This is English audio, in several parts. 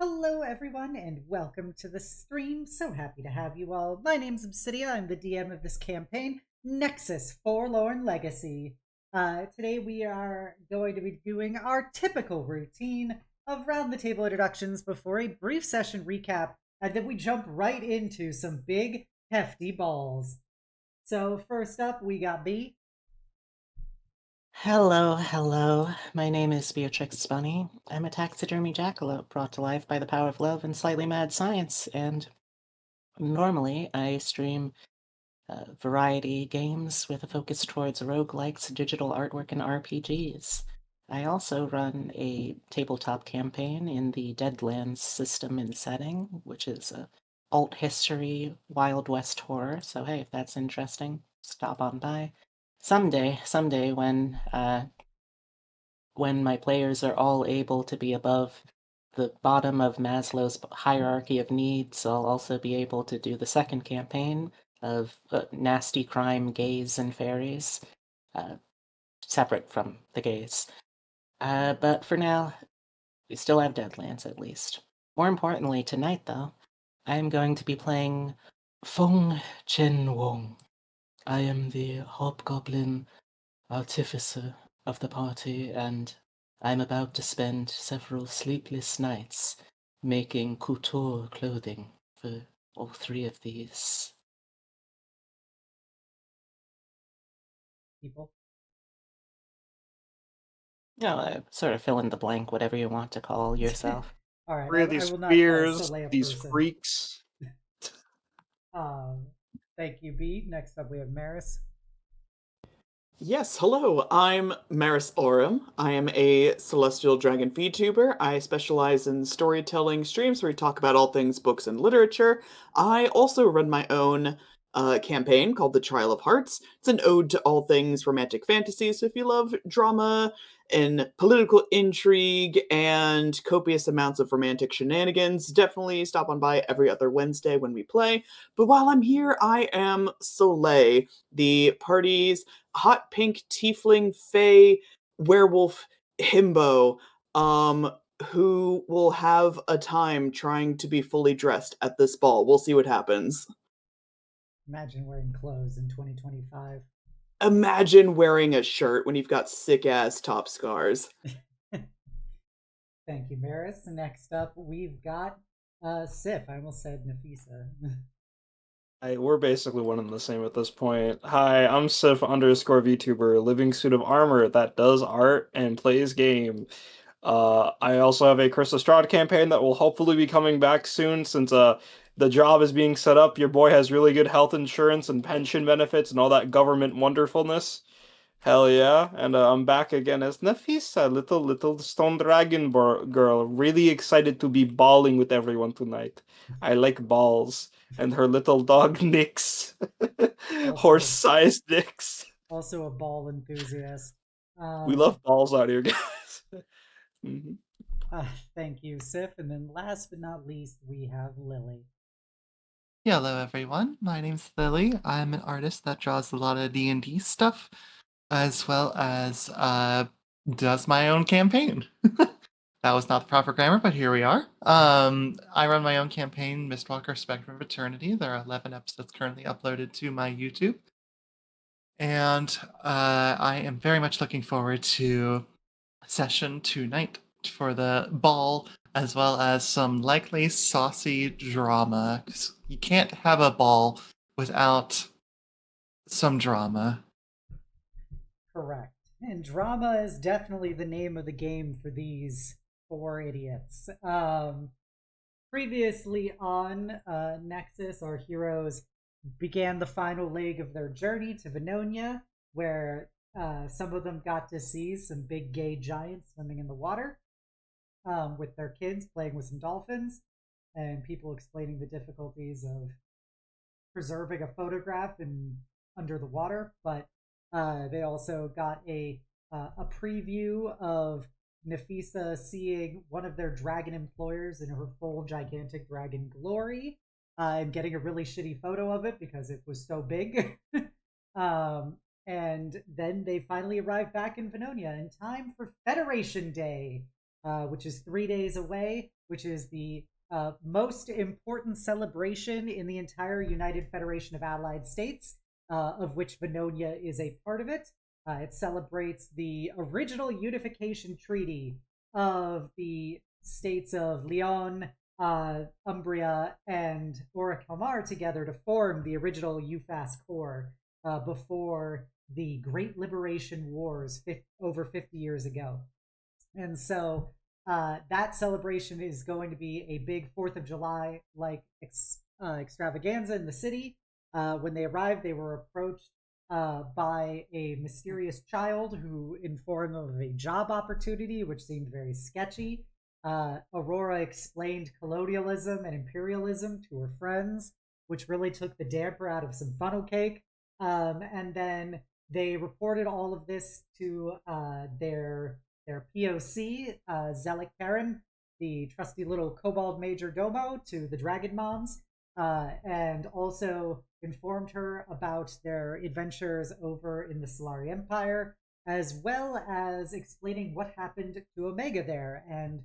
Hello, everyone, and welcome to the stream. So happy to have you all. My name's Obsidia. I'm the DM of this campaign, Nexus Forlorn Legacy. Today, we are going to be doing our typical routine of round the table introductions before a brief session recap, and then we jump right into some big, hefty balls. So, first up, we got B. Hello. My name is Beatrix Bunny. I'm a taxidermy jackalope brought to life by the power of love and slightly mad science, and normally I stream variety games with a focus towards roguelikes, digital artwork, and RPGs. I also run a tabletop campaign in the Deadlands system and setting, which is a alt history, Wild West horror. So hey, if that's interesting, stop on by. Someday when my players are all able to be above the bottom of Maslow's hierarchy of needs, I'll also be able to do the second campaign of nasty crime, gays, and fairies, uh, separate from the gays. But for now, we still have Deadlands at least. More importantly, tonight though, I am going to be playing Feng-chen Wong. I am the hobgoblin artificer of the party, and I'm about to spend several sleepless nights making couture clothing for all three of these. People. Sort of fill in the blank, whatever you want to call yourself. All right, Three of I these will not call queers, Soleil a these person. freaks. Um, Thank you, B. Next up, we have Maris. Yes, hello. I'm Maris Aurum. I am a celestial dragon VTuber. I specialize in storytelling streams where we talk about all things books and literature. I also run my own campaign called The Trial of Hearts. It's an ode to all things romantic fantasy, so if you love drama and political intrigue and copious amounts of romantic shenanigans, definitely stop on by every other Wednesday when we play. But while I'm here, I am Soleil, the party's hot pink tiefling fae werewolf himbo who will have a time trying to be fully dressed at this ball. We'll see what happens. Imagine wearing clothes in 2025. Imagine wearing a shirt when you've got sick ass top scars. Thank you, Maris. Next up, we've got Sif. I almost said Nafisa. We're basically one and the same at this point. Hi, I'm Sif underscore VTuber, living suit of armor that does art and plays game. I also have a Crystal Strahd campaign that will hopefully be coming back soon since the job is being set up. Your boy has really good health insurance and pension benefits and all that government wonderfulness. Hell yeah. And I'm back again as Nafisa, little stone dragon girl. Really excited to be balling with everyone tonight. I like balls. And her little dog Nix. also, Horse-sized Nix. also a ball enthusiast. We Um, love balls out here, guys. Mhm. Thank you, Sif. And then last but not least, we have Lily. Hello everyone, my name's Lily. I'm an artist that draws a lot of D&D stuff, as well as does my own campaign. That was not the proper grammar, but here we are. I run my own campaign, Mistwalker Spectrum of Eternity. There are 11 episodes currently uploaded to my YouTube. And I am very much looking forward to session tonight for the ball, as well as some likely saucy drama. 'Cause you can't have a ball without some drama. Correct. And drama is definitely the name of the game for these four idiots. Previously on Nexus, our heroes began the final leg of their journey to Venogna, where some of them got to see some big gay giants swimming in the water with their kids playing with some dolphins, and people explaining the difficulties of preserving a photograph in under the water. But they also got a preview of Nafisa seeing one of their dragon employers in her full gigantic dragon glory, and getting a really shitty photo of it because it was so big. And then they finally arrived back in Venogna in time for Federation Day, which is 3 days away, which is the most important celebration in the entire United Federation of Allied States, of which Venogna is a part of it. It celebrates the original unification treaty of the states of Lyon, Umbria, and Aurora together to form the original UFAS Corps before the Great Liberation Wars over 50 years ago. And so that celebration is going to be a big 4th of July like extravaganza in the city. When they arrived, they were approached by a mysterious child who informed them of a job opportunity, which seemed very sketchy. Aurora explained colonialism and imperialism to her friends, which really took the damper out of some funnel cake. And then they reported all of this to their POC, Xelik Karen, the trusty little kobold major domo, to the Dragon Moms, and also informed her about their adventures over in the Solari Empire, as well as explaining what happened to Omega there. And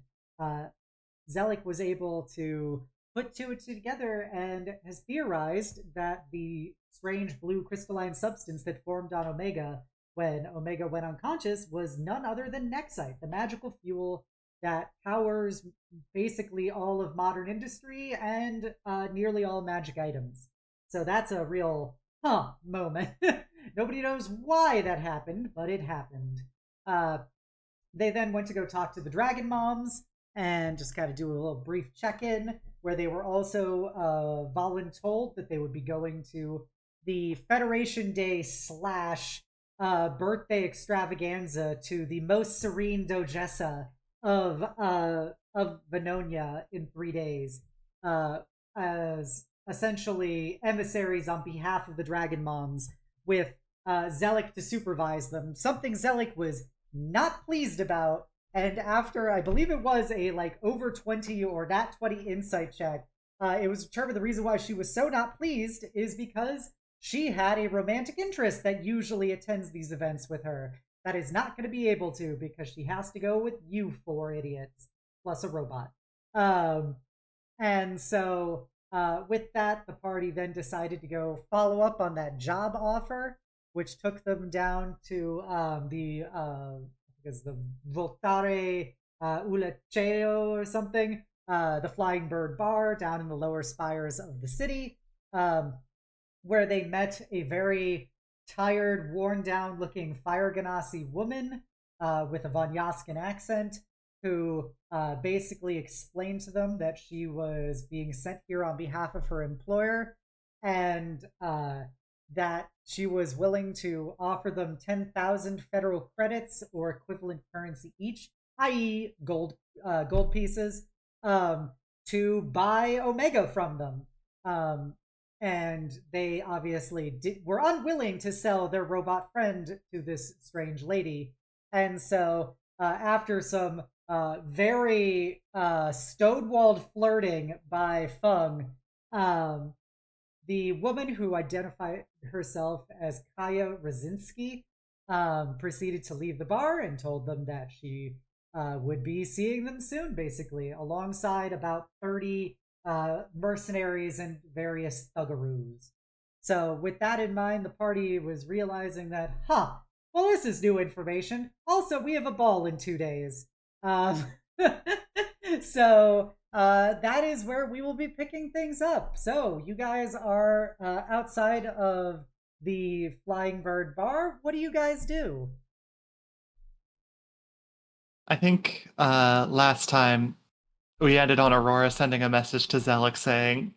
Xelik was able to put two and two together and has theorized that the strange blue crystalline substance that formed on Omega when Omega went unconscious was none other than Nexite, the magical fuel that powers basically all of modern industry and nearly all magic items. So that's a real moment. Nobody knows why that happened, but it happened. They then went to go talk to the Dragon Moms and just kind of do a little brief check-in, where they were also voluntold that they would be going to the Federation Day / birthday extravaganza to the most serene Dogessa of Venogna in 3 days, as essentially emissaries on behalf of the Dragon Moms, with Xelik to supervise them. Something Xelik was not pleased about, and after I believe it was a over 20 or nat 20 insight check, it was determined the reason why she was so not pleased is because she had a romantic interest that usually attends these events with her. That is not going to be able to, because she has to go with you 4 idiots plus a robot. And so with that, the party then decided to go follow up on that job offer, which took them down to the Voltare Ulaceo or something, the Flying Bird Bar down in the lower spires of the city, where they met a very tired, worn-down looking Fire Ganassi woman with a Vanyaskan accent, who basically explained to them that she was being sent here on behalf of her employer, and that she was willing to offer them 10,000 federal credits or equivalent currency each, i.e. gold pieces, to buy Omega from them. And they obviously were unwilling to sell their robot friend to this strange lady. And so after some very stonewalled flirting by Feng, the woman who identified herself as Kaya Razinski proceeded to leave the bar and told them that she would be seeing them soon, basically, alongside about 30 mercenaries and various thuggaroos. So with that in mind, the party was realizing that, well, this is new information. Also, we have a ball in 2 days. So that is where we will be picking things up. So you guys are outside of the Flying Bird Bar. What do you guys do? I think last time we ended on Aurora sending a message to Xelik saying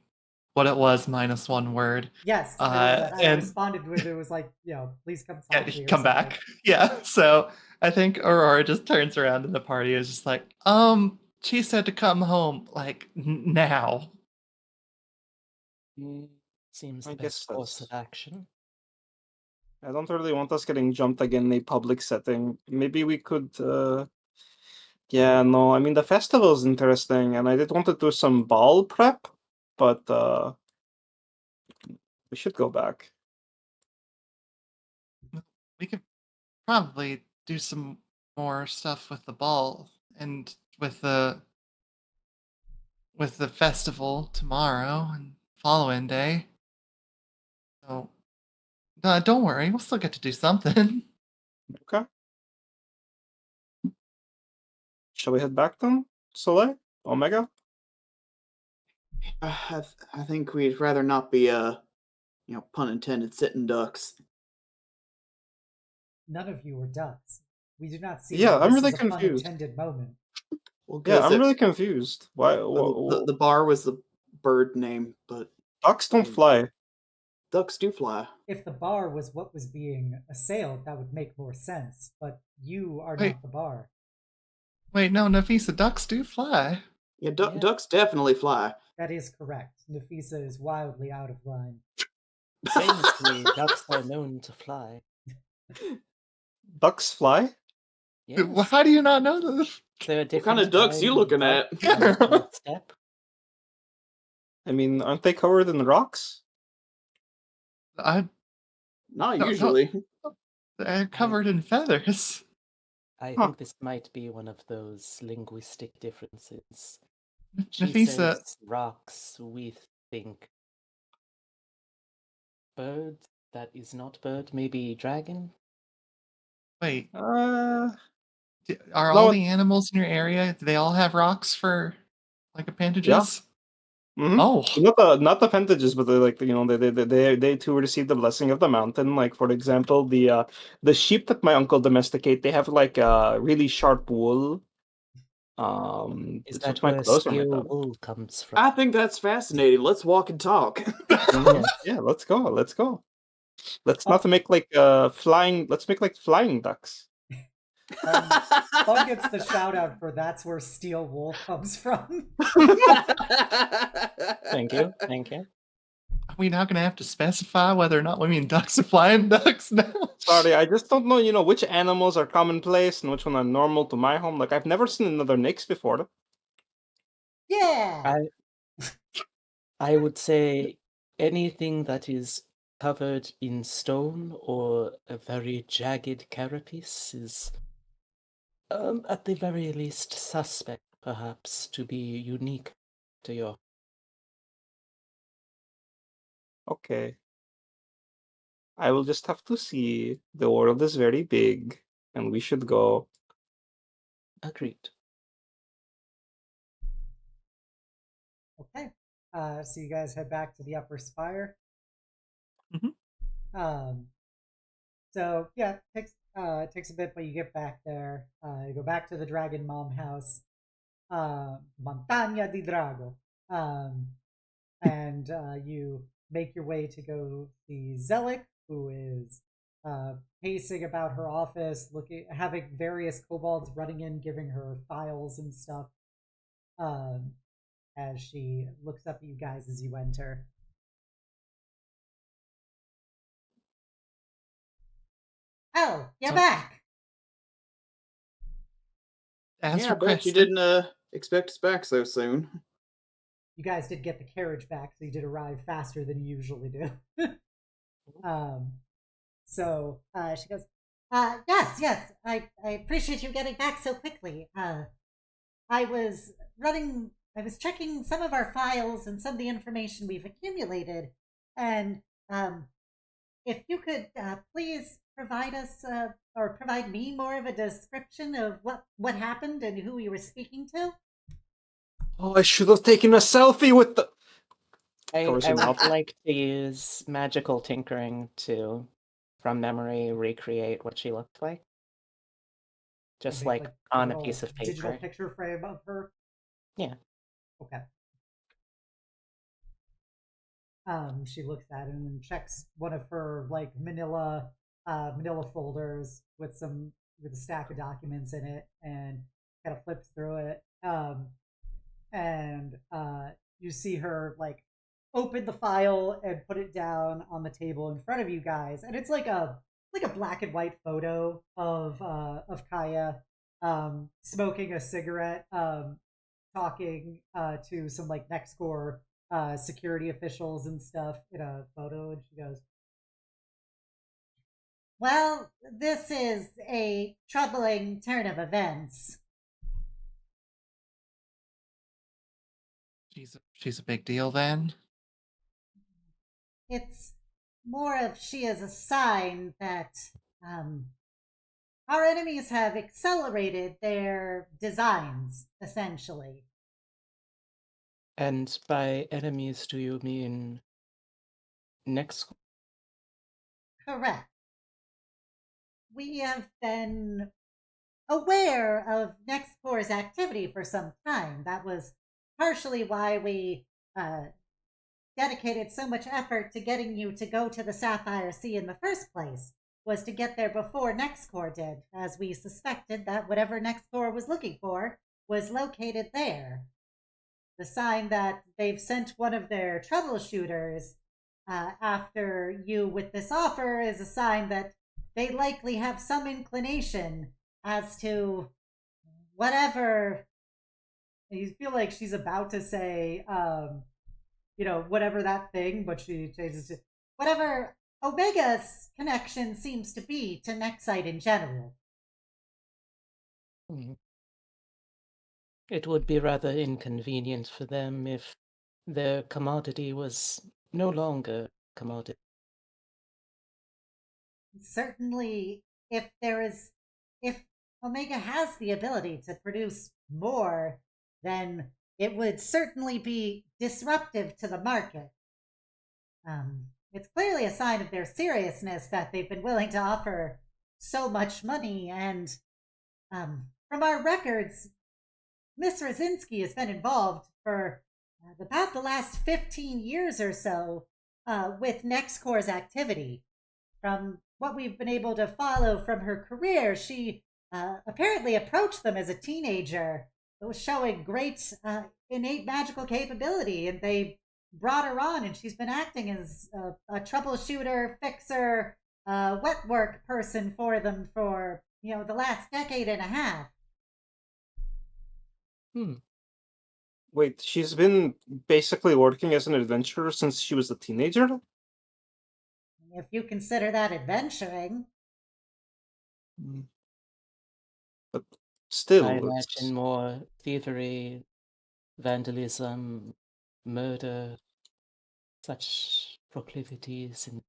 what it was minus 1 word. Yes, I responded with it was like, please come talk to me. Come back. Yeah, so I think Aurora just turns around and the party is just like, she said to come home, now. Seems I the guess best course that's- of action. I don't really want us getting jumped again in a public setting. Maybe we could. Yeah, no, I mean, the festival's interesting, and I did want to do some ball prep, but we should go back. We could probably do some more stuff with the ball, and with the festival tomorrow and following day. So don't worry, we'll still get to do something. Okay. Shall we head back then, Soleil? Omega? I think we'd rather not be, pun intended, sitting ducks. None of you are ducks. We do not see Yeah, how I'm this really is a pun confused. intended moment. Well, Yeah, 'cause I'm really confused. Why? the bar was the bird name, but Ducks don't fly. ducks do fly. If the bar was what was being assailed, that would make more sense. But you are Wait. not the bar. Wait, no, Nafisa, ducks do fly. Yeah, Yeah. ducks definitely fly. That is correct. Nafisa is wildly out of line. Famously, ducks are known to fly. Ducks fly? Yes. How do you not know this? There are What kind of different ducks you kinds of looking duck at? on the steppe. I mean, aren't they covered in rocks? I Not no, usually. they're covered in feathers. I Huh. think this might be one of those linguistic differences. She Nafisa, says rocks, we think bird. That is not bird, maybe dragon? wait, Uh, are all no. the animals in your area? Do they all have rocks for like appendages? Mm-hmm. Oh, Not the appendages, but they too receive the blessing of the mountain. Like for example, the sheep that my uncle domesticate, they have like really sharp wool. Is It's that what my where clothes are made steel of. wool comes from? I think that's fascinating. Let's walk and talk. Mhm. Yes. Yeah, let's go. Let's go. Let's Oh. not make like flying. Let's make like flying ducks. Bug gets the shout out for that's where steel wool comes from. Thank you. Thank you. are we now gonna have to specify whether or not we mean ducks are flying ducks now? Sorry, I just don't know, which animals are commonplace and which one are normal to my home. Like I've never seen another Nyx before. Yeah. I would say anything that is covered in stone or a very jagged carapace is, at the very least, suspect, perhaps, to be unique to your. Okay. I will just have to see. The world is very big, and we should go. Agreed. Okay. So you guys head back to the upper spire. Mhm. So yeah, takes a bit, but you get back there. You go back to the Dragon Mom house, Montagna di Drago, and you make your way to go see Xelik, who is pacing about her office, having various kobolds running in, giving her files and stuff. As she looks up at you guys as you enter. Oh, you're So- back! As Yeah, I bet you requested. didn't expect us back so soon. You guys did get the carriage back, so you did arrive faster than you usually do. So she goes, yes, I appreciate you getting back so quickly. I was checking some of our files and some of the information we've accumulated, and if you could please provide us or provide me more of a description of what happened and who you were speaking to. Oh, I should have taken a selfie with the. I Covers her would mouth. like to use magical tinkering to, from memory, recreate what she looked like. Just Make, like on a little piece of digital paper. picture frame of her. Yeah. Okay. She looks at it and checks one of her like manila folders with a stack of documents in it and kind of flips through it. And you see her like open the file and put it down on the table in front of you guys, and it's like a black and white photo of Kaya smoking a cigarette, talking to some like NexCor security officials and stuff in a photo, and she goes, "Well, this is a troubling turn of events." She's a big deal then. It's more of she is a sign that our enemies have accelerated their designs, essentially. And by enemies, do you mean NexCor? Correct. We have been aware of NexCor's activity for some time. That was partially why we dedicated so much effort to getting you to go to the Sapphire Sea in the first place, was to get there before NexCor did, as we suspected that whatever NexCor was looking for was located there. The sign that they've sent one of their troubleshooters after you with this offer is a sign that they likely have some inclination as to whatever. You feel like she's about to say, whatever that thing, but she changes to whatever Omega's connection seems to be to Nexite in general. It would be rather inconvenient for them if their commodity was no longer commodity. Certainly, if Omega has the ability to produce more, then it would certainly be disruptive to the market. It's clearly a sign of their seriousness that they've been willing to offer so much money, and from our records, Miss Razinski has been involved for about the last 15 years or so with NexCor's activity. From what we've been able to follow from her career, she apparently approached them as a teenager, showing great innate magical capability, and they brought her on, and she's been acting as a troubleshooter, fixer, wet work person for them for the last decade and a half. Wait, she's been basically working as an adventurer since she was a teenager? If you consider that adventuring. But still, I imagine more thievery, vandalism, murder, such proclivities. And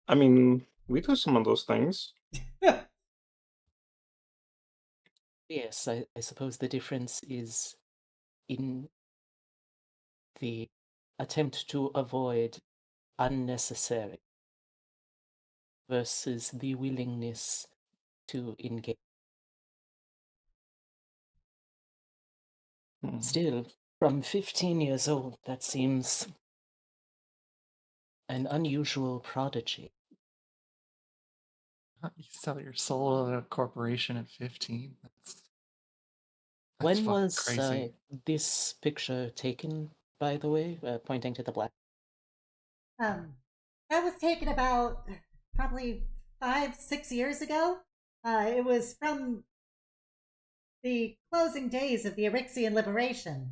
I mean, we do some of those things. yes, I suppose the difference is in the attempt to avoid unnecessary versus the willingness to engage. Still, from 15 years old, that seems an unusual prodigy. You sell your soul to a corporation at 15? That's When fucking was crazy. this picture taken, by the way, pointing to the black? That was taken about probably 5-6 years ago. It was from the closing days of the Eryxian liberation.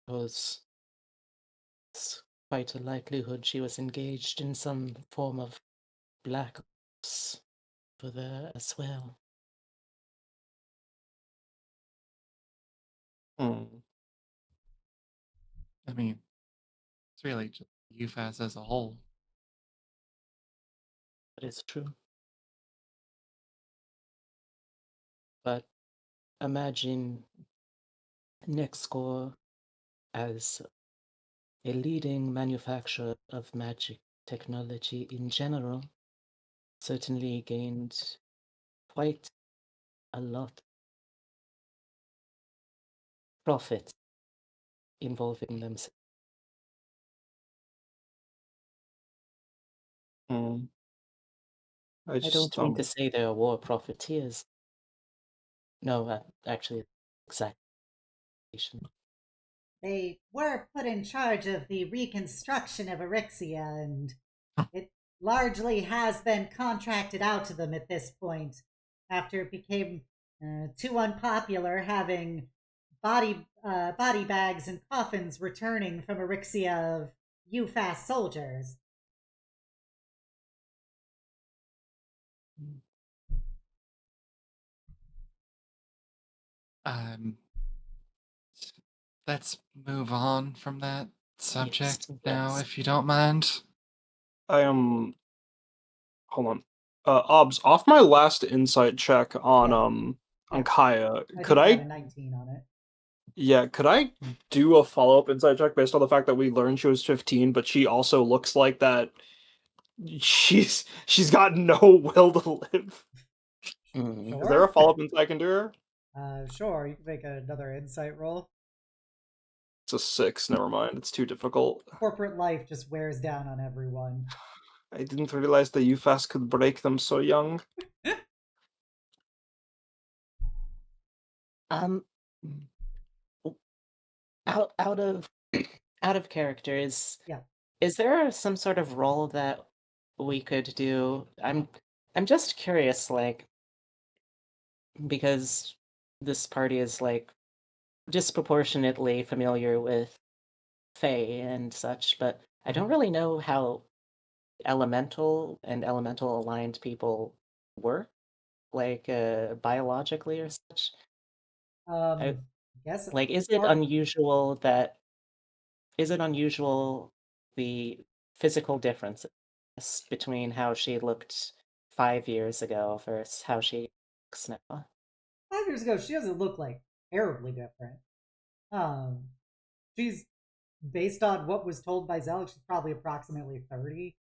Was quite a likelihood she was engaged in some form of black ops for there as well. I mean, it's really just UFAS as a whole. That is true. But imagine NexCor as a leading manufacturer of magic technology in general, certainly gained quite a lot of profit involving themselves. I don't mean to say they are war profiteers. No, actually, exactly. They were put in charge of the reconstruction of Eryxia, and it largely has been contracted out to them at this point, after it became too unpopular having body bags and coffins returning from Eryxia of UFAS soldiers. Um, let's move on from that subject now, yes. if you don't mind. I am. Hold on. Obs, off my last insight check on Yeah. Kaya, I could think you got I a 19 on it. could I do a follow-up insight check based on the fact that we learned she was 15, but she also looks like that she's got no will to live. Mm. Is there a Sure. follow-up insight I can do her? Sure. You can make another insight roll. It's a 6, never mind. It's too difficult. Corporate life just wears down on everyone. I didn't realize the UFAS could break them so young. Um, out of out of character Yeah. is there some sort of role that we could do? I'm just curious, like, because this party is like disproportionately familiar with Fae and such, but I don't really know how elemental and elemental aligned people work, like biologically or such. I, Yes. like, is it unusual the physical difference between how she looked 5 years ago versus how she looks now? 5 years ago, she doesn't look like terribly different. Um, she's based on what was told by Xelik, she's probably approximately 30.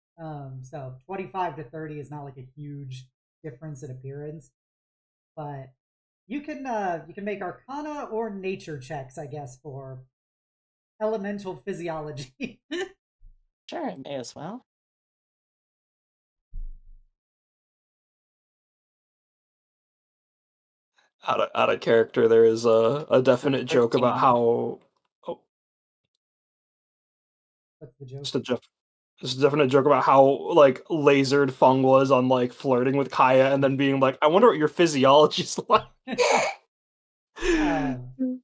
So 25 to 30 is not like a huge difference in appearance. But you can make Arcana or Nature checks, I guess, for elemental physiology. Sure, may as well. Out of character, there is a definite joke about 13. how. Oh, What's the joke? just a joke. Just a definite joke about how like lasered Feng was on like flirting with Kaya, and then being like, "I wonder what your physiology's like." um,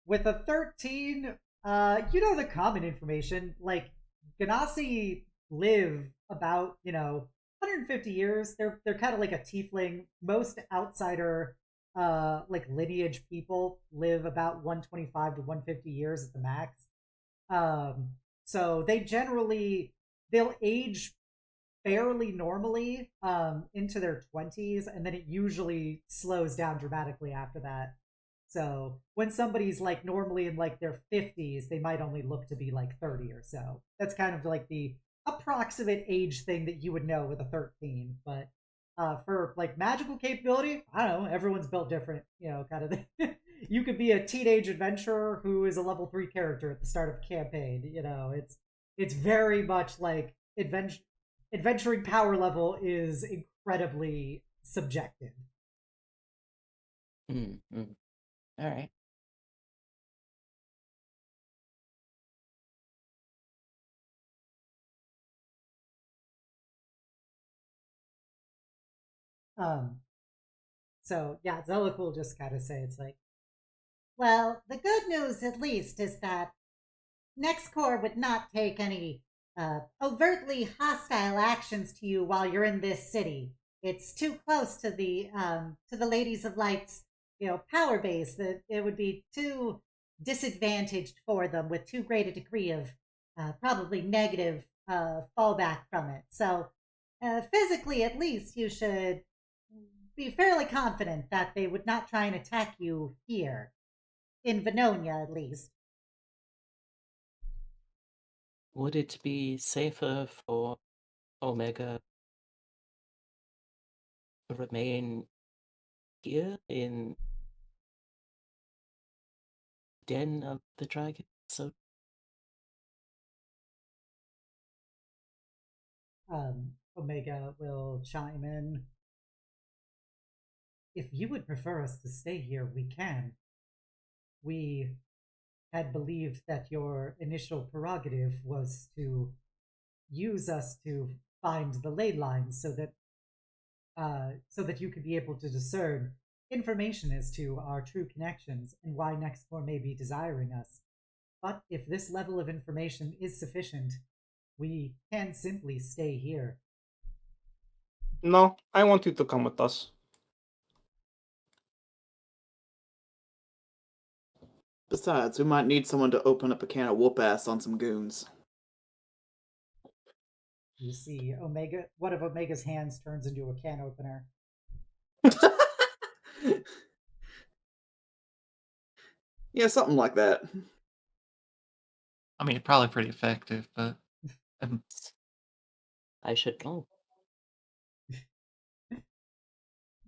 with a 13, you know the common information. Like Ganassi live about 150 years. They're kind of like a tiefling. Most outsider like lineage people live about 125 to 150 years at the max. Um, so they'll age fairly normally into their 20s, and then it usually slows down dramatically after that. So when somebody's like normally in like their 50s, they might only look to be like 30 or so. That's kind of like the approximate age thing that you would know with a 13. But for like magical capability, I don't know, everyone's built different, kind of thing. You could be a teenage adventurer who is a level 3 character at the start of a campaign. It's very much like adventuring power level is incredibly subjective. Mm-hmm. All right. Um, so yeah, Zelik will just kind of say it's like, well, the good news at least is that NexCor would not take any overtly hostile actions to you while you're in this city. It's too close to the Ladies of Light's power base that it would be too disadvantaged for them with too great a degree of probably negative fallback from it. So physically, at least, you should be fairly confident that they would not try and attack you here in Venogna, at least. Would it be safer for Omega to remain here in Den of the Dragon? So, Omega will chime in. If you would prefer us to stay here, we can. We had believed that your initial prerogative was to use us to find the ley lines so that you could be able to discern information as to our true connections and why NexCor may be desiring us. But if this level of information is sufficient, we can simply stay here. No, I want you to come with us. Besides, we might need someone to open up a can of whoop-ass on some goons. You see Omega, one of Omega's hands turns into a can opener. Yeah, something like that. I mean, probably pretty effective, but I should go.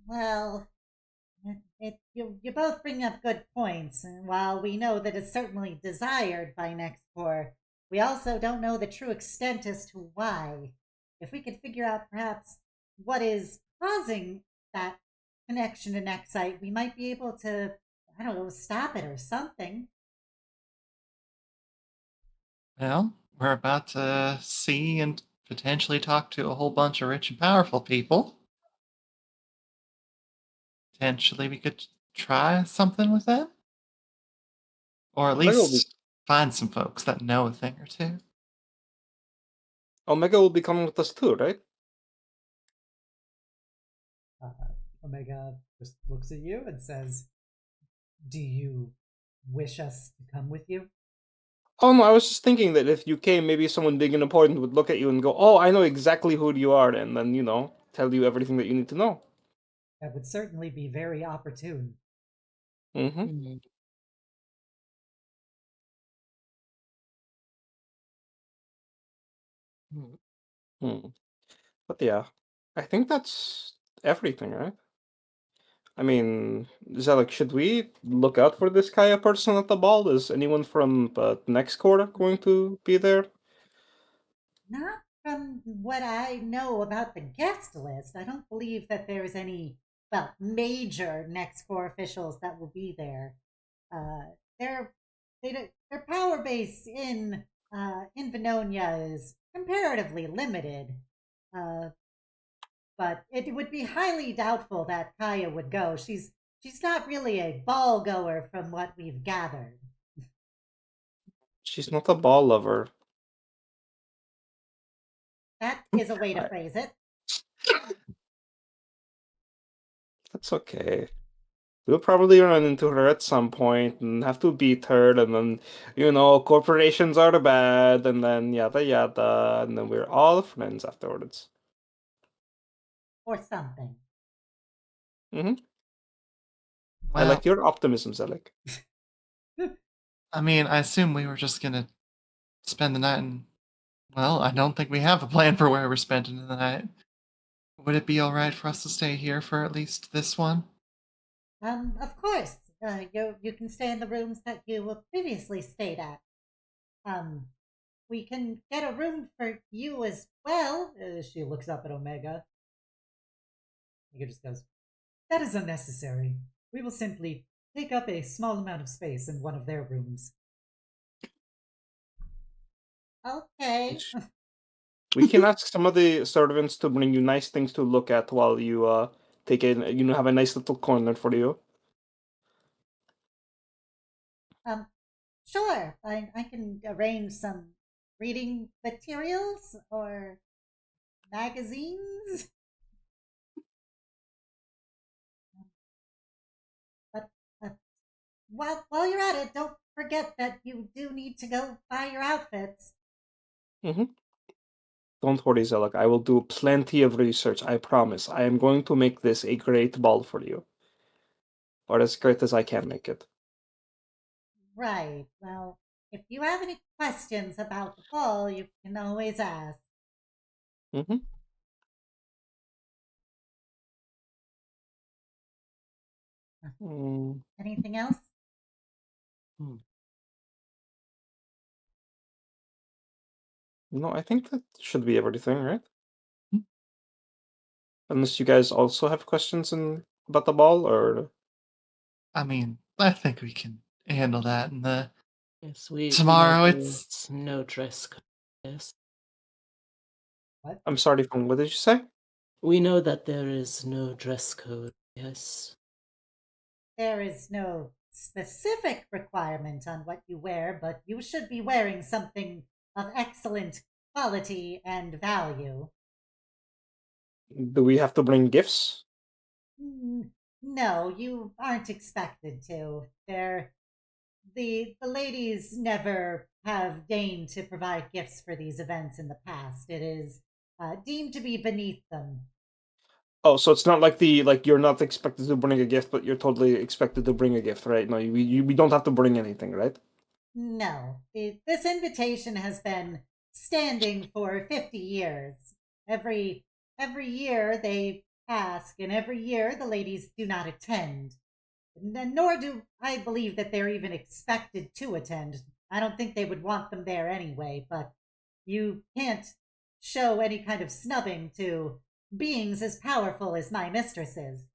Well, you both bring up good points, and while we know that it's certainly desired by NexCor, we also don't know the true extent as to why. If we could figure out perhaps what is causing that connection to Nexite, we might be able to, I don't know, stop it or something. well, we're about to see and potentially talk to a whole bunch of rich and powerful people. Potentially, we could try something with that, or at Omega will be, least find some folks that know a thing or two. Omega will be coming with us too, right? Omega just looks at you and says, "Do you wish us to come with you?" Oh no, I was just thinking that if you came, maybe someone big and important would look at you and go, "Oh, I know exactly who you are," and then tell you everything that you need to know. That would certainly be very opportune. Mm-hmm. Hmm. Hmm. Hmm. But yeah, I think that's everything, right? I mean, Xelik, should we look out for this Kaya person at the ball? Is anyone from NexCor going to be there? Not from what I know about the guest list. I don't believe that there's any, well, major NextCor officials that will be there. Uh, their their power base in Venogna is comparatively limited, uh, but it would be highly doubtful that Kaya would go. She's not really a ball goer from what we've gathered. She's not a ball lover. That is a way to I, phrase it. that's okay. We'll probably run into her at some point and have to beat her, and then, corporations are the bad, and then yada yada, and then we're all friends afterwards. Or something. Mm-hmm. I Well, like your optimism, Xelik. I mean, I assume we were just gonna spend the night and, well, I don't think we have a plan for where we're spending the night. Would it be alright for us to stay here for at least this one? Of course. You can stay in the rooms that you previously stayed at. Um, we can get a room for you as well. She looks up at Omega. Omega just goes, "That is unnecessary. We will simply take up a small amount of space in one of their rooms." Okay. We can ask some of the servants to bring you nice things to look at while you have a nice little corner for you. um, sure. I can arrange some reading materials or magazines. But uh, while you're at it, don't forget that you do need to go buy your outfits. Mm-hmm. Don't worry, Zelak. I will do plenty of research. I promise. I am going to make this a great ball for you, or as great as I can make it. Right. Well, if you have any questions about the ball, you can always ask. Mm-hmm. Mm, Anything else? Hmm. no, I think that should be everything, right? Hmm. Unless you guys also have questions about the ball, or I mean, I think we can handle that in the Yes, we know tomorrow. It's there's no dress code. Yes. What? I'm sorry, what did you say? We know that there is no dress code. Yes. There is no specific requirement on what you wear, but you should be wearing something of excellent quality and value. Do we have to bring gifts? No, you aren't expected to. the ladies never have deigned to provide gifts for these events in the past. It is deemed to be beneath them. Oh, so it's not like you're not expected to bring a gift, but you're totally expected to bring a gift, right? No, we don't have to bring anything, right? No, this invitation has been standing for 50 years. Every year they ask, and every year the ladies do not attend. Nor do I believe that they're even expected to attend. I don't think they would want them there anyway, but you can't show any kind of snubbing to beings as powerful as my mistresses.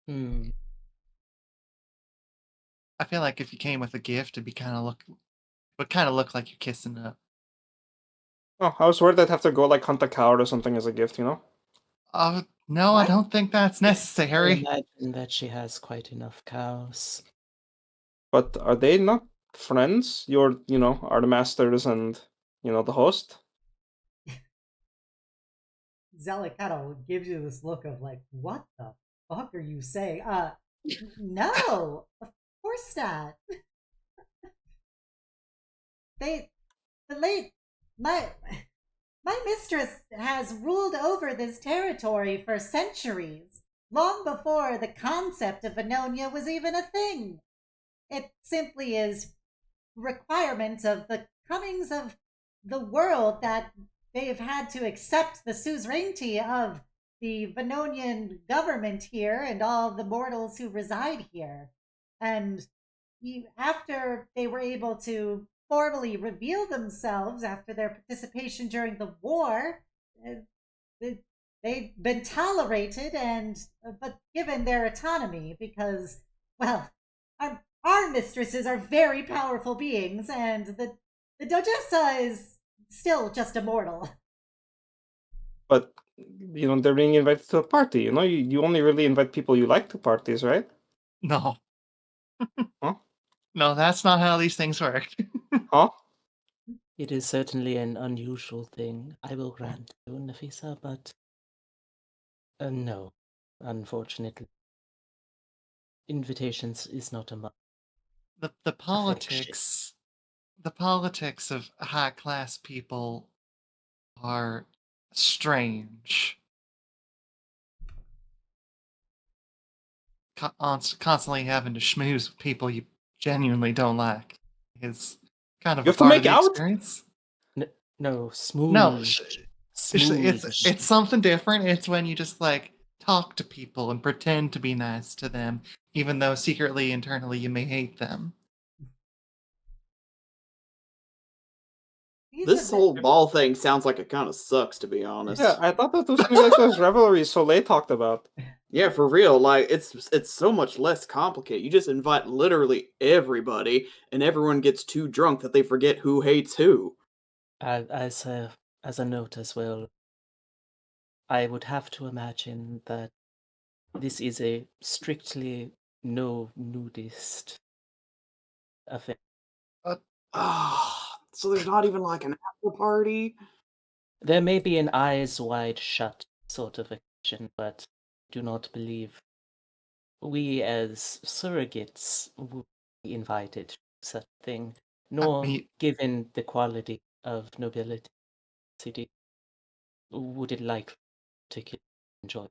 Hmm. I feel like if you came with a gift, would kind of look like you're kissing up. Oh, I was worried I'd have to go like hunt a cow or something as a gift, you know? Oh no, What? I don't think that's I necessary. imagine that she has quite enough cows. But are they not friends? Are the masters and, the host? Xelik kind of gives you this look of like, what the fuck are you saying? No, of course not. They, the late, my mistress has ruled over this territory for centuries, long before the concept of Venogna was even a thing. It simply is requirement of the comings of the world that they've had to accept the suzerainty of the Venonian government here and all the mortals who reside here. And after they were able to formally reveal themselves after their participation during the war, they've been tolerated and but given their autonomy because, well, our mistresses are very powerful beings, and the Dogessa is still just a mortal. But, they're being invited to a party, you only really invite people you like to parties, right? No. Huh? No, that's not how these things work. Huh? It is certainly an unusual thing, I will grant you, Nafisa, but no, unfortunately. Invitations is not a must. the Affection. the politics of high class people are strange. Constantly having to schmooze with people you genuinely don't like is kind of You a have to part of make the out? experience. No, No, smooth. it's something different. It's when you just like talk to people and pretend to be nice to them, even though secretly, internally, you may hate them. This whole ball thing sounds like it kind of sucks, to be honest. Yeah, I thought that was gonna be like those revelries Soleil talked about. Yeah, for real. Like it's so much less complicated. You just invite literally everybody, and everyone gets too drunk that they forget who hates who. As a note as well, I would have to imagine that this is a strictly no nudist affair. Ah, so there's not even like an after party. There may be an eyes wide shut sort of occasion, but do not believe we as surrogates would be invited to such a thing, nor mean- given the quality of nobility city would it like particularly enjoy.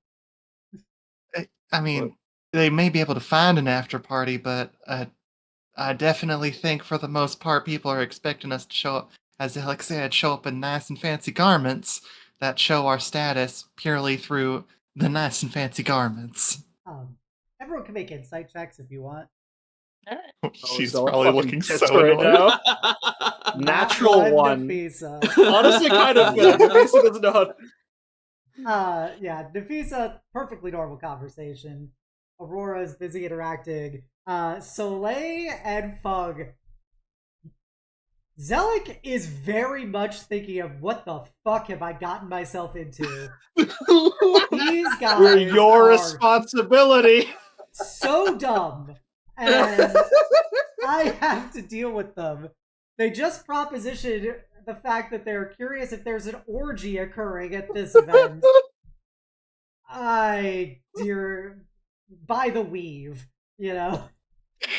I mean, they may be able to find an after party, but I definitely think for the most part, people are expecting us to show up, as Alex said, show up in nice and fancy garments that show our status purely through the nice and fancy garments. Everyone can make insight checks if you want. She's Zella probably fucking looking tits so right annoyed. now. Natural one. Nafisa. Honestly, kind of good. Nafisa doesn't know how. Yeah, Nafisa, perfectly normal conversation. Aurora's busy interacting. Soleil and Feng. Xelik is very much thinking of what the fuck have I gotten myself into. These guys We're your are responsibility. so dumb, and I have to deal with them. They just propositioned the fact that they're curious if there's an orgy occurring at this event. Dear, by the weave,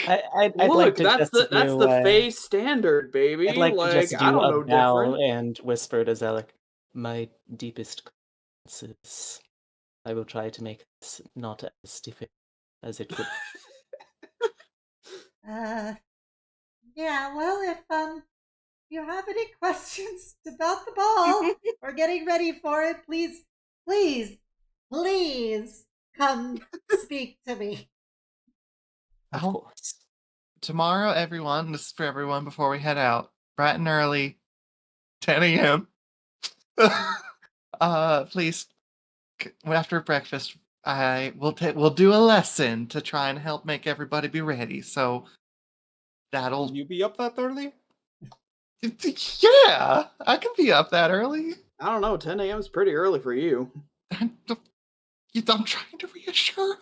I'd Look, like to that's just that's do, the Fae standard, baby. I'd like to just I do don't a know bow different. and whisper to Xelik, my deepest condolences. I will try to make this not as difficult as it could. Yeah, well, if you have any questions about the ball or getting ready for it, please come speak to me. Of I'll- course. Tomorrow, everyone, this is for everyone before we head out. Bright and early, 10 a.m. Please, after breakfast, we'll do a lesson to try and help make everybody be ready. So that'll Will you be up that early? yeah, I can be up that early. I don't know. 10 a.m. is pretty early for you. I'm trying to reassure her.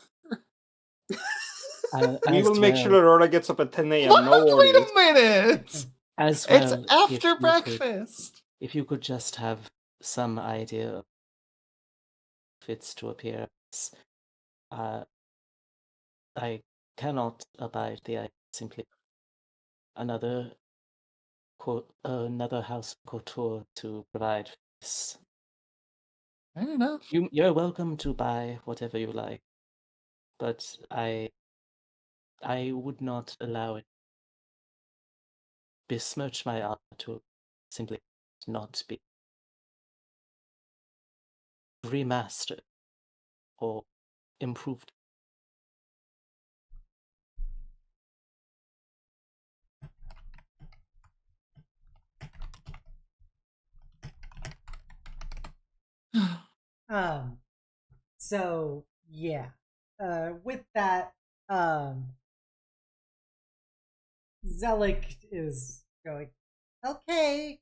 We will make sure well, Aurora gets up at 10 a.m. What? No Wait worries. a minute! as It's well, after breakfast. if you could just have some idea of fits to appear, I cannot abide the idea simply another house couture to provide this. Fair enough. You're welcome to buy whatever you like, but I would not allow it besmirch my art to simply not be remastered or improved. So yeah. With that, Xelik is going, okay.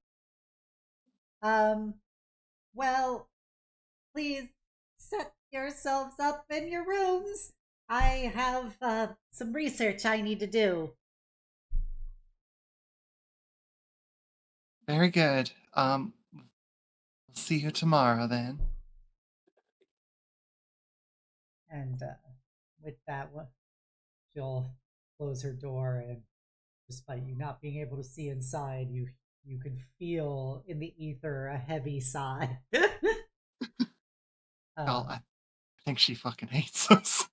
Well, please set yourselves up in your rooms. I have some research I need to do. Very good. We'll see you tomorrow then. And with that, she'll close her door, and despite you not being able to see inside, you can feel in the ether a heavy sigh. Well, I think she fucking hates us.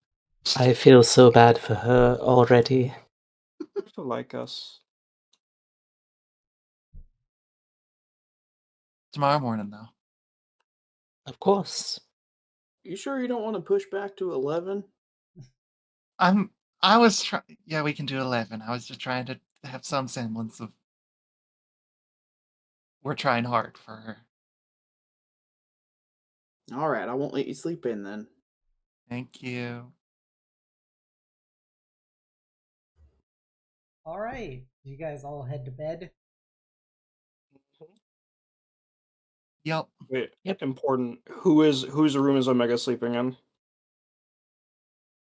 I feel so bad for her already. To like us. Tomorrow morning, though. Of course. You sure you don't want to push back to 11? I was trying. Yeah, we can do 11. I was just trying to have some semblance of. We're trying hard for her. All right, I won't let you sleep in then. Thank you. All right, you guys all head to bed. Yep. Wait, Yep. important. Whose room is Omega sleeping in?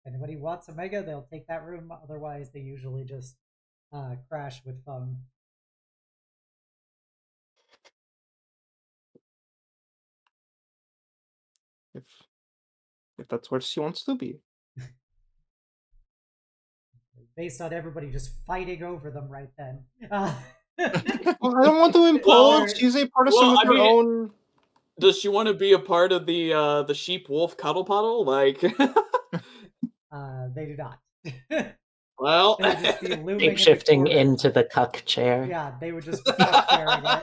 Anybody wants Omega, they'll take that room. Otherwise, they usually just crash with Feng. If that's where she wants to be. Based on everybody just fighting over them right then. Well, I don't want to impose. Well, She's a partisan well, with I her mean, own. Does she want to be a part of the sheep wolf cuddle puddle? Like, They do not. well, They would just be looming in the Shape-shifting corner. into the cuck chair. Yeah, they would just be carrying it.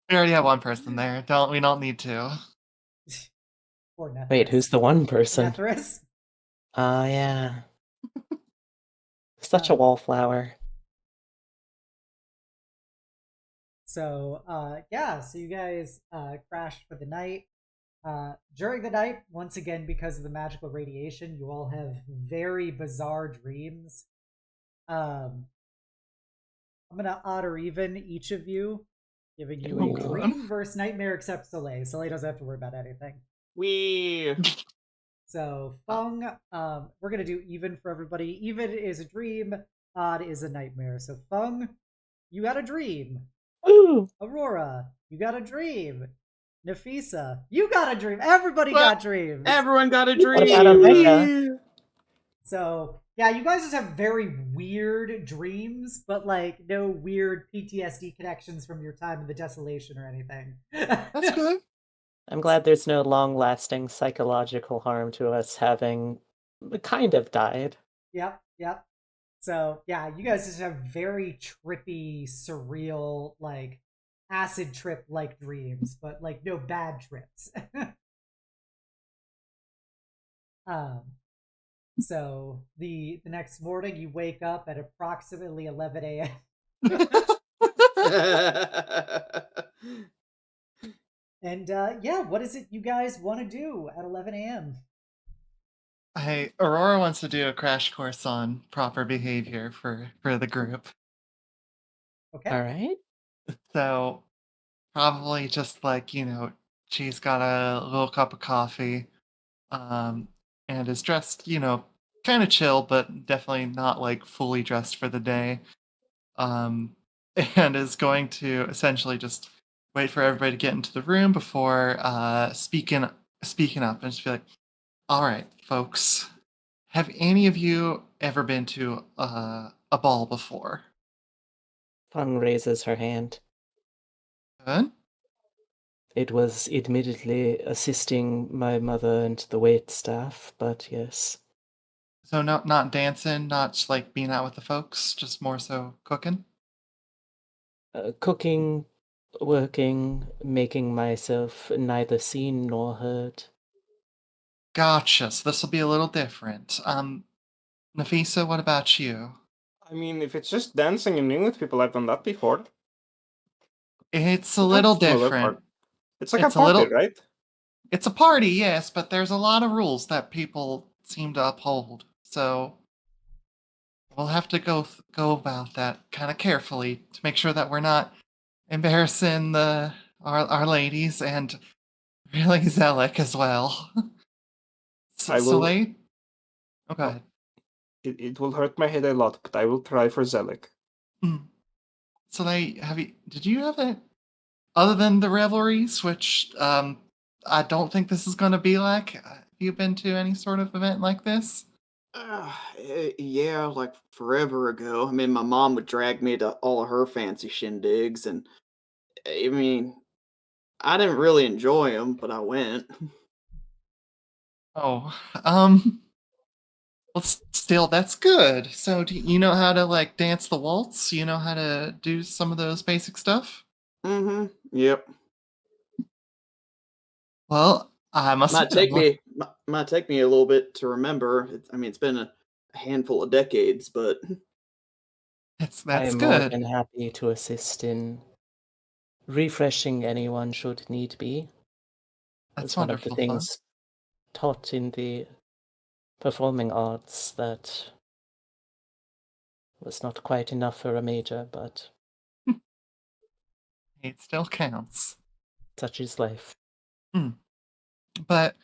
We already have one person there. We don't need to. Poor Nethris. Wait, who's the one person? Nethris? Yeah. Such a wallflower. So, so you guys crashed for the night. During the night, once again, because of the magical radiation, you all have very bizarre dreams. I'm gonna odd or even each of you, giving you a dream versus nightmare, except Soleil. Soleil doesn't have to worry about anything. So, Feng, we're gonna do even for everybody. Even is a dream, odd is a nightmare. So, Feng, you got a dream. Ooh. Aurora, you got a dream. Nafisa, you got a dream. Everybody got dreams. everyone got a What about Omega? dream. So Yeah, you guys just have very weird dreams, but like no weird PTSD connections from your time in the Desolation or anything. That's good. I'm glad there's no long-lasting psychological harm to us having kind of died. Yep, yep. So yeah, you guys just have very trippy, surreal, like acid trip like dreams, but like no bad trips. um, so the next morning you wake up at approximately 11 a.m. And yeah, what is it you guys want to do at 11 a.m.? Hey, Aurora wants to do a crash course on proper behavior for the group. Okay. All right. So probably just like, she's got a little cup of coffee, and is dressed, kind of chill, but definitely not like fully dressed for the day. Um, and is going to essentially just wait for everybody to get into the room before speaking up and just be like, all right, folks, have any of you ever been to a ball before? Feng raises her hand. Good. It was admittedly assisting my mother and the wait staff, but yes. So not dancing, not just like being out with the folks, just more so cooking. Cooking, working, making myself neither seen nor heard. Gotcha. So this will be a little different. Nafisa, what about you? I mean, if it's just dancing and meeting with people, I've done that before. It's a But little that's another different. part. It's like a It's a party, little. right? It's a party, yes, but there's a lot of rules that people seem to uphold. So we'll have to go about that kind of carefully to make sure that we're not embarrassing our ladies and really Xelik as well. I will. Soleil? Oh, go Oh, ahead. it will hurt my head a lot, but I will try for Xelik. Mm. Soleil, did you have a other than the revelries, which I don't think this is going to be like? Have you been to any sort of event like this? Yeah, like forever ago. I mean, my mom would drag me to all of her fancy shindigs, and I mean, I didn't really enjoy them, but I went. Oh, well, still, that's good. So, do you know how to like dance the waltz? You know how to do some of those basic stuff? Mm-hmm. Yep. Well, I must Might admit, I'm take look. me might take me a little bit to remember. I mean, it's been a handful of decades, but I That's am more good. than happy to assist in refreshing anyone should need be. It That's was one of the wonderful fun. things taught in the performing arts that was not quite enough for a major, but It still counts. such is life. Hmm. But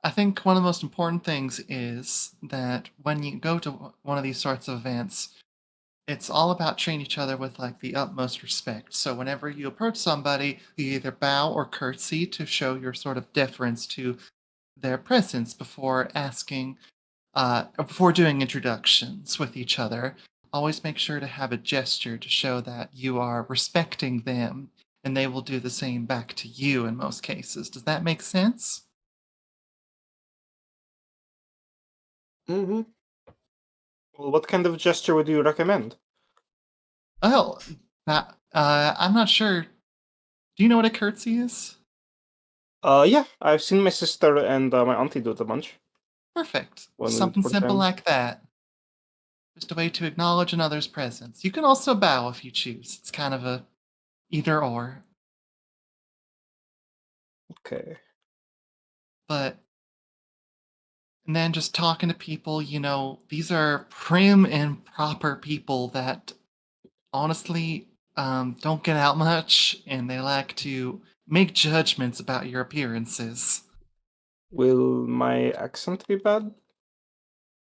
I think one of the most important things is that when you go to one of these sorts of events, it's all about treating each other with like the utmost respect. So whenever you approach somebody, you either bow or curtsy to show your sort of deference to their presence before doing introductions with each other. Always make sure to have a gesture to show that you are respecting them, and they will do the same back to you in most cases. Does that make sense? mm-hmm. Well, what kind of gesture would you recommend? Oh, I'm not sure. Do you know what a curtsy is? Yeah, I've seen my sister and my auntie do it a bunch Perfect. when Just we something were simple them. like that. Just a way to acknowledge another's presence. You can also bow if you choose. It's kind of a either or. Okay. But and then just talking to people, these are prim and proper people that honestly don't get out much, and they like to make judgments about your appearances. Will my accent be bad?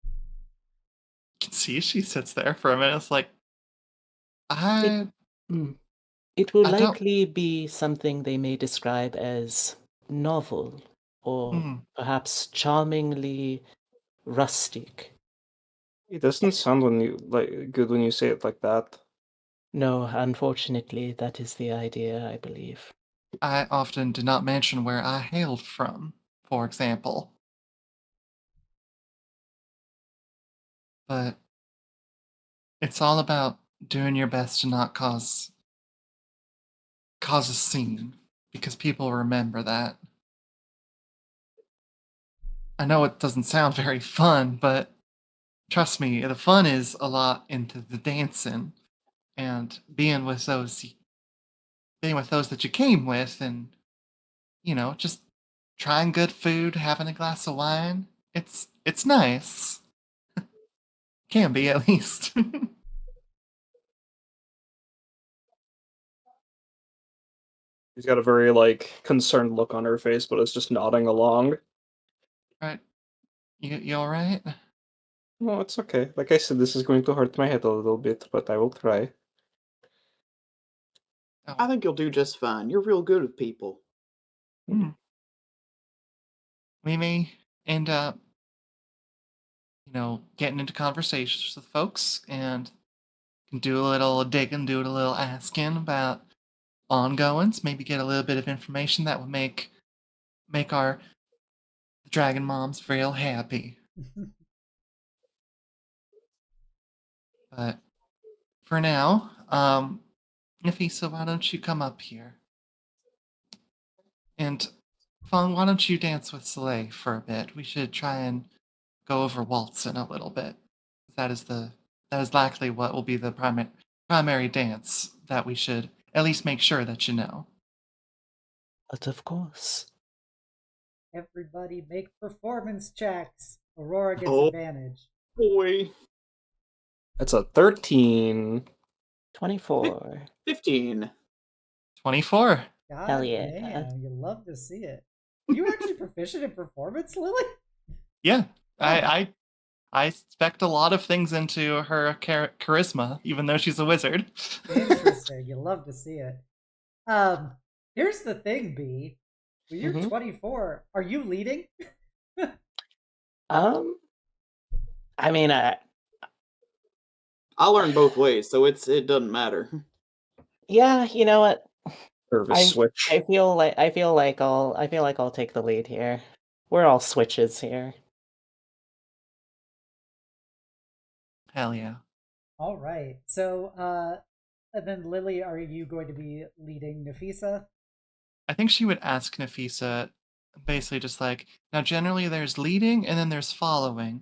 You can see she sits there for a minute. It's like, It, I, mm, it will I don't. likely be something they may describe as novel or Mm, perhaps charmingly rustic. It doesn't sound good when you say it like that. No, unfortunately, that is the idea, I believe. I often do not mention where I hailed from, for example. But it's all about doing your best to not cause a scene, because people remember that. I know it doesn't sound very fun, but trust me, the fun is a lot into the dancing and being with those that you came with, and just trying good food, having a glass of wine. It's nice. Can be, at least. She's got a very concerned look on her face, but is just nodding along. Right. You all right? No, it's okay. Like I said, this is going to hurt my head a little bit, but I will try. Oh. I think you'll do just fine. You're real good with people. We may end up, getting into conversations with folks and can do a little digging, do a little asking about ongoings, maybe get a little bit of information that would make our dragon moms real happy. But for now, Nafisa, why don't you come up here? And Feng, why don't you dance with Soleil for a bit? We should try and go over waltzing a little bit. That is likely what will be the primary dance that we should at least make sure that you know. But of course. Everybody make performance checks. Aurora gets Oh. advantage. Boy. That's a 13. 24. 15. 24. God Hell yeah. damn, you love to see it. Are you actually proficient in performance, Lily? Yeah, Oh. I expect a lot of things into her charisma, even though she's a wizard. Interesting. You love to see it. Here's the thing, B. When you're 24, are you leading? I mean, I learned both ways, so it doesn't matter. yeah, you know what? Nervous switch. I feel like I'll take the lead here. We're all switches here. Hell yeah. All right. So, and then Lily, are you going to be leading Nafisa? I think she would ask Nafisa basically just like, now generally there's leading and then there's following.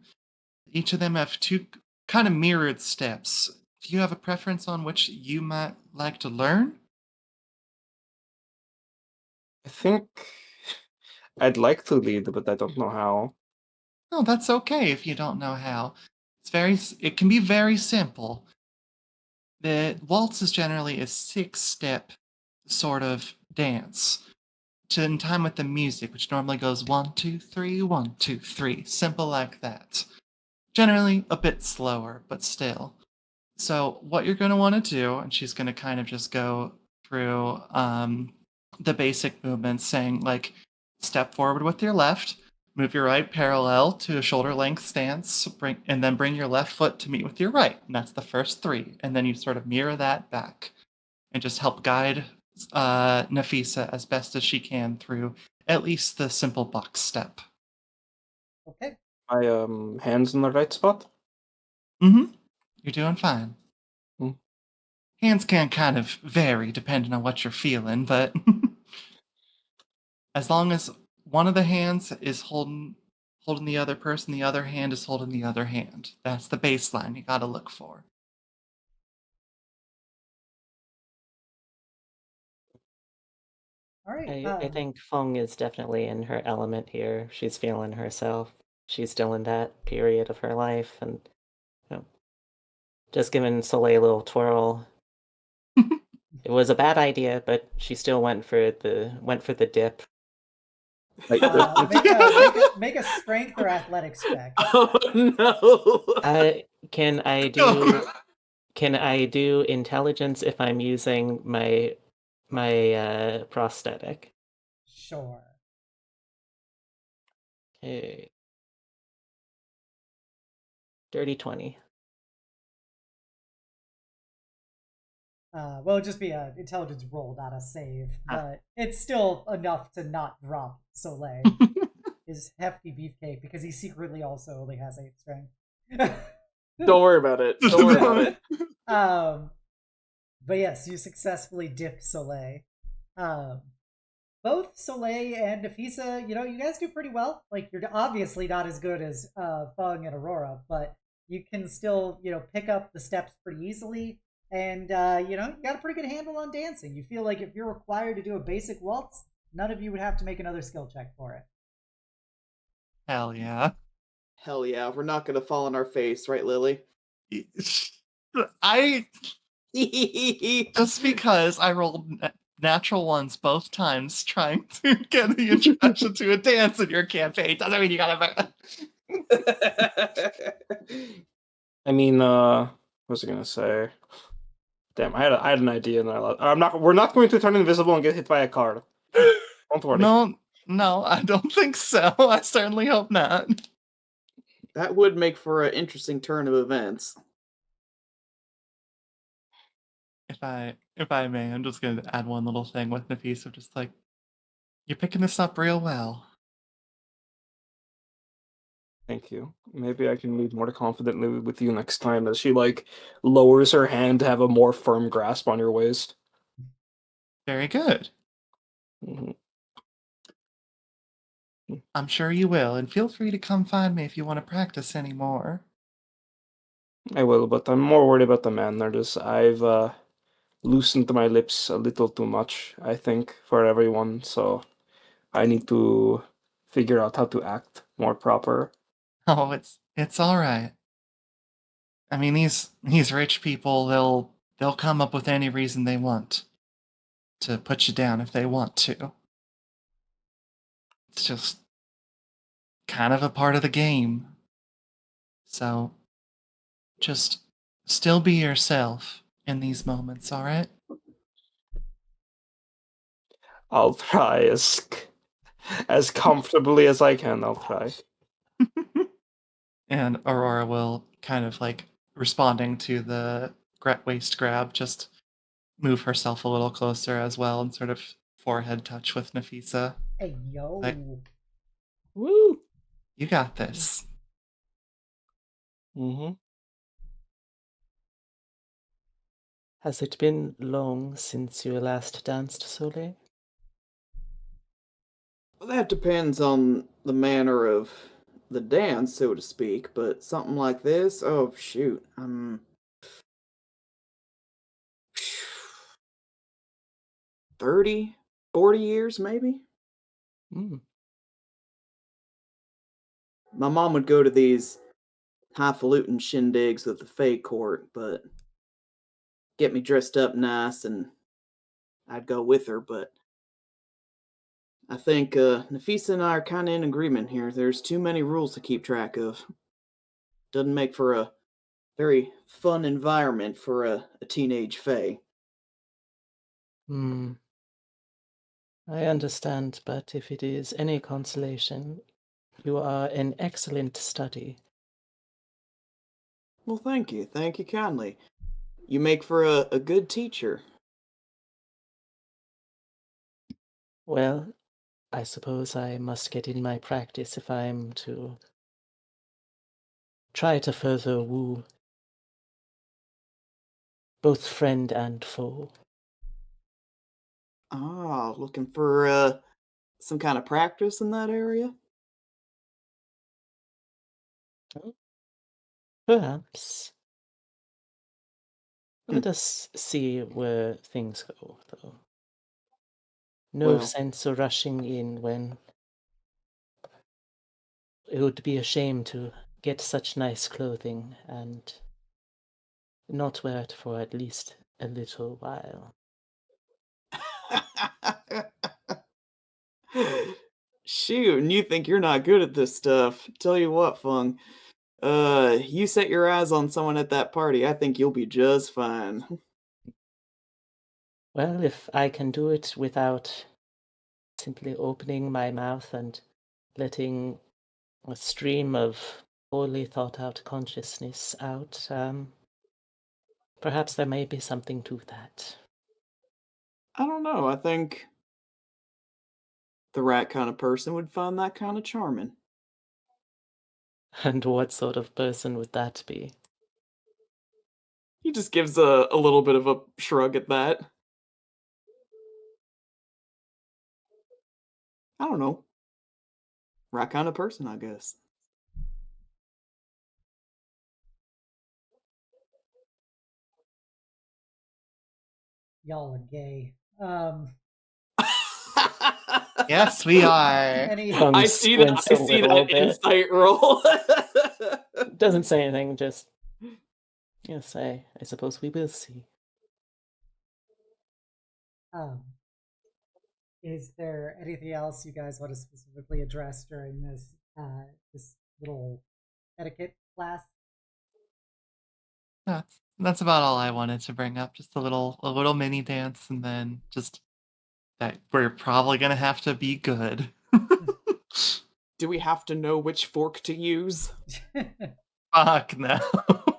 Each of them have two kind of mirrored steps. Do you have a preference on which you might like to learn? I think I'd like to lead, but I don't know how. No, that's okay if you don't know how. It can be very simple. The waltz is generally a 6-step sort of dance in time with the music, which normally goes 1, 2, 3, 1, 2, 3. Simple like that. Generally a bit slower, but still. So what you're going to want to do, and she's going to kind of just go through the basic movements, saying like, step forward with your left, move your right parallel to a shoulder length stance, and then bring your left foot to meet with your right. And that's the first 3. And then you sort of mirror that back and just help guide Nafisa as best as she can through at least the simple box step. Okay. My hands in the right spot? Mm-hmm. You're doing fine. Hmm. Hands can kind of vary depending on what you're feeling, but as long as one of the hands is holding the other person, the other hand is holding the other hand. That's the baseline you gotta look for. All right. I think Feng is definitely in her element here. She's feeling herself. She's still in that period of her life, and just giving Soleil a little twirl. It was a bad idea, but she still went for the dip. make a strength or athletics check. Oh no! Can I do intelligence if I'm using my prosthetic? Sure. Okay. Dirty 20. Well, it'd just be an intelligence roll, not a save, but it's still enough to not drop Soleil, his hefty beefcake, because he secretly also only has 8 strength. Don't worry about it. Don't worry about it. But yes, you successfully dip Soleil. Both Soleil and Nafisa, you guys do pretty well. Like, you're obviously not as good as Feng and Aurora, but you can still, pick up the steps pretty easily. And, you got a pretty good handle on dancing. You feel like if you're required to do a basic waltz, none of you would have to make another skill check for it. Hell yeah. Hell yeah, we're not gonna fall on our face, right, Lily? Just because I rolled natural ones both times trying to get the introduction to a dance in your campaign doesn't mean you gotta. I mean, what was I gonna say? Damn, I had an idea, and we're not going to turn invisible and get hit by a card. Don't worry. No, I don't think so. I certainly hope not. That would make for an interesting turn of events. If I may, I'm just gonna add one little thing with Nafisa, just like, you're picking this up real well. Thank you. Maybe I can lead more confidently with you next time as she, lowers her hand to have a more firm grasp on your waist. Very good. Mm-hmm. I'm sure you will, and feel free to come find me if you want to practice any more. I will, but I'm more worried about the manners. I've loosened my lips a little too much, I think, for everyone, so I need to figure out how to act more proper. Oh, it's all right. I mean, these rich people, they'll come up with any reason they want to put you down if they want to. It's just kind of a part of the game. So just still be yourself in these moments, all right? I'll try as comfortably as I can, I'll try. And Aurora will kind of responding to the waist grab, just move herself a little closer as well and sort of forehead touch with Nafisa. Hey, yo. Woo! You got this. Mm-hmm. Has it been long since you last danced, Soleil? Well, that depends on the manner of the dance, so to speak, but something like this, oh shoot, 30, 40 years maybe? Mm. My mom would go to these highfalutin shindigs with the Fae court, but get me dressed up nice and I'd go with her, but I think Nafisa and I are kind of in agreement here. There's too many rules to keep track of. Doesn't make for a very fun environment for a teenage Fae. Hmm. I understand, but if it is any consolation, you are an excellent study. Well, thank you. Thank you kindly. You make for a good teacher. Well, I suppose I must get in my practice if I'm to try to further woo both friend and foe. Ah, looking for some kind of practice in that area? Perhaps. Hmm. Let us see where things go, though. No Well, sense of rushing in when it would be a shame to get such nice clothing and not wear it for at least a little while. shoot, and you think you're not good at this stuff. Tell you what, Fung. You set your eyes on someone at that party, I think you'll be just fine. Well, if I can do it without simply opening my mouth and letting a stream of poorly thought out consciousness out. Perhaps there may be something to that. I don't know. I think the rat kind of person would find that kind of charming. And what sort of person would that be? He just gives a little bit of a shrug at that. I don't know. Rat kind of person, I guess. Y'all are gay. Yes, we are. Any Fung I see squints a little that bit. insight roll. Doesn't say anything, just yes, I suppose we will see. Is there anything else you guys want to specifically address during this this little etiquette class? That's about all I wanted to bring up. Just a little mini dance, and then just that we're probably gonna have to be good. Do we have to know which fork to use? Fuck no.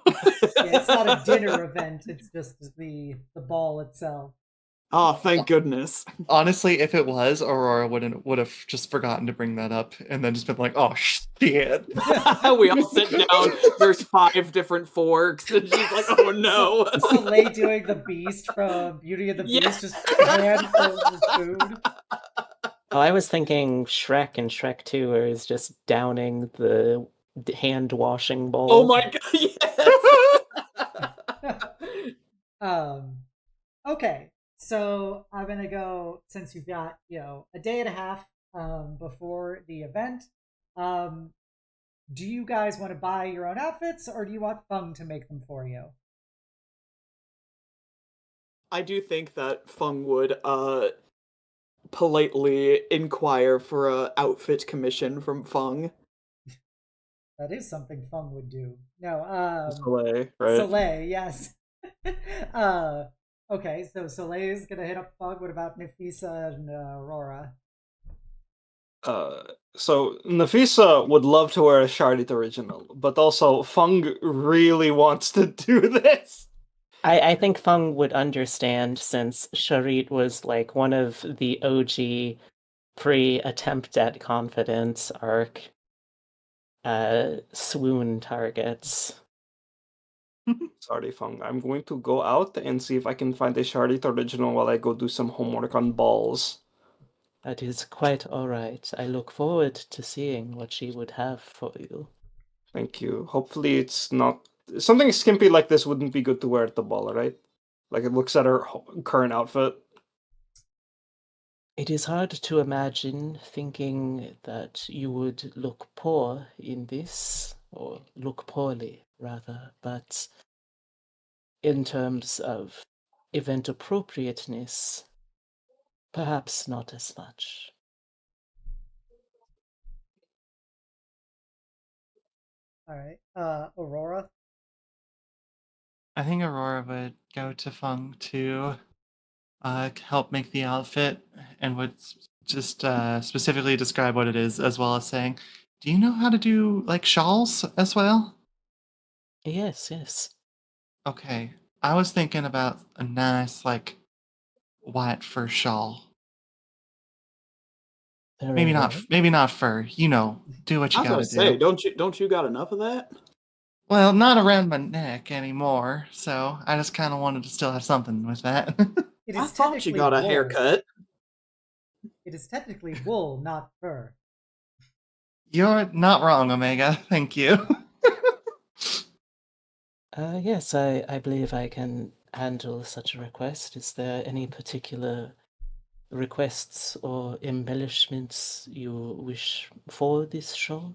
Yeah, it's not a dinner event. It's just the ball itself. Oh, thank goodness. Honestly, if it was, Aurora would have just forgotten to bring that up, and then just been like, "Oh shit." We all sit down. There's 5 different forks, and she's like, "Oh no!" Soleil doing the Beast from Beauty and the Yeah. Beast, just handfuls of food. Oh, I was thinking Shrek and Shrek 2 is just downing the hand washing bowl. Oh my god! Yes. Okay, so I'm gonna go, since you've got a day and a half before the event. Do you guys want to buy your own outfits, or do you want Feng to make them for you? I do think that Feng would politely inquire for a outfit commission from Feng. That is something Feng would do. No, Soleil, right? Soleil, yes. Okay, so Soleil is gonna hit up Feng. What about Nafisa and Aurora? So Nafisa would love to wear a Shardit original, but also Fung really wants to do this. I think Feng would understand, since Sharit was like one of the OG pre-attempt at confidence arc swoon targets. Sorry, Fung. I'm going to go out and see if I can find a Shardit original while I go do some homework on balls. That is quite alright. I look forward to seeing what she would have for you. Thank you. Hopefully it's not... Something skimpy like this wouldn't be good to wear at the ball, right? Like, it looks at her current outfit. It is hard to imagine thinking that you would look poor in this, or look poorly, rather, but in terms of event appropriateness, perhaps not as much. All right, Aurora. I think Aurora would go to Feng to help make the outfit, and would just specifically describe what it is, as well as saying, "Do you know how to do like shawls as well?" Yes, yes. Okay, I was thinking about a nice like white fur shawl. Very well. Maybe not fur. You know, do what I you was gonna gotta say, do. don't you got enough of that? Well, not around my neck anymore, so I just kind of wanted to still have something with that. It I is thought you technically got a wool. haircut. It is technically wool, not fur. You're not wrong, Omega. Thank you. Yes, I believe I can handle such a request. Is there any particular requests or embellishments you wish for this show?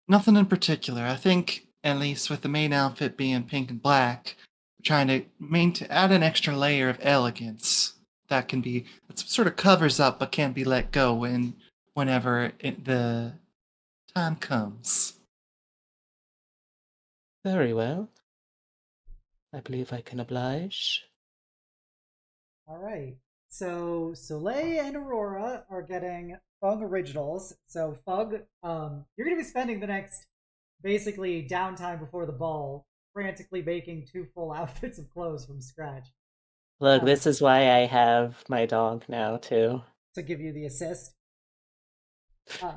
Nothing in particular. I think, at least with the main outfit being pink and black, we're trying to add an extra layer of elegance that sort of covers up but can't be let go whenever the time comes. Very well. I believe I can oblige. All right. So Soleil and Aurora are getting Fung originals. So Fung, you're going to be spending the next basically downtime before the ball, frantically making 2 full outfits of clothes from scratch. Look, this is why I have my dog now, too. To give you the assist.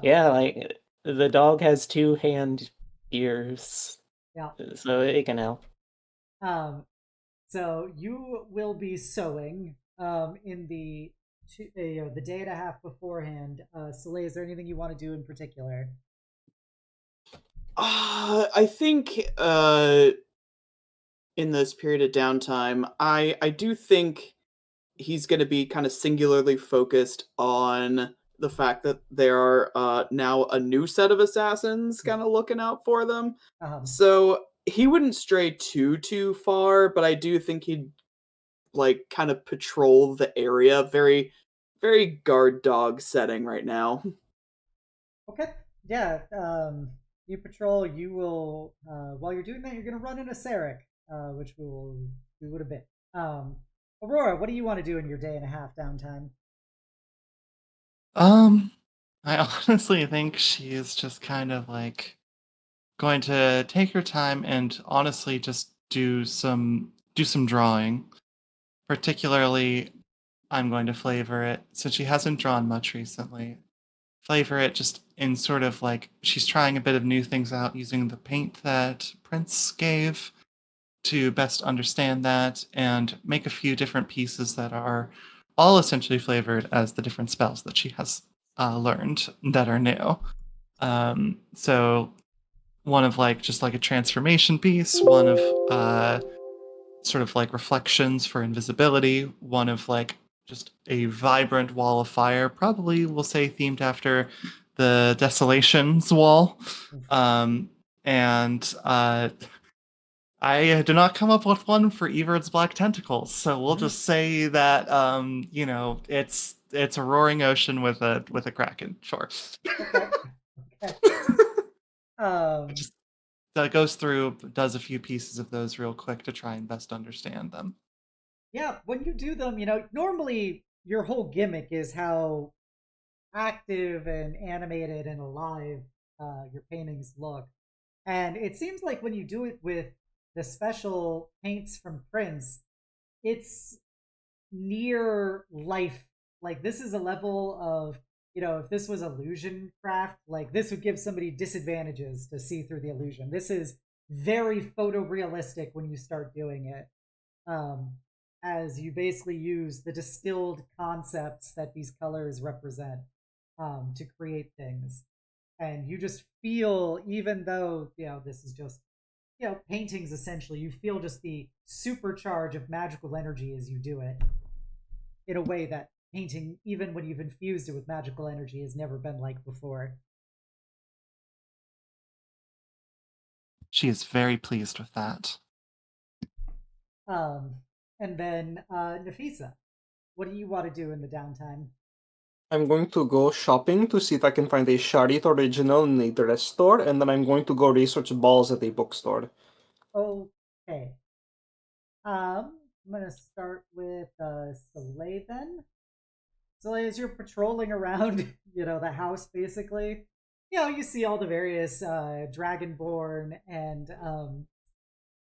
Yeah, like, the dog has 2 hand ears, Yeah. so it can help. So you will be sewing in the the day and a half beforehand. Soleil, is there anything you want to do in particular? I think in this period of downtime, I do think he's going to be kind of singularly focused on the fact that there are now a new set of assassins kind of looking out for them. So he wouldn't stray too far, but I do think he'd like kind of patrol the area. Very, very guard dog setting right now. Okay. Yeah. You patrol. You will. While you're doing that, you're going to run into Cyr-Akkadi, which we will do in a bit. Aurora, what do you want to do in your day and a half downtime? I honestly think she is just kind of like going to take her time and honestly just do some drawing. Particularly, I'm going to flavor it since she hasn't drawn much recently. Flavor it just in sort of like she's trying a bit of new things out using the paint that Prince gave to best understand that and make a few different pieces that are all essentially flavored as the different spells that she has learned that are new. So one of like just like a transformation piece, one of sort of like reflections for invisibility, one of like just a vibrant wall of fire, probably we'll say themed after the Desolation's wall. And I did not come up with one for Evert's Black Tentacles, so we'll just say that it's a roaring ocean with a kraken. Sure. Okay. Just goes through, does a few pieces of those real quick to try and best understand them. Yeah, when you do them, normally your whole gimmick is how active and animated and alive your paintings look. And it seems like when you do it with the special paints from Prince, it's near life. Like this is a level of, if this was illusion craft, like this would give somebody disadvantages to see through the illusion. This is very photorealistic when you start doing it. As you basically use the distilled concepts that these colors represent to create things. And you just feel, even though, this is just, paintings essentially, you feel just the supercharge of magical energy as you do it in a way that painting, even when you've infused it with magical energy, has never been like before. She is very pleased with that. And then Nafisa, what do you want to do in the downtime? I'm going to go shopping to see if I can find a Sharit original in a dress store, and then I'm going to go research balls at a bookstore. Okay. I'm gonna start with Soleil then. Soleil, as you're patrolling around, the house basically, you see all the various dragonborn and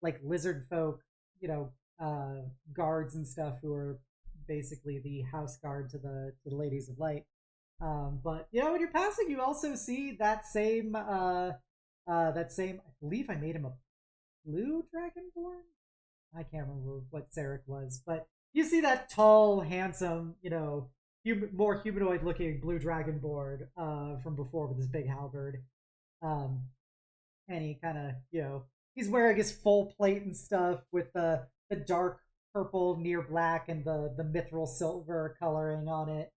like lizard folk, guards and stuff who are basically the house guard to the Ladies of Light. But when you're passing, you also see that same I believe I made him a blue dragonborn. I can't remember what Cyr-Akkadi was, but you see that tall, handsome, more humanoid-looking blue dragonborn from before with his big halberd. And he kind of, he's wearing his full plate and stuff with the dark purple near black and the mithril silver coloring on it.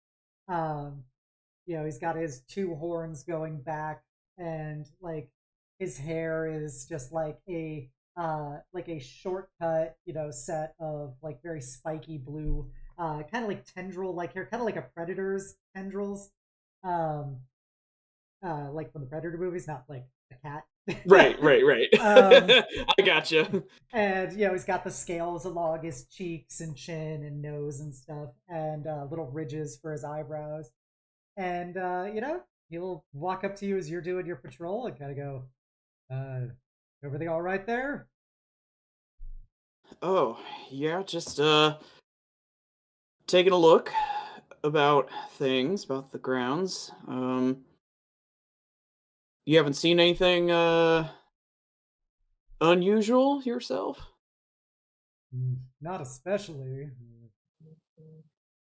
He's got his 2 horns going back, and like his hair is just like a shortcut, set of like very spiky blue, kind of like tendril like hair, kind of like a predator's tendrils, like from the Predator movies, not like a cat. Right. Um, I gotcha. And, he's got the scales along his cheeks and chin and nose and stuff, and little ridges for his eyebrows. And, he'll walk up to you as you're doing your patrol and kind of go, everything all right there? Oh, yeah, just taking a look about things, about the grounds. You haven't seen anything unusual yourself? Not especially.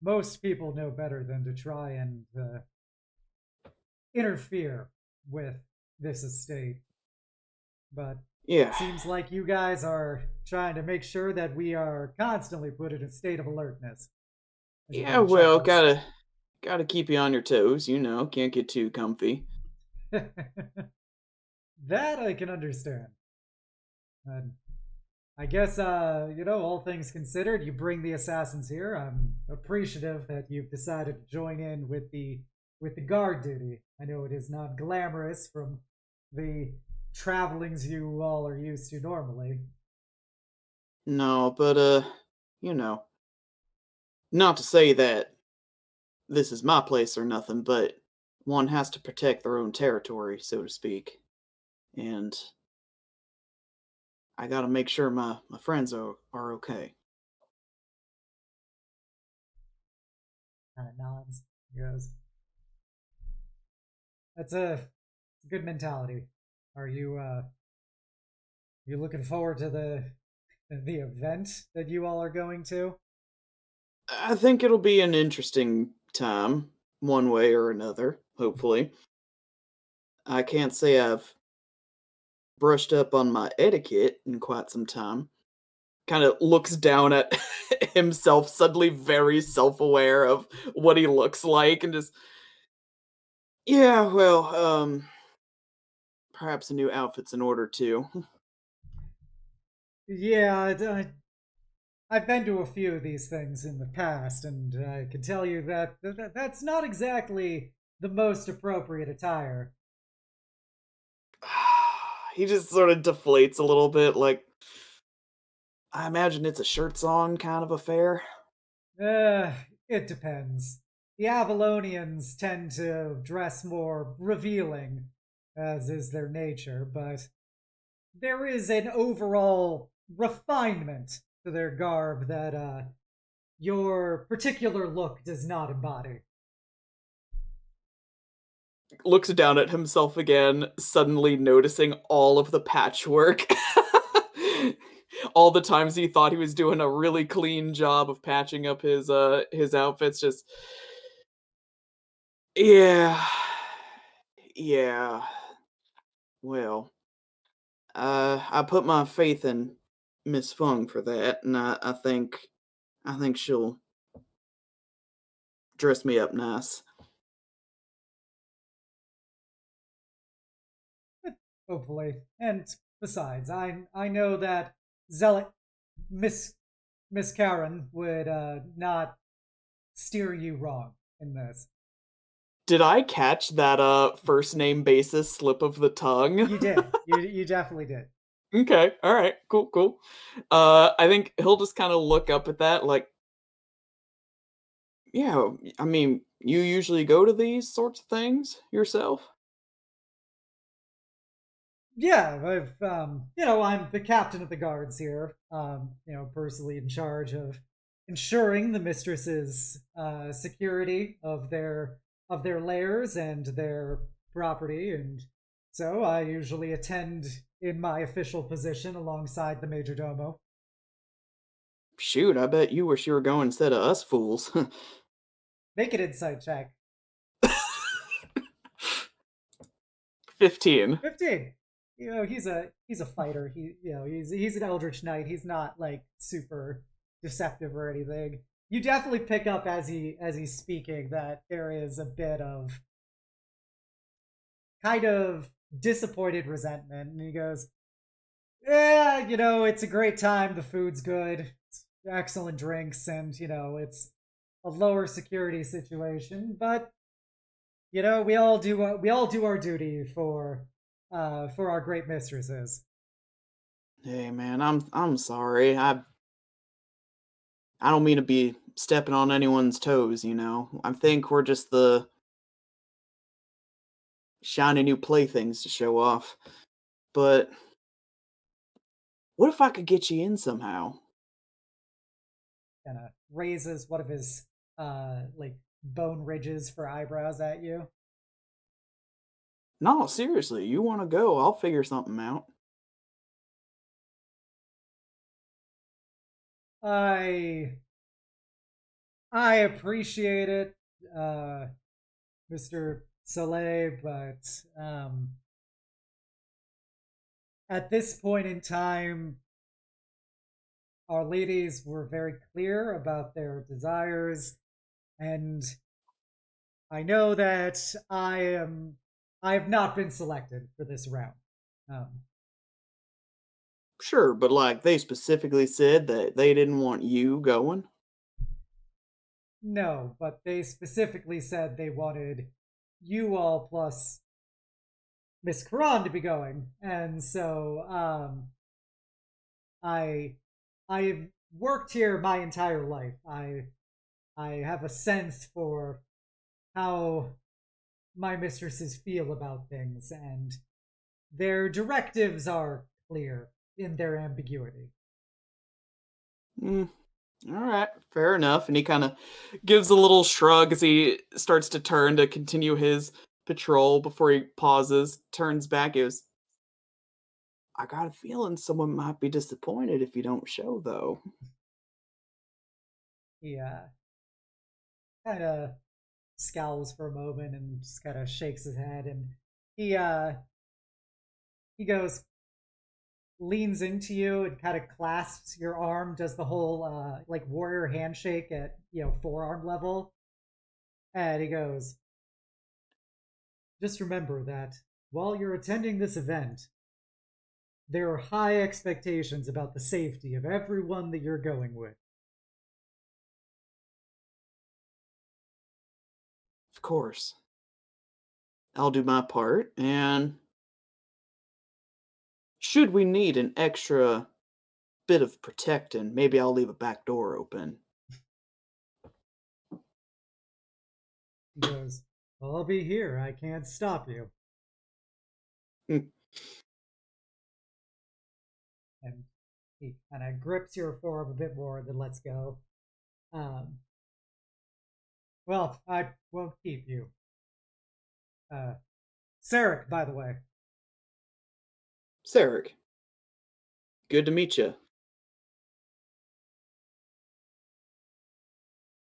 Most people know better than to try and interfere with this estate. But Yeah. it seems like you guys are trying to make sure that we are constantly put in a state of alertness. Yeah, well, gotta keep you on your toes, can't get too comfy. That I can understand. And I guess, all things considered, you bring the assassins here. I'm appreciative that you've decided to join in with the guard duty. I know it is not glamorous from the travelings you all are used to normally. No, but you know, not to say that this is my place or nothing, but one has to protect their own territory, so to speak. And I gotta make sure my friends are okay. Kind of nods. He goes, "That's a good mentality. Are you looking forward to the event that you all are going to?" I think it'll be an interesting time, one way or another, hopefully. I can't say I've brushed up on my etiquette in quite some time. Kind of looks down at himself, suddenly very self aware of what he looks like, and just, yeah, well, perhaps a new outfit's in order too. Yeah, I've been to a few of these things in the past, and I can tell you that that's not exactly the most appropriate attire. He just sort of deflates a little bit, like, I imagine it's a shirts on kind of affair. Uh, it depends. The Avalonians tend to dress more revealing, as is their nature, but there is an overall refinement to their garb that your particular look does not embody. Looks down at himself again, suddenly noticing all of the patchwork. All the times he thought he was doing a really clean job of patching up his outfits, just, yeah. Yeah. Well, I put my faith in Miss Fung for that, and I think she'll dress me up nice. Hopefully. And besides, I know that Xelik, Miss Miss Karen would not steer you wrong in this. Did I catch that first name basis slip of the tongue? You did. You definitely did. Okay, all right, cool. I think he'll just kind of look up at that, like, yeah. I mean, you usually go to these sorts of things yourself. Yeah, I'm the captain of the guards here. Personally in charge of ensuring the mistress's security of their lairs and their property, and so I usually attend in my official position alongside the major domo. Shoot, I bet you wish you were going instead of us fools. Make an insight check. 15. 15. He's a fighter. He's an eldritch knight. He's not like super deceptive or anything. You definitely pick up as he's speaking that there is a bit of kind of disappointed resentment, and he goes, "Yeah, it's a great time. The food's good, it's excellent drinks, and it's a lower security situation, but we all do our duty for for our great mistresses. Hey man, I'm sorry. I don't mean to be stepping on anyone's toes, you know. I think we're just the shiny new playthings to show off. But what if I could get you in somehow? Kind of raises one of his like bone ridges for eyebrows at you. No, seriously, you want to go? I'll figure something out. I appreciate it, Mr. Soleil, but at this point in time, our ladies were very clear about their desires, and I know that I have not been selected for this round. Um, Sure, but like they specifically said that they didn't want you going. no, but they specifically said they wanted you all plus Miss Karan to be going, and so I I've worked here my entire life. I have a sense for how my mistresses feel about things, and their directives are clear in their ambiguity. Mm, all right, fair enough. And he kind of gives a little shrug as he starts to turn to continue his patrol before he pauses, turns back, goes, I got a feeling someone might be disappointed if you don't show, though. He kind of scowls for a moment and just kind of shakes his head, and he goes, leans into you and kind of clasps your arm, does the whole like warrior handshake at forearm level, and he goes, just remember that while you're attending this event, there are high expectations about the safety of everyone that you're going with. Of course. I'll do my part, and should we need an extra bit of protecting, maybe I'll leave a back door open. He goes, well, I'll be here. I can't stop you. And he kind of grips your forearm a bit more and then lets go. Well, I won't keep you. Cyr-Akkadi, by the way. Cyr-Akkadi, good to meet you.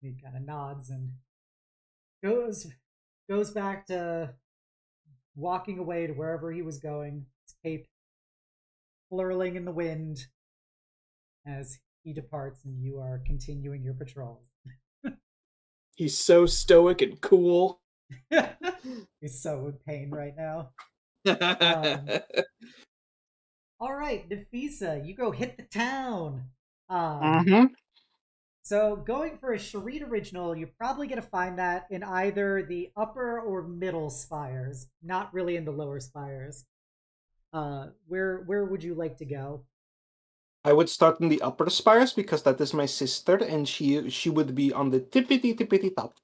He kind of nods and goes back to walking away to wherever he was going, his cape flurling in the wind as he departs, and you are continuing your patrols. He's so stoic and cool. He's so in pain right now. All right, Nafisa, you go hit the town. So going for a Cherit original, you're probably going to find that in either the upper or middle spires, not really in the lower spires. Where would you like to go? I would start in the upper spires because that is my sister, and she would be on the tippity top.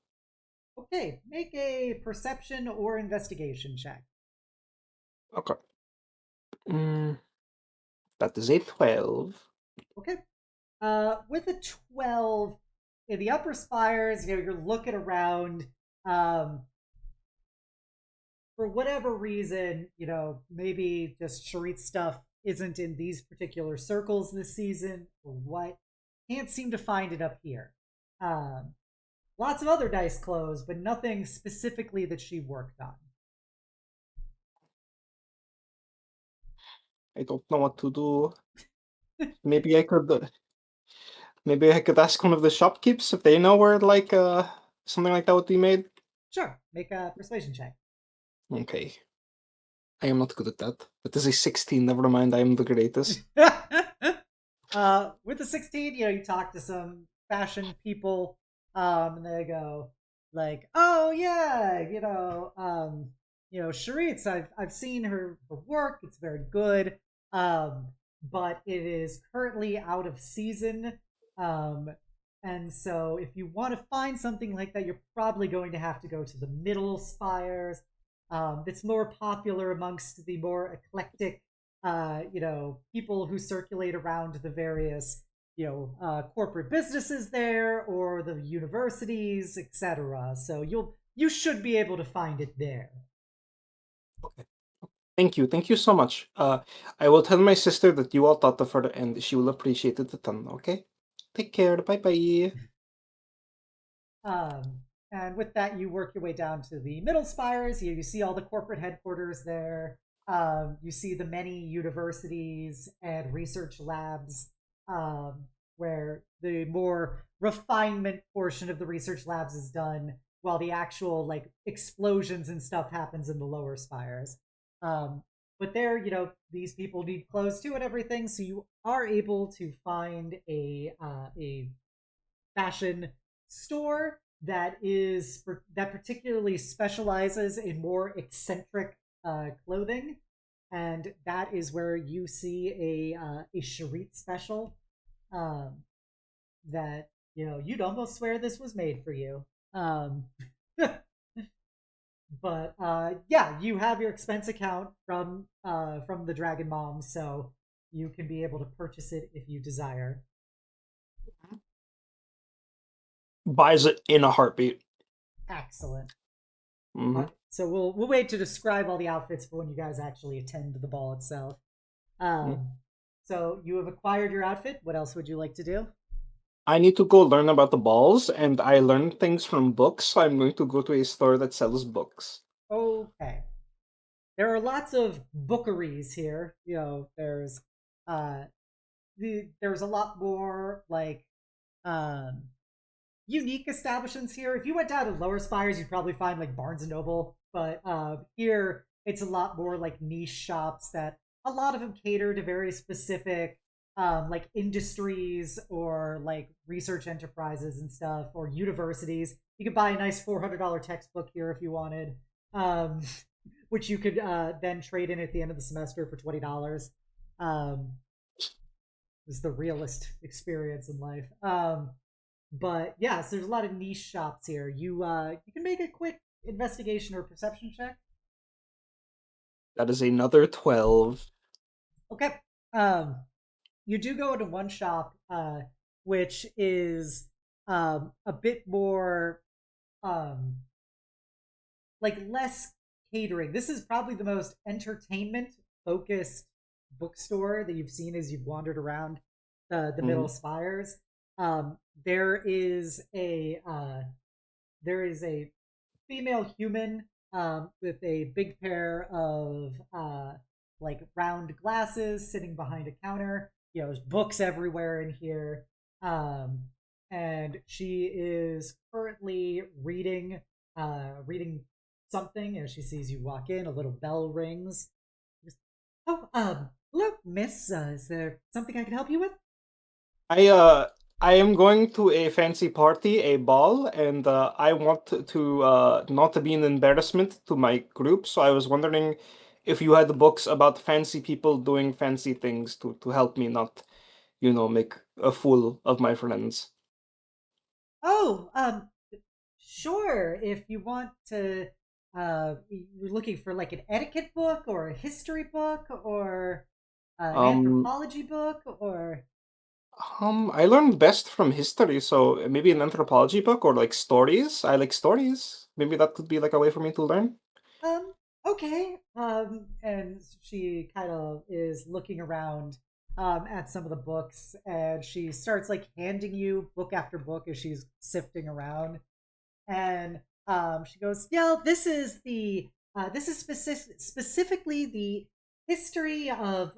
Okay, make a perception or investigation check. Okay. That is a 12. Okay. With a 12, in the upper spires, you're looking around. For whatever reason, maybe just Cherit stuff isn't in these particular circles this season, or what. Can't seem to find it up here. Lots of other dice clothes, but nothing specifically that she worked on. I don't know what to do. Maybe I could ask one of the shopkeepers if they know where something like that would be made. Sure, make a persuasion check. Okay. I am not good at that. That is a 16. Never mind, I am the greatest. With the 16, you talk to some fashion people, and they go like, "Oh yeah, Charit's, I've seen her work. It's very good. But it is currently out of season. And so if you want to find something like that, you're probably going to have to go to the middle spires. It's more popular amongst the more eclectic, people who circulate around the various, corporate businesses there or the universities, etc. So you should be able to find it there. Okay. Thank you so much. I will tell my sister that you all thought of her, and she will appreciate it a ton. Okay, take care. Bye bye. And with that, you work your way down to the middle spires. You see all the corporate headquarters there. You see the many universities and research labs, where the more refinement portion of the research labs is done, while the actual explosions and stuff happens in the lower spires. But there, these people need clothes too and everything, so you are able to find a fashion store that particularly specializes in more eccentric clothing, and that is where you see a Charit special that you'd almost swear this was made for you. But yeah, you have your expense account from the Dragon Mom, so you can be able to purchase it if you desire. Buys it in a heartbeat. Excellent. Mm-hmm. So we'll wait to describe all the outfits for when you guys actually attend the ball itself. So you have acquired your outfit. What else would you like to do? I need to go learn about the balls, and I learn things from books, so I'm going to go to a store that sells books. Okay. There are lots of bookeries here. There's there's a lot more unique establishments here. If you went down to lower spires, you'd probably find Barnes and Noble, but here it's a lot more niche shops that a lot of them cater to very specific industries or research enterprises and stuff, or universities. You could buy a nice $400 textbook here if you wanted, which you could then trade in at the end of the semester for $20. Is the realest experience in life. But yeah, so there's a lot of niche shops here. You can make a quick investigation or perception check. That is another 12. Okay. You do go into one shop, which is a bit more less catering. This is probably the most entertainment focused bookstore that you've seen as you've wandered around the middle spires. There is a female human with a big pair of round glasses sitting behind a counter. There's books everywhere in here, and she is currently reading something. As she sees you walk in, a little bell rings. Oh, hello, miss. Is there something I can help you with? I am going to a fancy party, a ball, and I want to not to be an embarrassment to my group. So I was wondering if you had books about fancy people doing fancy things to help me not, make a fool of my friends. Oh, sure. If you want to, you're looking for an etiquette book or a history book or an anthropology book or. I learned best from history, so maybe an anthropology book or stories. I like stories. Maybe that could be a way for me to learn. Okay. And she kind of is looking around at some of the books, and she starts handing you book after book as she's sifting around. And she goes, "Yeah, this is specifically the history of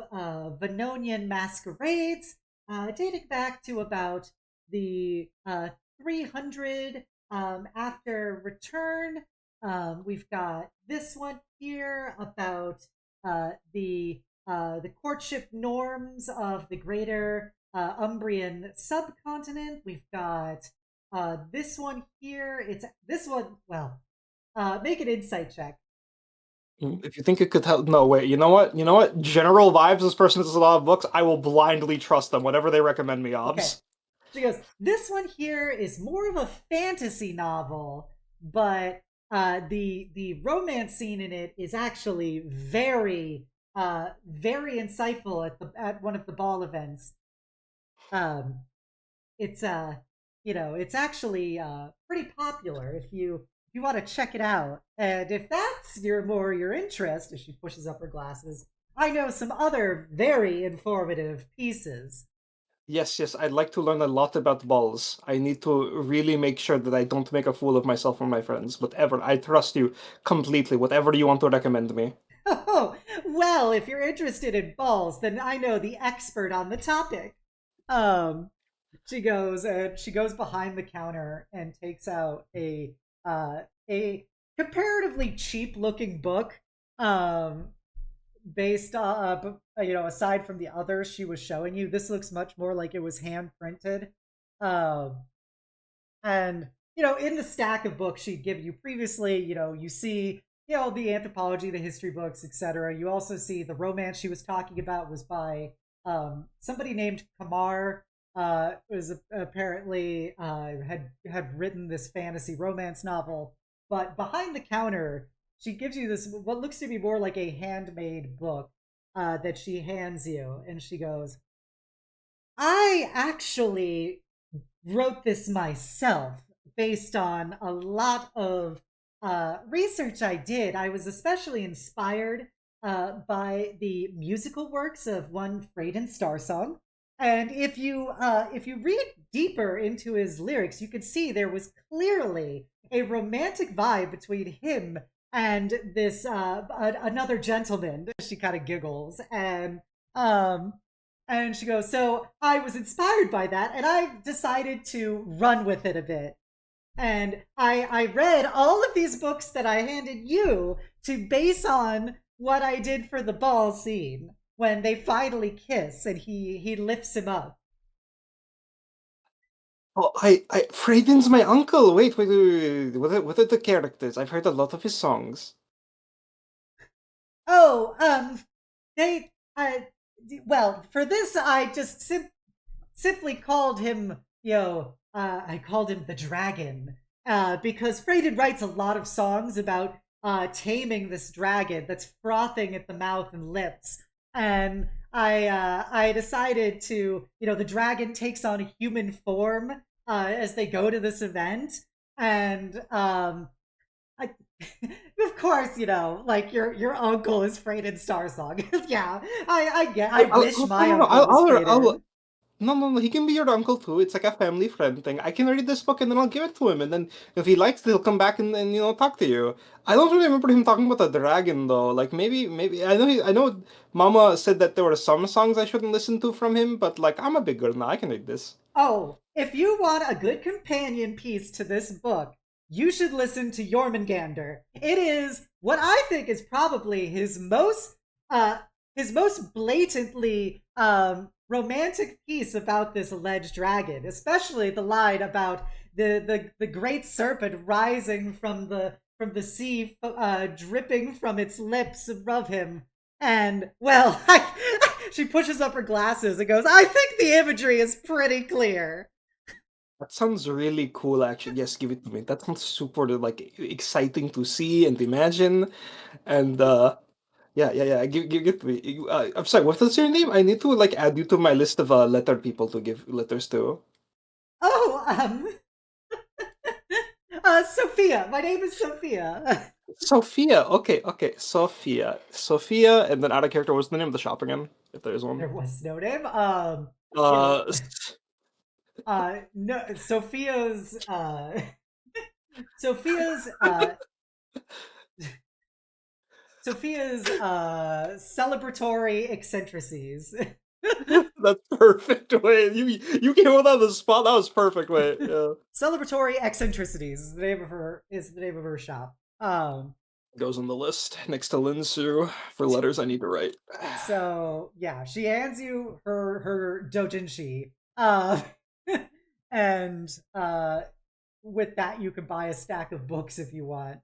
Venognian masquerades, dating back to about the 300 after return. We've got this one here about the courtship norms of the greater Umbrian subcontinent. We've got this one here. It's this one. Well, make an insight check." If you think it could help, no, wait. You know what? You know what? General vibes. This person has a lot of books. I will blindly trust them. Whatever they recommend me, Okay. obs. She goes, this one here is more of a fantasy novel, but the romance scene in it is actually very insightful at one of the ball events. Um, it's it's actually pretty popular if you want to check it out, and if that's your interest. As she pushes up her glasses, I know some other very informative pieces. Yes, yes. I'd like to learn a lot about balls. I need to really make sure that I don't make a fool of myself or my friends. Whatever. I trust you completely. Whatever you want to recommend me. Oh, well, if you're interested in balls, then I know the expert on the topic. Um, she goes behind the counter and takes out a comparatively cheap looking book. Um, based aside from the others she was showing you, this looks much more like it was hand printed. Um, and in the stack of books she'd given you previously, you see the anthropology, the history books, etc. You also see the romance she was talking about was by somebody named Kamar. Was apparently had written this fantasy romance novel. But behind the counter she gives you this what looks to be more like a handmade book that she hands you, and she goes, I actually wrote this myself based on a lot of research I did. I was especially inspired by the musical works of one Freyden Starsong. And if you read deeper into his lyrics, you could see there was clearly a romantic vibe between him and this another gentleman. She kind of giggles, um, and she goes, so I was inspired by that, and I decided to run with it a bit. And I read all of these books that I handed you to base on what I did for the ball scene when they finally kiss and he lifts him up. Oh, Freyden's my uncle. Wait. What are the characters? I've heard a lot of his songs. Oh, they, well, for this, I just simply called him, I called him the dragon, because Freyden writes a lot of songs about taming this dragon that's frothing at the mouth and lips, and I decided to, the dragon takes on a human form as they go to this event, and I, of course, like your uncle is Freyden Starsong. Yeah, I get. I wish my No, uncle was Freyden. no. He can be your uncle too. It's like a family friend thing. I can read this book and then I'll give it to him, and then if he likes it, he'll come back and talk to you. I don't really remember him talking about the dragon though. Like maybe I know Mama said that there were some songs I shouldn't listen to from him, but like I'm a big girl now. I can read this. Oh, if you want a good companion piece to this book, you should listen to Jormungandr. It is what I think is probably his most blatantly romantic piece about this alleged dragon, especially the line about the great serpent rising from the sea, dripping from its lips above him. And well, she pushes up her glasses and goes, I think the imagery is pretty clear. That sounds really cool, actually. Yes, give it to me. That sounds super like exciting to see and imagine, and yeah. Give it to me. I'm sorry. What's your name? I need to like add you to my list of letter people to give letters to. Oh, Sophia. My name is Sophia. Sophia. Okay. Sophia, and then out of character. What's the name of the shop again? If there is one. There was no name. Uh, No, Sophia's Sophia's celebratory eccentricities. that's perfect. Wait, you came up on the spot. That was perfect. Wait, yeah. Celebratory eccentricities is the name of her shop. Goes on the list next to Linsu for letters I need to write. So yeah, she hands you her dojinshi, and with that you can buy a stack of books if you want.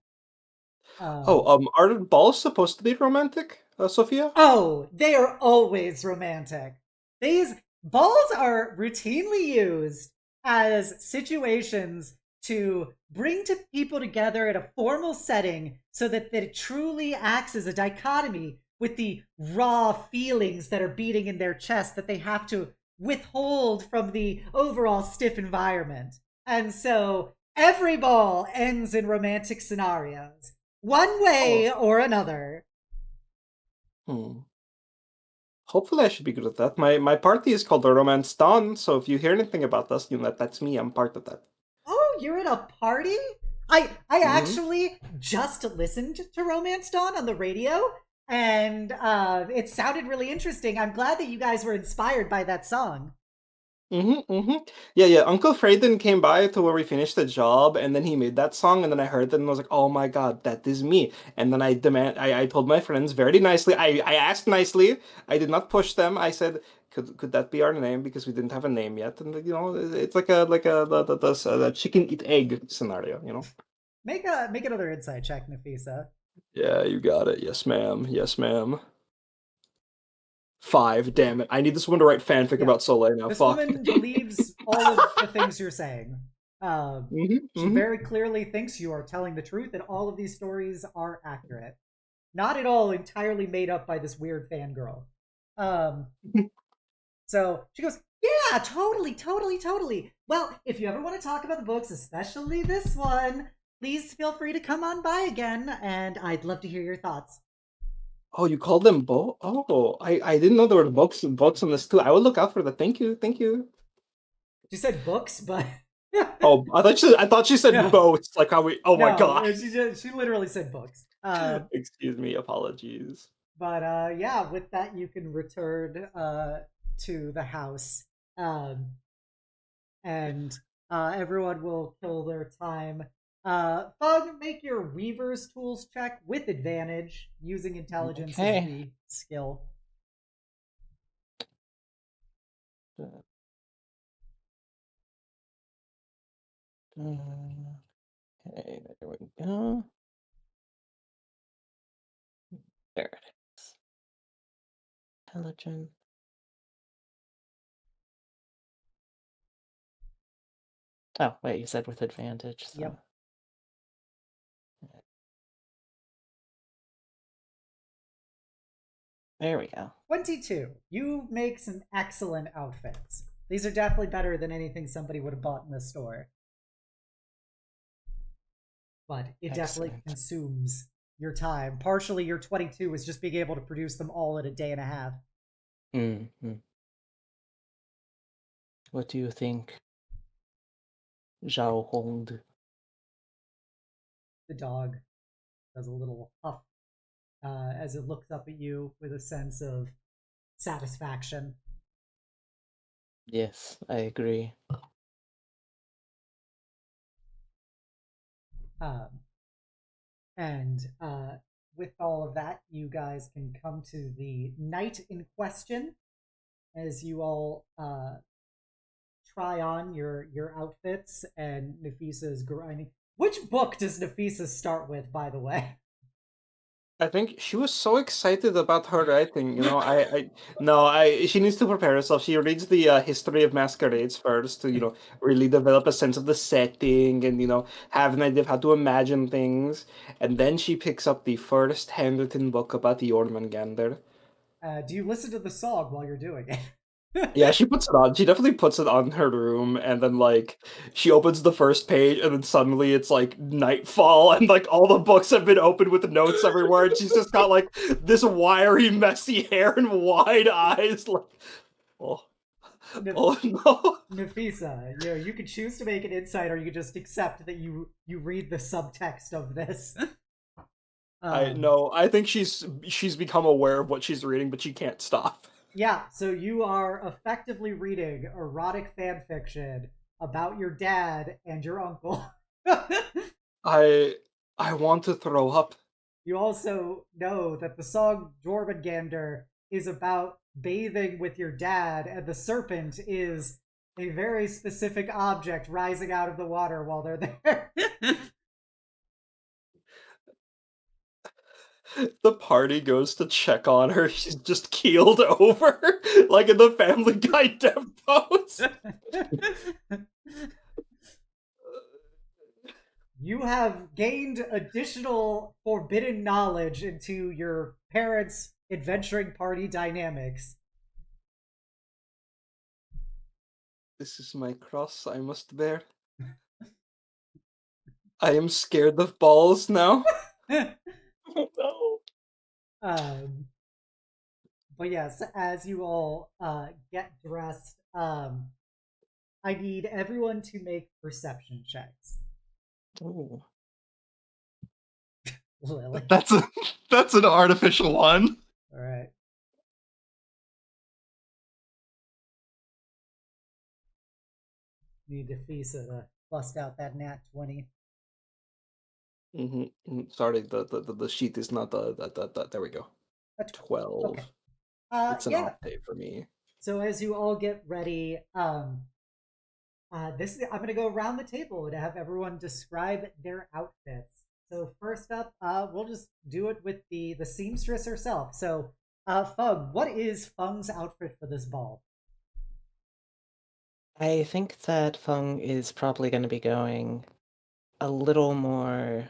Are balls supposed to be romantic, Sophia? Oh, they are always romantic. These balls are routinely used as situations to bring people together in a formal setting so that it truly acts as a dichotomy with the raw feelings that are beating in their chest that they have to withhold from the overall stiff environment. And so every ball ends in romantic scenarios, one Oh, way or another. hmm. Hopefully, I should be good at that. My party is called the Romance Dawn, so if you hear anything about us, you know that's me. I'm part of that. Oh, you're at a party? I Hmm. actually just listened to Romance Dawn on the radio, and it sounded really interesting. I'm glad that you guys were inspired by that song. Yeah. Uncle Freyden came by to where we finished the job, and then he made that song, and then I heard it, and I was like, "Oh my god, that is me!" And then I told my friends very nicely. I asked nicely. I did not push them. I said, "Could that be our name?" Because we didn't have a name yet, and it's like a the chicken eat egg scenario. Make another insight check, Nafisa. Yeah, you got it. Yes, ma'am. Yes, ma'am. 5. Damn it! I need this one to write fanfic Yeah, about Soleil now. this Fuck. woman believes all of the things you're saying. Hmm. She Hmm. very clearly thinks you are telling the truth, and all of these stories are accurate. Not at all entirely made up by this weird fangirl. Um, So she goes, yeah, totally, totally, totally. Well, if you ever want to talk about the books, especially this one, please feel free to come on by again, and I'd love to hear your thoughts. Oh, you called them both? Oh, I didn't know there were books on this too. I will look out for that. Thank you, thank you. She said books, but Oh, I thought she said no, boats. Like how we? Oh my no, gosh. she literally said books. Excuse me. Apologies. But yeah, with that, you can return to the house, um, and everyone will kill their time. Fug, make your Weaver's Tools check with advantage, using intelligence as Okay. the skill. Okay, there we go. There it is. Intelligent. Oh, wait, you said with advantage, so. Yep. There we go. 22. You make some excellent outfits. These are definitely better than anything somebody would have bought in the store. But it definitely Excellent. consumes your time. Partially, your 22 is just being able to produce them all in a day and a half. Mm-hmm. What do you think, Zhao Hong? The dog does a little huff as it looks up at you with a sense of satisfaction. Yes, I agree. Um, and with all of that, you guys can come to the night in question as you all try on your outfits. And Nafisa is grinding. Which book does Nafisa start with, by the way? I think she was so excited about her writing. No, she needs to prepare herself. She reads the history of masquerades first to, really develop a sense of the setting and, have an idea of how to imagine things. And then she picks up the first handwritten book about the Jormungandr. Do you listen to the song while you're doing it? Yeah, she puts it on. She definitely puts it on her room, and then she opens the first page, and then suddenly it's like nightfall, and all the books have been opened with notes everywhere, and she's just got this wiry, messy hair and wide eyes. Oh, oh no! Nafisa, you could choose to make an insight, or you could just accept that you read the subtext of this. I um, no, I think she's become aware of what she's reading, but she can't stop. yeah, so you are effectively reading erotic fan fiction about your dad and your uncle. I I want to throw up. You also know that the song Jormungandr is about bathing with your dad, and the serpent is a very specific object rising out of the water while they're there. The party goes to check on her. She's just keeled over, like in the Family Guy death pose. You have gained additional forbidden knowledge into your parents' adventuring party dynamics. This is my cross I must bear. I am scared of balls now. Oh no. But yes, as you all get dressed, I need everyone to make perception checks. Ooh. Lily. That's an artificial one. All right. Need Nafisa to bust out that nat 20. Sorry, the sheet is not there we go. 12. Okay. It's an off day for me. So as you all get ready, I'm gonna go around the table to have everyone describe their outfits. So first up, we'll just do it with the seamstress herself. So, Feng, what is Feng's outfit for this ball? I think that Feng is probably going to be going a little more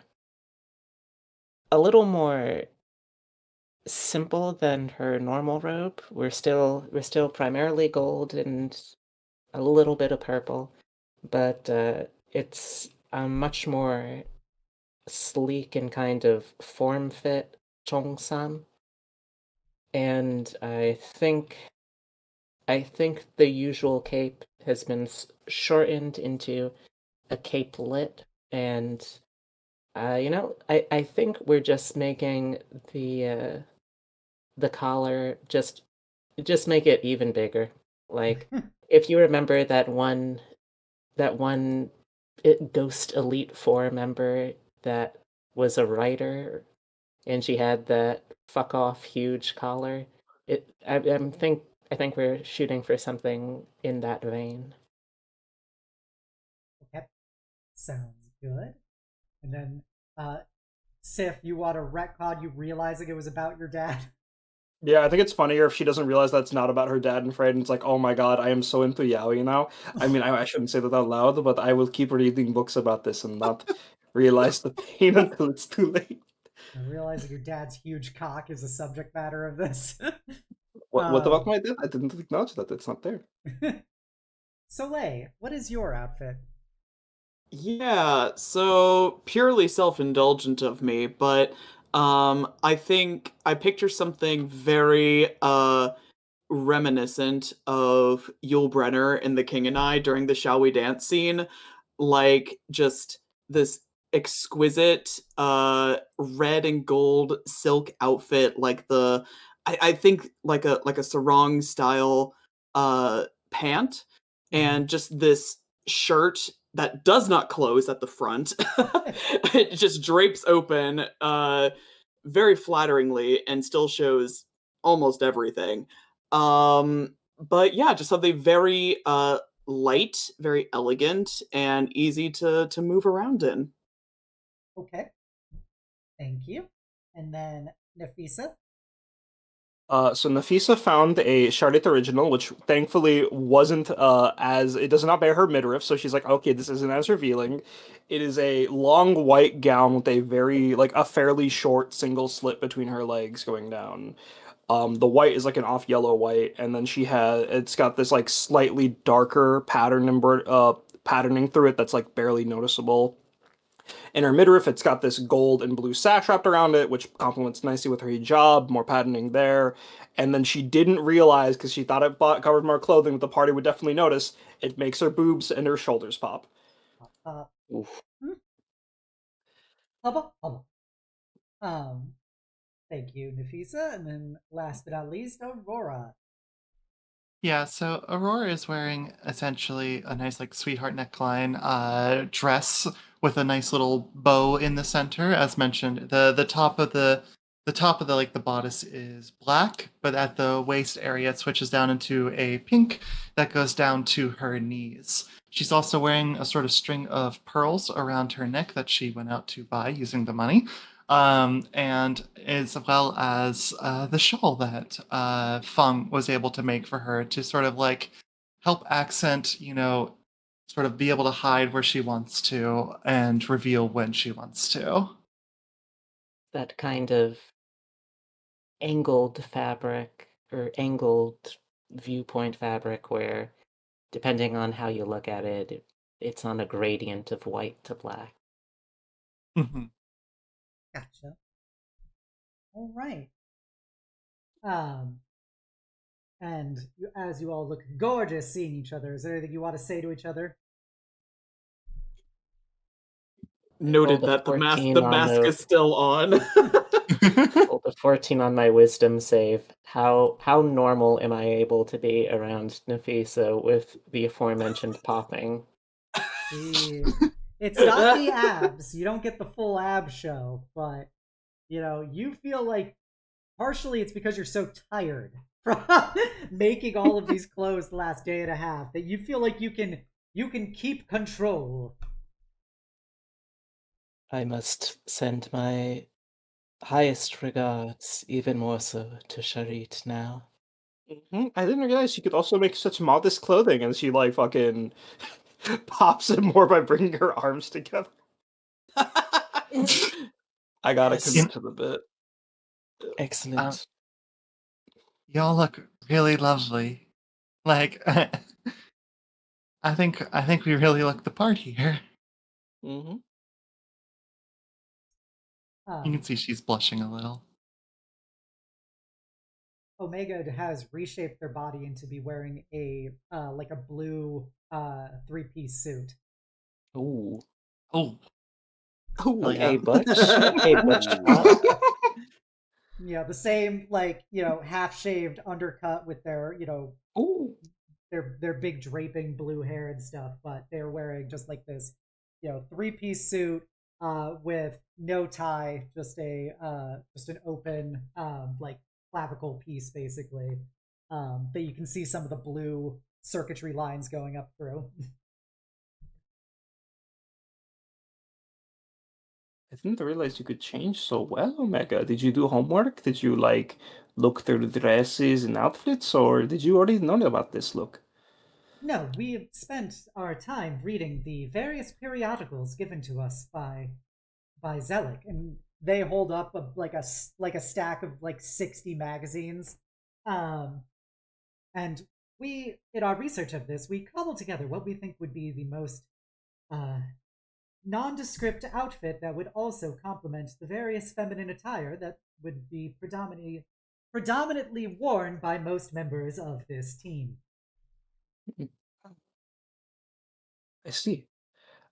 simple than her normal robe. We're still primarily gold and a little bit of purple, but it's a much more sleek and kind of form fit Chongsan. And I think the usual cape has been shortened into a capelet, and I think we're just making the collar just make it even bigger. Like if you remember that one Ghost Elite 4 member that was a writer and she had that fuck off huge collar. I think we're shooting for something in that vein. Okay, sounds good. And then, Sif, you want to retcon you realizing it was about your dad? Yeah, I think it's funnier if she doesn't realize that's not about her dad and Fred, and it's like, oh my god, I am so into yaoi now. I mean, I shouldn't say that out loud, but I will keep reading books about this and not realize the pain until it's too late. And realizing your dad's huge cock is the subject matter of this. What about my dad? I didn't acknowledge that. It's not there. Soleil, what is your outfit? Yeah, so purely self-indulgent of me, but I think I picture something very reminiscent of Yul Brynner in The King and I during the Shall We Dance scene, like just this exquisite red and gold silk outfit, like I think like a sarong style pant, and just this shirt that does not close at the front. It just drapes open very flatteringly and still shows almost everything. But yeah, just something very light, very elegant, and easy to move around in. Okay, thank you. And then Nafisa? So Nafisa found a Charlotte original, which thankfully wasn't as it does not bear her midriff, so she's like, okay, this isn't as revealing. It is a long white gown with a a fairly short single slit between her legs going down. The white is like an off yellow white, and then it's got this like slightly darker patterning through it that's like barely noticeable. In her midriff, it's got this gold and blue sash wrapped around it, which complements nicely with her hijab, more patterning there. And then she didn't realize, because she thought it covered more clothing, that the party would definitely notice, it makes her boobs and her shoulders pop. Oof. Hubba, hubba. Thank you, Nafisa. And then last but not least, Aurora. Yeah, so Aurora is wearing essentially a nice like sweetheart neckline dress with a nice little bow in the center. As mentioned, the top of the like the bodice is black, but at the waist area it switches down into a pink that goes down to her knees. She's also wearing a sort of string of pearls around her neck that she went out to buy using the money. and as well as the shawl that Feng was able to make for her to sort of like help accent, sort of be able to hide where she wants to and reveal when she wants to. That kind of angled fabric or angled viewpoint fabric where, depending on how you look at it, it's on a gradient of white to black. Mhm. Gotcha. All right. And as you all look gorgeous seeing each other, is there anything you want to say to each other? Noted Rolled a that the 14 on mask the is still on. rolled a 14 on my wisdom save. How normal am I able to be around Nafisa with the aforementioned popping? See, it's not the abs. You don't get the full ab show, but you feel like partially it's because you're so tired from making all of these clothes the last day and a half that you feel like you can keep control. I must send my highest regards, even more so, to Sharit now. I didn't realize you could also make such modest clothing, and she like fucking pops it more by bringing her arms together. I gotta Yes. commit to the bit. Excellent. Y'all look really lovely. Like, I think we really look the part here. Mm-hmm. You can see she's blushing a little. Omega has reshaped their body into be wearing a like a blue three-piece suit. Ooh. Oh, Ooh. hell yeah. Hey, Butch. Hey, Butch Tot. The same like half-shaved undercut with their Ooh. their big draping blue hair and stuff, but they're wearing just like this three-piece suit with no tie, just an open like clavicle piece basically, that you can see some of the blue circuitry lines going up through. I didn't realize you could change so well, Omega. Did you do homework? Did you like look through the dresses and outfits, or did you already know about this look? No, we have spent our time reading the various periodicals given to us by Xelik, and they hold up like a stack of like 60 magazines. Um, and we, in our research of this, we cobbled together what we think would be the most uh, nondescript outfit that would also complement the various feminine attire that would be predominantly worn by most members of this team. I see.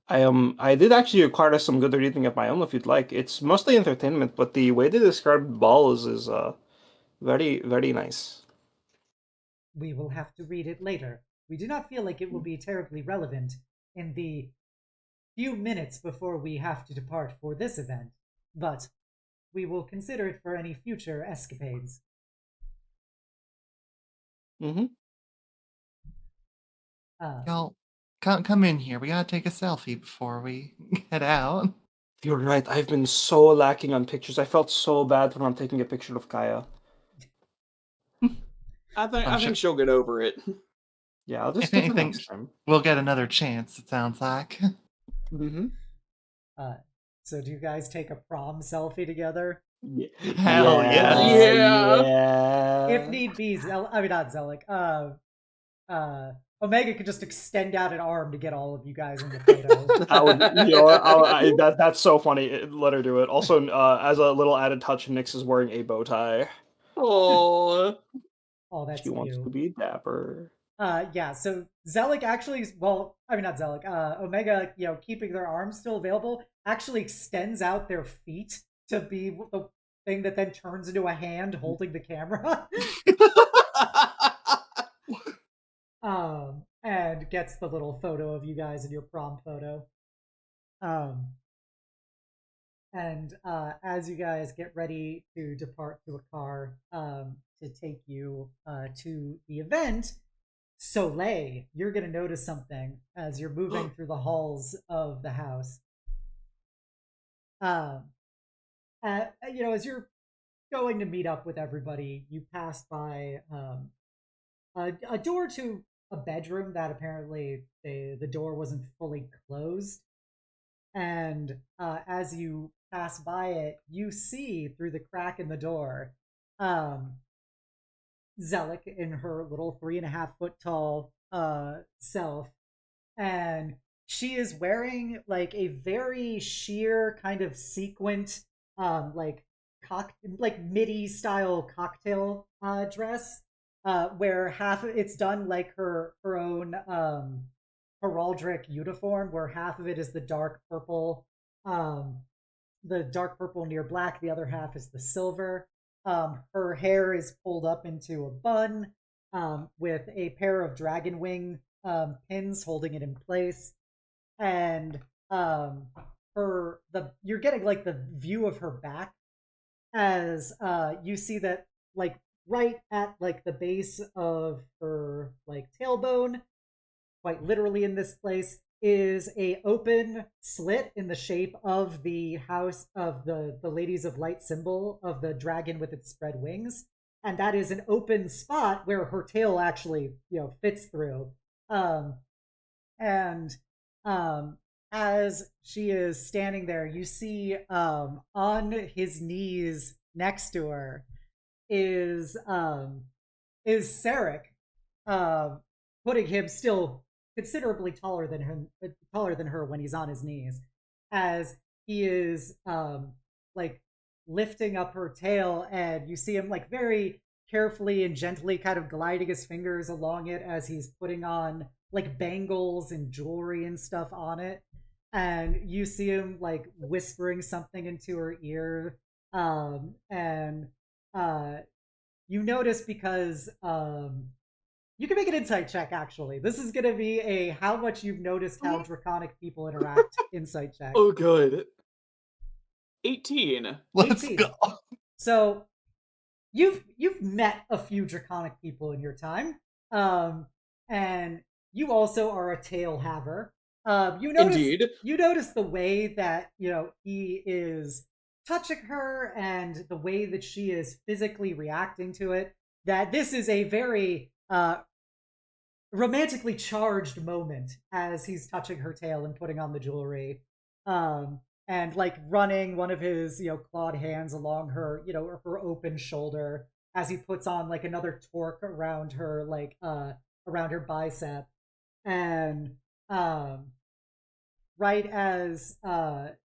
I did actually acquire some good reading of my own if you'd like. It's mostly entertainment, but the way they describe balls is very, very nice. We will have to read it later. We do not feel like it will be terribly relevant in the few minutes before we have to depart for this event, but we will consider it for any future escapades. Mm-hmm. Uh, Y'all, come in here. We gotta take a selfie before we head out. You're right. I've been so lacking on pictures. I felt so bad when I'm taking a picture of Kaya. I I'm sure, think she'll get over it. Yeah, I'll just if get it anything, next time. we'll get another chance, it sounds like. Mm-hmm. uh, so do you guys take a prom selfie together? Yeah. Hell yes. Yeah. If need be, I mean not Xelik. Omega could just extend out an arm to get all of you guys in the photo. I would, that's so funny. Let her do it. Also, as a little added touch, Nyx is wearing a bow tie. Oh. Oh, that's She wants to cute. be dapper. Yeah, so Xelik actually, well, I mean not Xelik, Omega, keeping their arms still available, actually extends out their feet to be the thing that then turns into a hand holding the camera. And gets the little photo of you guys in your prom photo. Um, and as you guys get ready to depart to a car to take you to the event, Soleil, you're going to notice something as you're moving through the halls of the house. Um, as you're going to meet up with everybody, you pass by a door to a bedroom that apparently the door wasn't fully closed. And as you pass by it, you see through the crack in the door Xelik in her little 3.5 foot tall self. And she is wearing like a very sheer kind of sequined like midi style cocktail dress, where half of it's done like her own heraldic uniform, where half of it is the dark purple near black, the other half is the silver. Her hair is pulled up into a bun, with a pair of dragon wing pins holding it in place, and you're getting like the view of her back as you see that like right at like the base of her like tailbone, quite literally in this place, is a open slit in the shape of the house of the ladies of light symbol of the dragon with its spread wings, and that is an open spot where her tail actually fits through. And as she is standing there, you see on his knees next to her is Cyr-Akkadi, putting him still considerably taller than her when he's on his knees, as he is like lifting up her tail, and you see him like very carefully and gently kind of gliding his fingers along it as he's putting on like bangles and jewelry and stuff on it, and you see him like whispering something into her ear, and you notice because you can make an insight check, actually. This is going to be a how much you've noticed how draconic people interact insight check. Oh, good. 18. Let's go. So you've met a few draconic people in your time, and you also are a tail haver. Indeed. You notice the way that he is touching her and the way that she is physically reacting to it. That this is a very romantically charged moment as he's touching her tail and putting on the jewelry, and like running one of his clawed hands along her her open shoulder as he puts on like another torque around her like around her bicep, and right as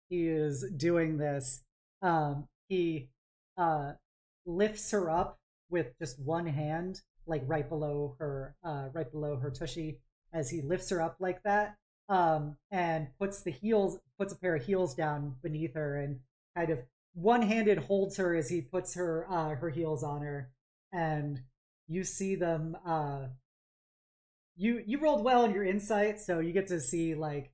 he is doing this, he lifts her up with just one hand, like right below her tushy, as he lifts her up like that, and puts a pair of heels down beneath her, and kind of one-handed holds her as he puts her heels on her, and you see them. You rolled well in your insight, so you get to see like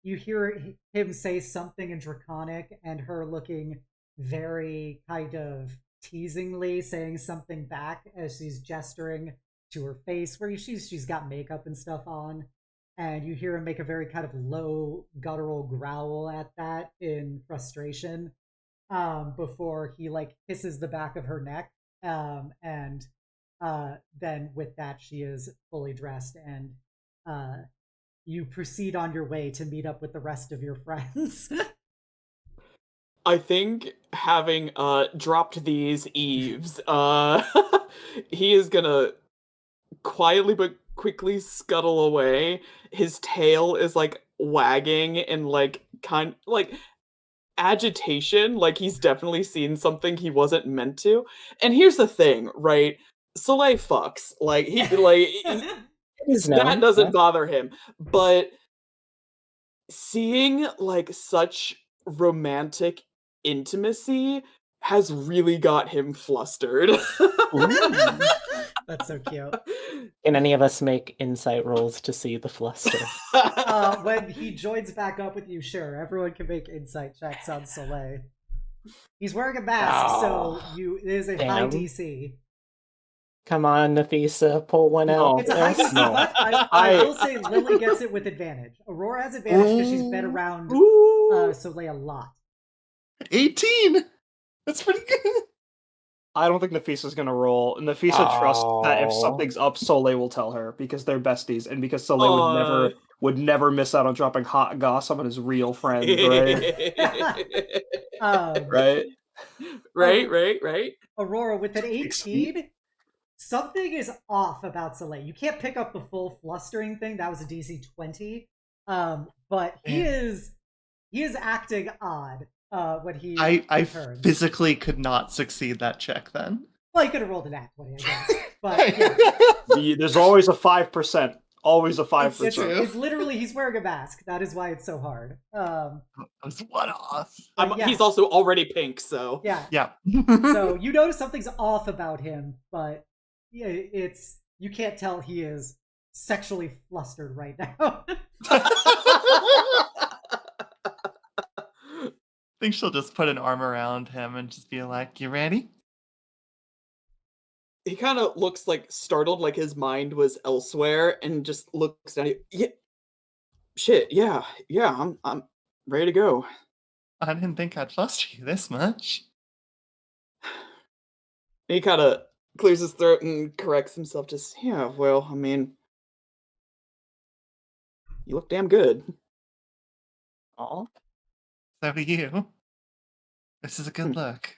you hear him say something in Draconic, and her looking very kind of teasingly saying something back as she's gesturing to her face where she's got makeup and stuff on, and you hear him make a very kind of low guttural growl at that in frustration, before he like kisses the back of her neck, and then with that she is fully dressed, and you proceed on your way to meet up with the rest of your friends. I think having dropped these eaves, he is gonna quietly but quickly scuttle away. His tail is like wagging in like kind like agitation, like he's definitely seen something he wasn't meant to. And here's the thing, right? Soleil fucks. Like he like that doesn't bother him. But seeing like such romantic intimacy has really got him flustered. That's so cute. Can any of us make insight rolls to see the fluster? When he joins back up with you, sure. Everyone can make insight checks on Soleil. He's wearing a mask, so it is a high DC. Come on, Nafisa, pull one out. It's a high DC, but I will say Lily gets it with advantage. Aurora has advantage because she's been around Soleil a lot. 18! That's pretty good. I don't think Nafisa's gonna roll. Nafisa trusts that if Oh. something's up, Soleil will tell her because they're besties, and because Soleil would never miss out on dropping hot gossip on his real friends, right? Right? Right. Aurora, with an 6 feet. 18, something is off about Soleil. You can't pick up the full flustering thing. That was a DC 20. But he is acting odd when he I returns. physically could not succeed that check then. Well, he could have rolled an act 20, I guess. But yeah. There's always a 5%. Always a 5%. It's literally, he's wearing a mask. That is why it's so hard. I was one off. Yeah. He's also already pink, so Yeah. So you notice something's off about him, but it's you can't tell he is sexually flustered right now. I think she'll just put an arm around him and just be like, "You ready?" he kind of looks like startled, like his mind was elsewhere, and just looks at you. Yeah, shit. Yeah. I'm ready to go. I didn't think I'd fluster you this much. He kind of clears his throat and corrects himself. Just well, I mean, you look damn good. Oh. So do you. This is a good look.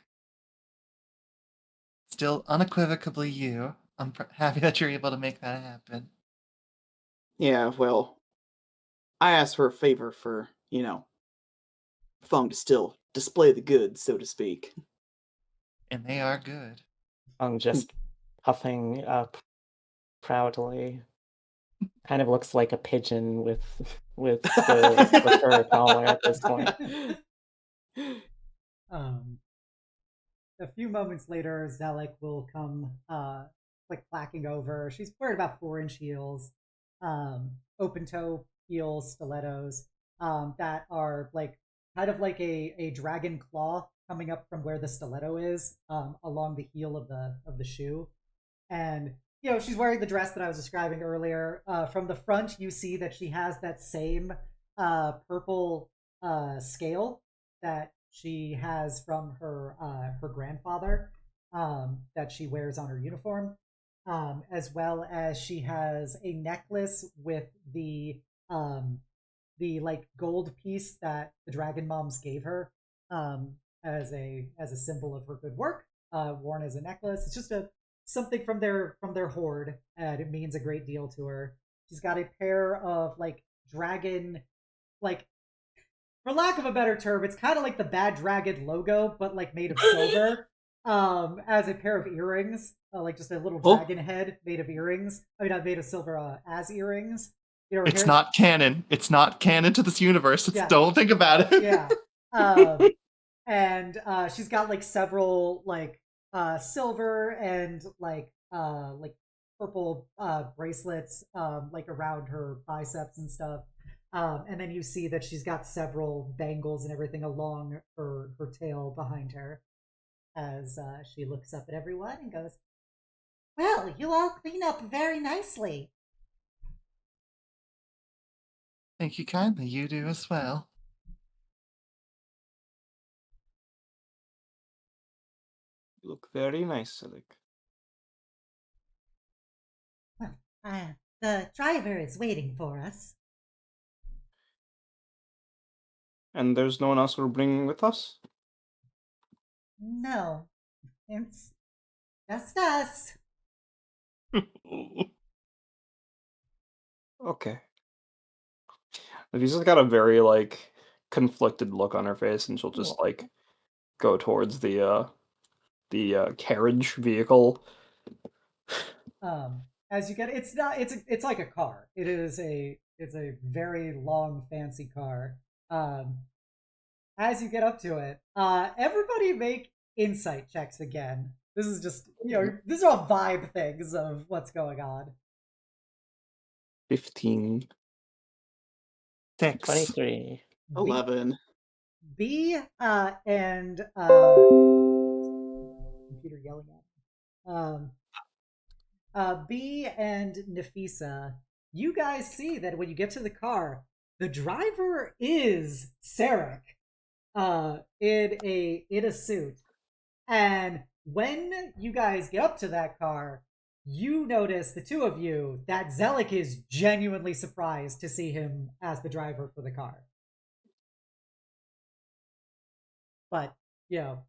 Still unequivocally you. I'm happy that you're able to make that happen. Yeah, well, I asked for a favor for, Feng to still display the goods, so to speak. And they are good. I'm just puffing up proudly. Kind of looks like a pigeon with the fur collar at this point. A few moments later, Xelik will come clacking over. She's wearing about 4-inch heels, open toe heels, stilettos that are kind of like a dragon claw coming up from where the stiletto is along the heel of the shoe. And she's wearing the dress that I was describing earlier. From the front, you see that she has that same purple scale that she has from her grandfather that she wears on her uniform, as well as she has a necklace with the gold piece that the dragon moms gave her as a symbol of her good work, worn as a necklace. It's just something from their hoard, and it means a great deal to her. She's got a pair of dragon, for lack of a better term, it's kind of like the Bad Dragon logo, but made of silver. As a pair of earrings, just a little dragon head made of earrings. I mean, made of silver as earrings. It's not canon. It's not canon to this universe. Don't think about it. Yeah. And she's got several silver and purple bracelets around her biceps and stuff. And then you see that she's got several bangles and everything along her tail behind her as she looks up at everyone and goes, "Well, you all clean up very nicely." Thank you kindly. You do as well. You look very nice, Xelik. Well, the driver is waiting for us. And there's no one else we're bringing with us? No, it's just us. Okay. Nafisa's got a very conflicted look on her face, and she'll just go towards the carriage vehicle. As you get, it's like a car. It's a very long, fancy car. As you get up to it, everybody make insight checks again. This is just, these are all vibe things of what's going on. 15. 6. 23. 11. B and computer yelling at me. B and Nafisa, you guys see that when you get to the car, the driver is Cyr-Akkadi in a suit. And when you guys get up to that car, you notice, the two of you, that Xelik is genuinely surprised to see him as the driver for the car. But,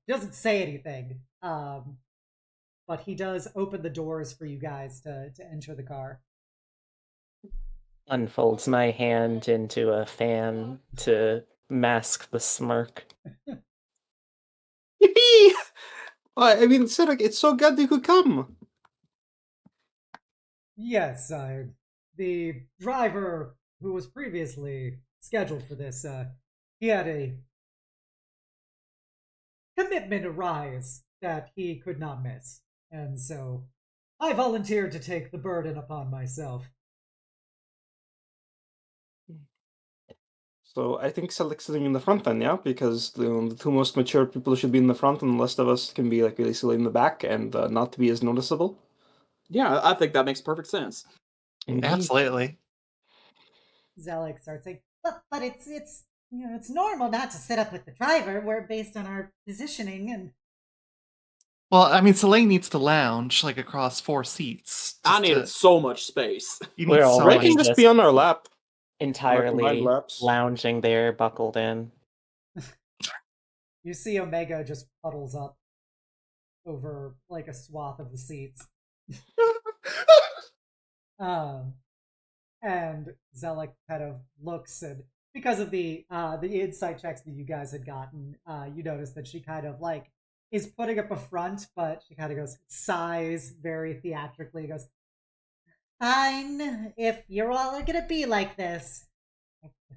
doesn't say anything. But he does open the doors for you guys to enter the car. Unfolds my hand into a fan to mask the smirk. Yippee! I mean, Cyr, it's so good you could come. Yes, the driver who was previously scheduled for this, he had a commitment arise that he could not miss. And so I volunteered to take the burden upon myself. So I think Cyric's sitting in the front then, yeah? Because the two most mature people should be in the front and the rest of us can be like really silly in the back and not to be as noticeable. Yeah, I think that makes perfect sense. Indeed. Absolutely. Xelik starts saying, but it's normal not to sit up with the driver. We're based on our positioning and... Well, I mean, Soleil needs to lounge like across 4 seats. I needed so much space. You We're need so already Ray can much. just be on our lap. Entirely laps. lounging there, buckled in. You see Omega just puddles up over like a swath of the seats. And Xelik kind of looks, and because of the insight checks that you guys had gotten, you notice that she kind of like is putting up a front, but she kind of goes, sighs very theatrically, goes, fine, if you're all are gonna be like this,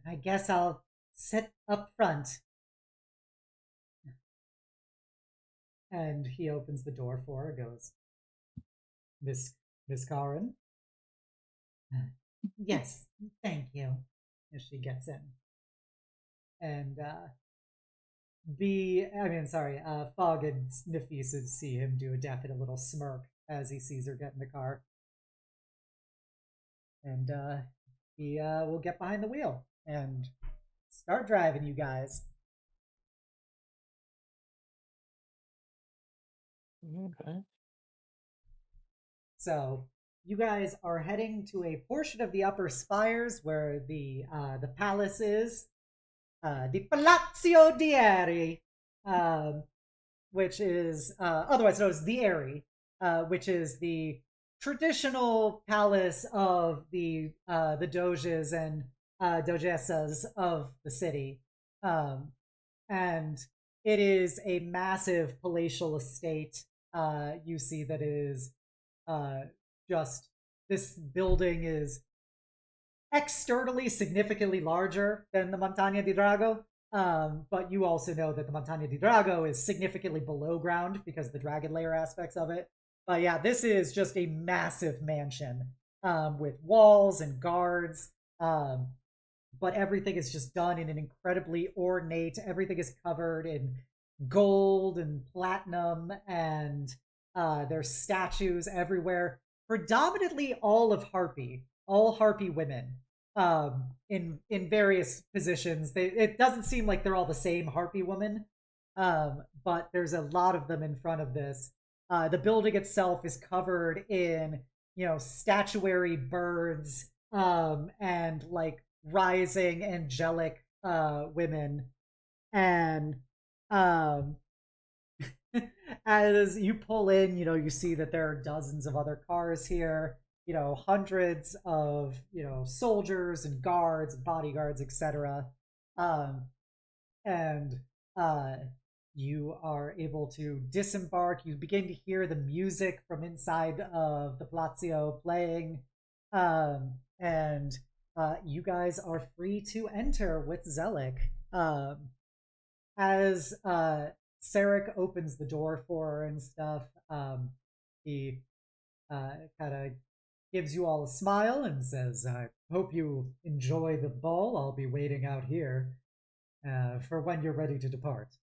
I guess I'll sit up front. And he opens the door for her, goes, Miss Karin? Yes, thank you. As she gets in. And Fog and Nafisa see him do a definite little smirk as he sees her get in the car. And he will get behind the wheel and start driving you guys. Okay. So you guys are heading to a portion of the upper spires where the palace is, the Palazzo di Eyrie, which is otherwise known as the Eyrie, which is the traditional palace of the doges and dogessas of the city, and it is a massive palatial estate. You see that it is just, this building is externally significantly larger than the Montagna di Drago, but you also know that the Montagna di Drago is significantly below ground because of the dragon layer aspects of it. But yeah, this is just a massive mansion with walls and guards, but everything is just done in an incredibly ornate, everything is covered in gold and platinum, and there's statues everywhere, predominantly all harpy women, in various positions. It doesn't seem like they're all the same harpy woman, but there's a lot of them in front of this. The building itself is covered in statuary birds, and like rising angelic women, and as you pull in, you see that there are dozens of other cars here, hundreds of, soldiers and guards and bodyguards, etc. And you are able to disembark. You begin to hear the music from inside of the Palazzo playing. And you guys are free to enter with Xelik. As Cyric opens the door for her and stuff, he kind of gives you all a smile and says, I hope you enjoy the ball. I'll be waiting out here for when you're ready to depart.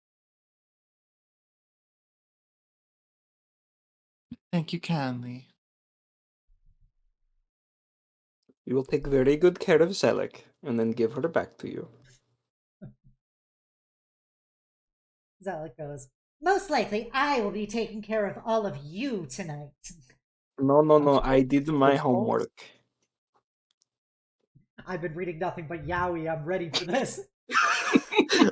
Thank you kindly. We will take very good care of Xelik and then give her back to you. Xelik goes, Most likely, I will be taking care of all of you tonight. No, I did my Of course. homework. I've been reading nothing but yaoi. I'm ready for this.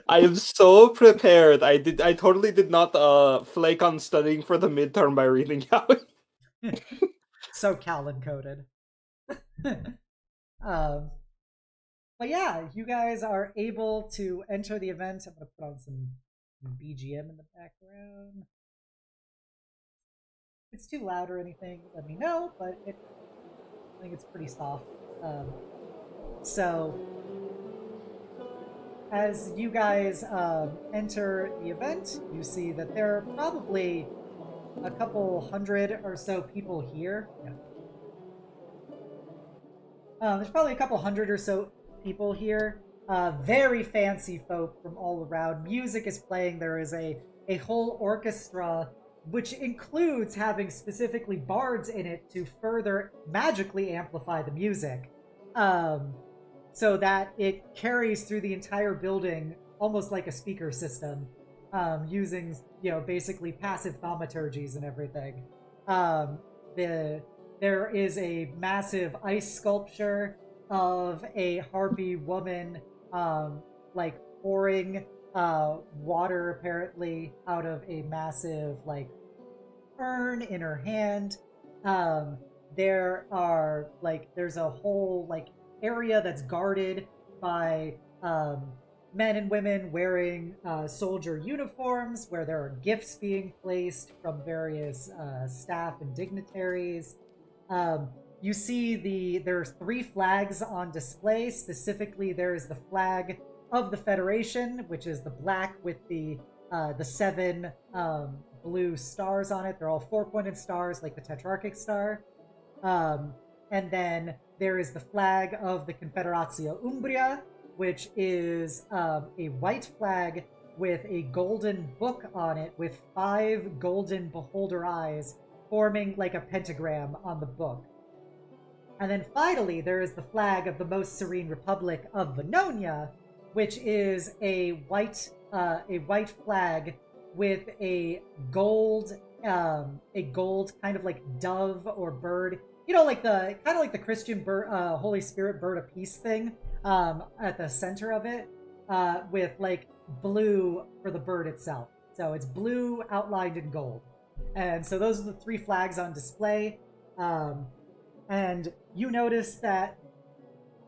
I am so prepared. I totally did not flake on studying for the midterm by reading yaoi. So Callan coded. um, but yeah, you guys are able to enter the event. I'm gonna put on some BGM in the background. If it's too loud or anything, let me know. But I think it's pretty soft. So as you guys enter the event, you see that there are probably a couple hundred or so people here. Yeah. There's probably a couple hundred or so people here. Very fancy folk from all around. Music is playing. There is a whole orchestra, which includes having specifically bards in it to further magically amplify the music. So that it carries through the entire building almost like a speaker system, using, basically passive thaumaturgies and everything. There is a massive ice sculpture of a harpy woman, like pouring water apparently out of a massive like urn in her hand. There's a whole like area that's guarded by men and women wearing soldier uniforms, where there are gifts being placed from various staff and dignitaries. You see there's 3 flags on display. Specifically, there is the flag of the Federation, which is the black with the 7 blue stars on it. They're all 4-pointed stars, like the Tetrarchic star. And then there is the flag of the Confederatio Umbria, which is a white flag with a golden book on it with 5 golden beholder eyes forming like a pentagram on the book. And then finally, there is the flag of the Most Serene Republic of Venogna, which is a white flag with a gold kind of like dove or bird, like the Christian bird, Holy Spirit bird of peace thing, at the center of it, with like blue for the bird itself. So it's blue outlined in gold. And so those are the 3 flags on display. And you notice that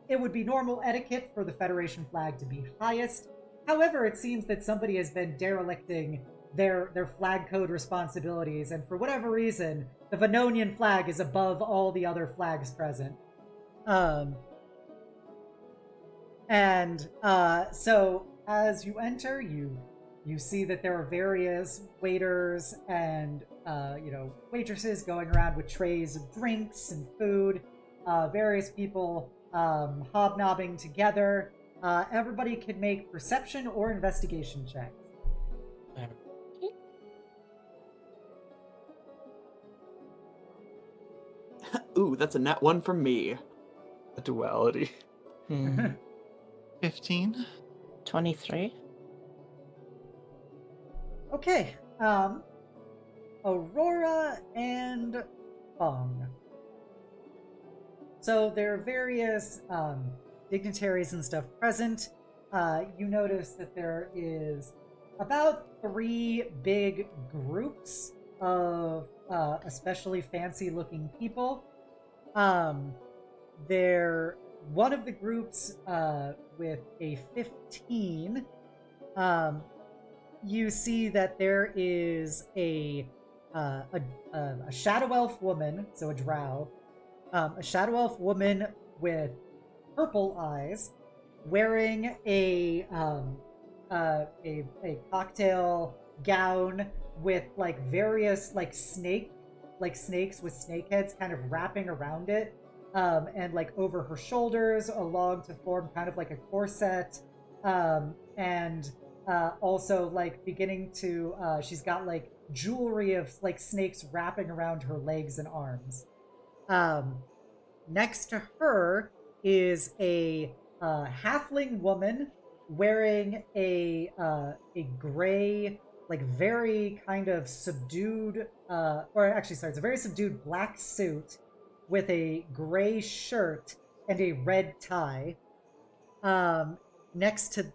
it would be normal etiquette for the Federation flag to be highest. However, it seems that somebody has been derelicting their flag code responsibilities, and for whatever reason, the Venonian flag is above all the other flags present. So as you enter, you see that there are various waiters and waitresses going around with trays of drinks and food. Various people hobnobbing together. Everybody can make perception or investigation checks. Ooh, that's a nat 1 from me. A duality. 15. 23. Okay. Aurora and Feng. So there are various dignitaries and stuff present. You notice that there is about 3 big groups of especially fancy-looking people. One of the groups with a 15. You see that there is a shadow elf woman, so a drow, a shadow elf woman with purple eyes, wearing a cocktail gown with like various snakes with snake heads kind of wrapping around it, and like over her shoulders along to form kind of like a corset, and also like beginning to she's got like jewelry of like snakes wrapping around her legs and arms. Next to her is a halfling woman wearing a gray like very kind of subdued, it's a very subdued black suit with a gray shirt and a red tie. Next to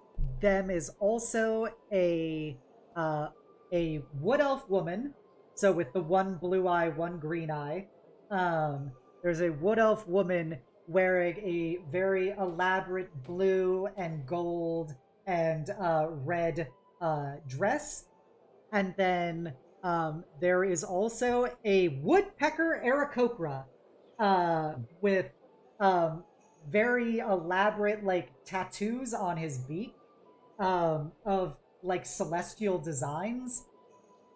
them is also a wood elf woman. So with the one blue eye, one green eye. There's a wood elf woman wearing a very elaborate blue and gold and red dress. And then there is also a woodpecker Aarakocra with very elaborate like tattoos on his beak of like celestial designs,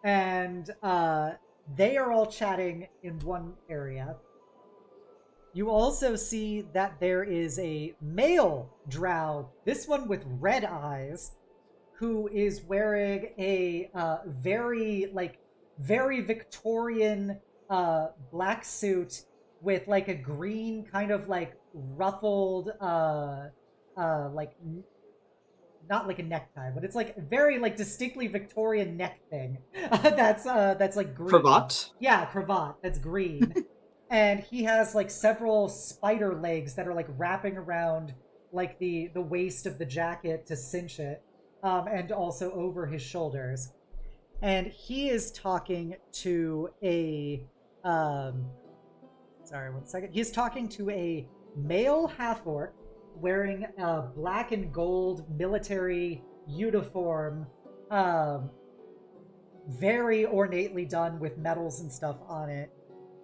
and they are all chatting in one area. You also see that there is a male drow, this one with red eyes, who is wearing a very Victorian black suit with like a green kind of like ruffled like not like a necktie, but it's like very like distinctly Victorian neck thing. That's like green. Cravat? Yeah, cravat. That's green. And he has like several spider legs that are like wrapping around like the waist of the jacket to cinch it, and also over his shoulders. And he is talking to a sorry, one second. He's talking to a male half-orc wearing a black and gold military uniform, very ornately done with medals and stuff on it,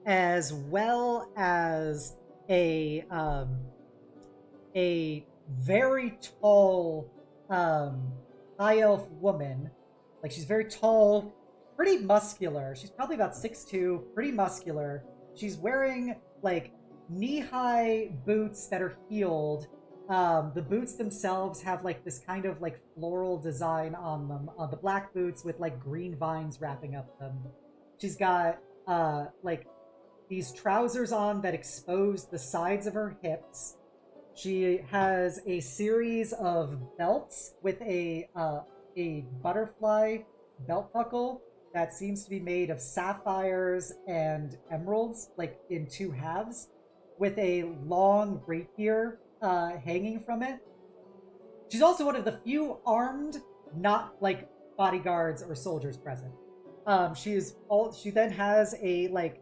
as well as a very tall high elf woman. Like, she's very tall, pretty muscular. She's probably about 6'2", pretty muscular. She's wearing like knee-high boots that are heeled. The boots themselves have like this kind of like floral design on them. The black boots with like green vines wrapping up them. She's got like these trousers on that expose the sides of her hips. She has a series of belts with a butterfly belt buckle that seems to be made of sapphires and emeralds, like in two halves, with a long rapier hanging from it. She's also one of the few armed, not like bodyguards or soldiers present. She then has a like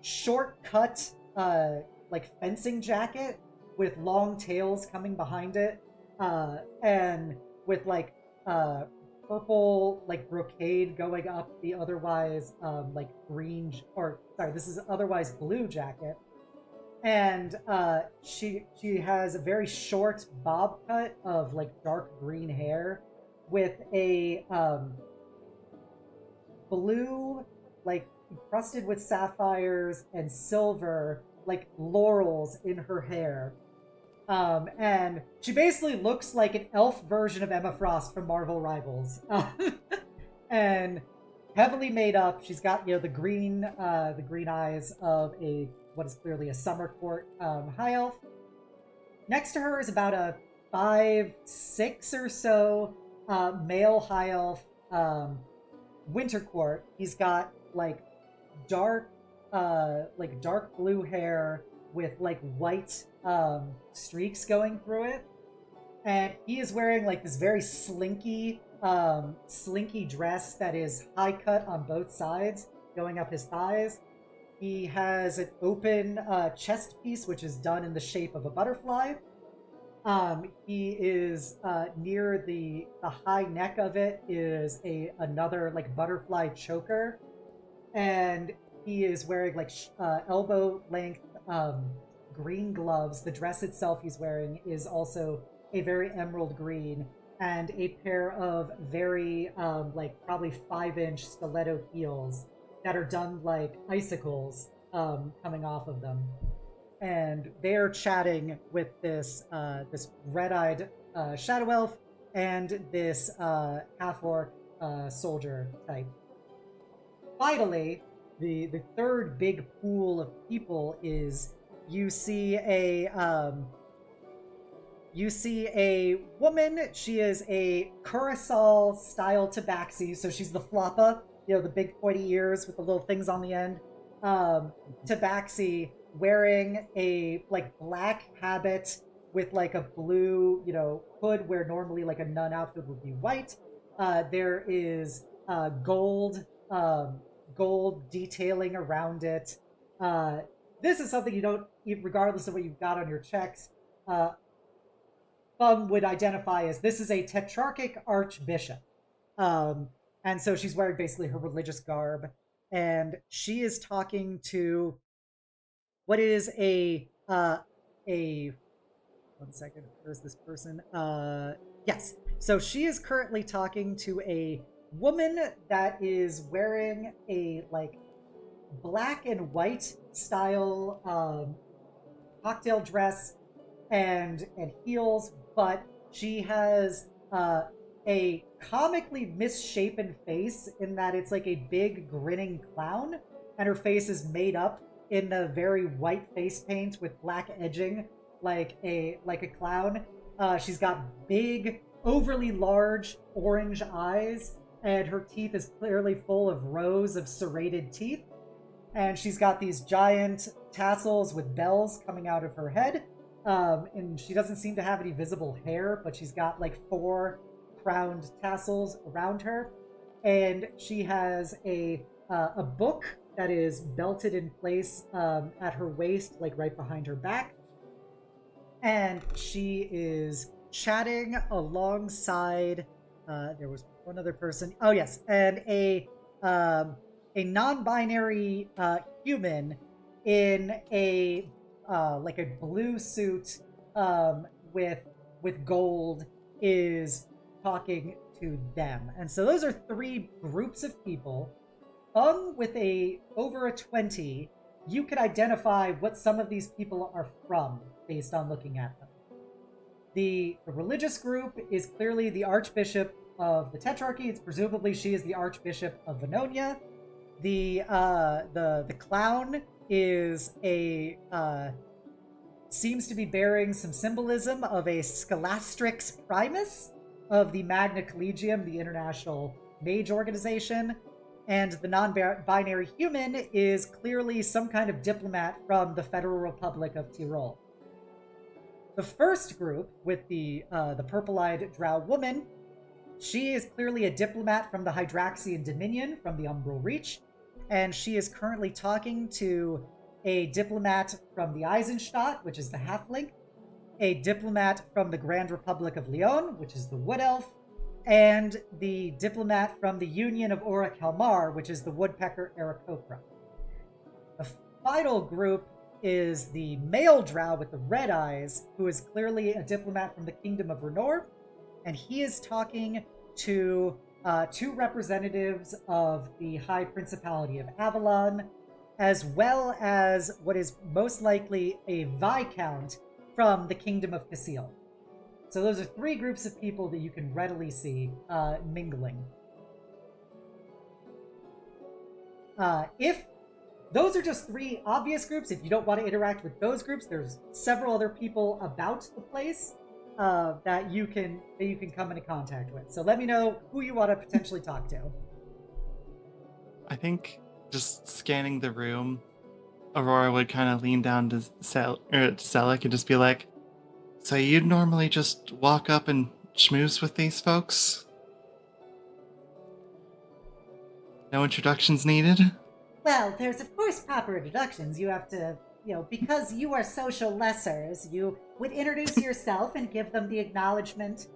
short-cut like fencing jacket with long tails coming behind it, and with like purple like brocade going up the otherwise like green, or sorry, this is otherwise blue jacket. And she has a very short bob cut of like dark green hair with a blue, like encrusted with sapphires and silver, like laurels in her hair. And she basically looks like an elf version of Emma Frost from Marvel Rivals. And heavily made up. She's got, the green eyes of what is clearly a summer court high elf. Next to her is about a 5'6" or so male high elf winter court. He's got like dark blue hair with like white streaks going through it, and he is wearing like this very slinky dress that is high cut on both sides going up his thighs. He has an open chest piece which is done in the shape of a butterfly. He is near the high neck of it is another like butterfly choker, and he is wearing like elbow length green gloves. The dress itself he's wearing is also a very emerald green, and a pair of very like probably 5-inch stiletto heels that are done like icicles coming off of them. And they're chatting with this red-eyed shadow elf and this half-orc soldier type. Finally, the third big pool of people is, you see you see a woman. She is a curacao style tabaxi, so she's the floppa, the big pointy ears with the little things on the end. Tabaxi wearing a like black habit with like a blue, hood where normally like a nun outfit would be white. There is gold detailing around it. This is something you don't, regardless of what you've got on your checks, Feng would identify as this is a tetrarchic archbishop. And so she's wearing basically her religious garb. And she is talking to what is a 1 second, where's this person? Yes. So she is currently talking to a woman that is wearing a like black and white style cocktail dress and heels, but she has a comically misshapen face in that it's like a big grinning clown, and her face is made up in a very white face paint with black edging, like a clown. She's got big, overly large orange eyes, and her teeth is clearly full of rows of serrated teeth. And she's got these giant tassels with bells coming out of her head. And she doesn't seem to have any visible hair, but she's got like 4 crowned tassels around her. And she has a book that is belted in place at her waist, like right behind her back. And she is chatting alongside, there was one other person. Oh yes, and a non-binary human in a like a blue suit with gold is talking to them. And so those are 3 groups of people. With over a 20, you could identify what some of these people are from based on looking at them. The religious group is clearly the Archbishop of the Tetrarchy. It's presumably she is the Archbishop of Venogna. The clown is seems to be bearing some symbolism of a Scholastrix Primus of the Magna Collegium, the international mage organization. And the non-binary human is clearly some kind of diplomat from the Federal Republic of Tyrol. The first group, with the purple-eyed drow woman, she is clearly a diplomat from the Hydraxian Dominion, from the Umbral Reach, and she is currently talking to a diplomat from the Eisenstadt, which is the halfling, a diplomat from the Grand Republic of Leon, which is the Wood Elf, and the diplomat from the Union of Ora Kalmar, which is the Woodpecker Aarakocra. The final group is the male drow with the red eyes, who is clearly a diplomat from the Kingdom of Renor, and he is talking to 2 representatives of the High Principality of Avalon, as well as what is most likely a Viscount from the Kingdom of Casil. So those are 3 groups of people that you can readily see mingling. If those are just 3 obvious groups, if you don't want to interact with those groups, there's several other people about the place that you can come into contact with. So let me know who you want to potentially talk to. I think just scanning the room, Aurora would kind of lean down to Xelik and just be like, "So you'd normally just walk up and schmooze with these folks? No introductions needed?" Well, there's of course proper introductions. You have to, because you are social lessers, you would introduce yourself and give them the acknowledgement,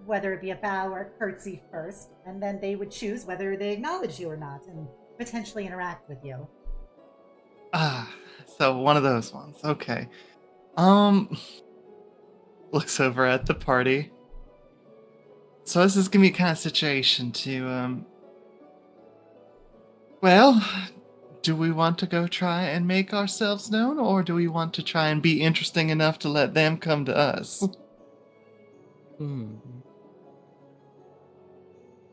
whether it be a bow or a curtsy first, and then they would choose whether they acknowledge you or not, and potentially interact with you. Ah, so one of those ones. Okay. Looks over at the party. So this is gonna be kind of situation to, well, do we want to go try and make ourselves known, or do we want to try and be interesting enough to let them come to us?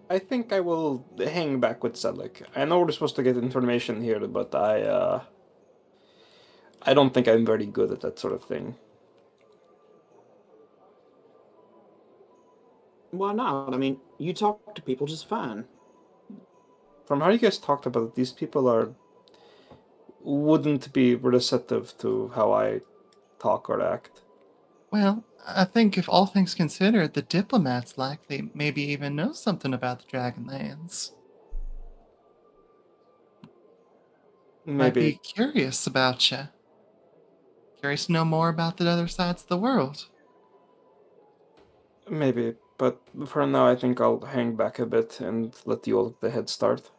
I think I will hang back with Xelik. I know we're supposed to get information here, but I don't think I'm very good at that sort of thing. Why not? I mean, you talk to people just fine. From how you guys talked about it, these people wouldn't be receptive to how I talk or act. Well, I think if all things considered, the diplomats likely maybe even know something about the Dragonlands. Might Maybe, be curious about you. Curious to know more about the other sides of the world. maybe, but for now I think I'll hang back a bit and let you all get the head start.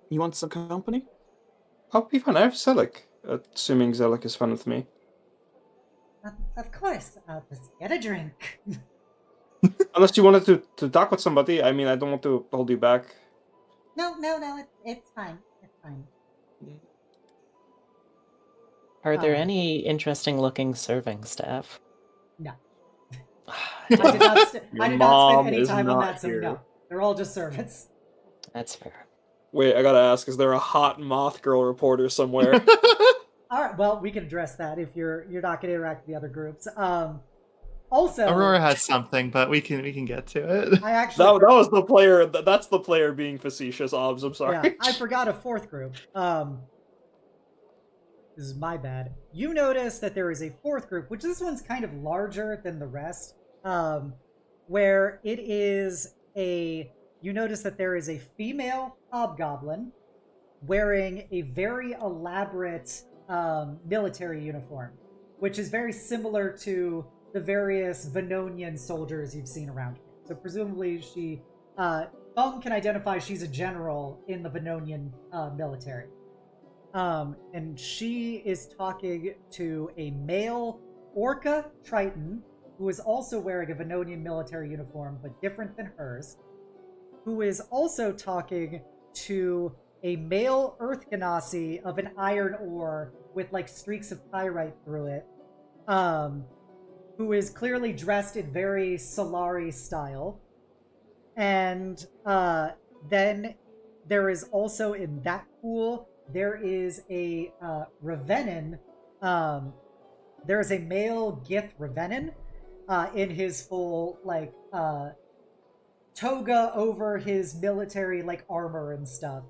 You want some company? I'll be fine. I have Xelik, assuming Xelik is fine with me. Of course. Let's get a drink. Unless you wanted to talk with somebody, I mean, I don't want to hold you back. No, it's fine. It's fine. Are there Um, any interesting looking serving staff? No. I I did not. Your I did not spend mom any is time on not that, so here. no. They're all just servants. That's fair. Wait, I gotta ask, is there a hot moth girl reporter somewhere? All right. Well, we can address that if you're not going to interact with the other groups. Also, Aurora has something, but we can get to it. I actually that was the player. That's the player being facetious. Obs, I'm sorry. yeah, I forgot a fourth group. This is my bad. You notice that there is a fourth group, which this one's kind of larger than the rest. Where it is a you notice that there is a female hobgoblin wearing a very elaborate military uniform, which is very similar to the various Venognian soldiers you've seen around here. So presumably she Feng can identify she's a general in the Venognian military. And she is talking to a male Orca Triton who is also wearing a Venognian military uniform, but different than hers, who is also talking to a male Earth Ganassi of an iron ore with like streaks of pyrite through it, who is clearly dressed in very Solari style. And then there is also in that pool, there is a Ravenin. There is a male Gith Ravenin in his full like toga over his military like armor and stuff.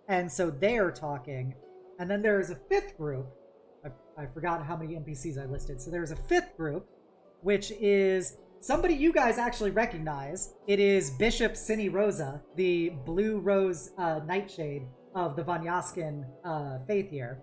And so they're talking. And then there is a fifth group. I forgot how many NPCs I listed. So there's a fifth group, which is somebody you guys actually recognize. It is Bishop Cine Rosa, the blue rose nightshade of the Vanyaskan faith here.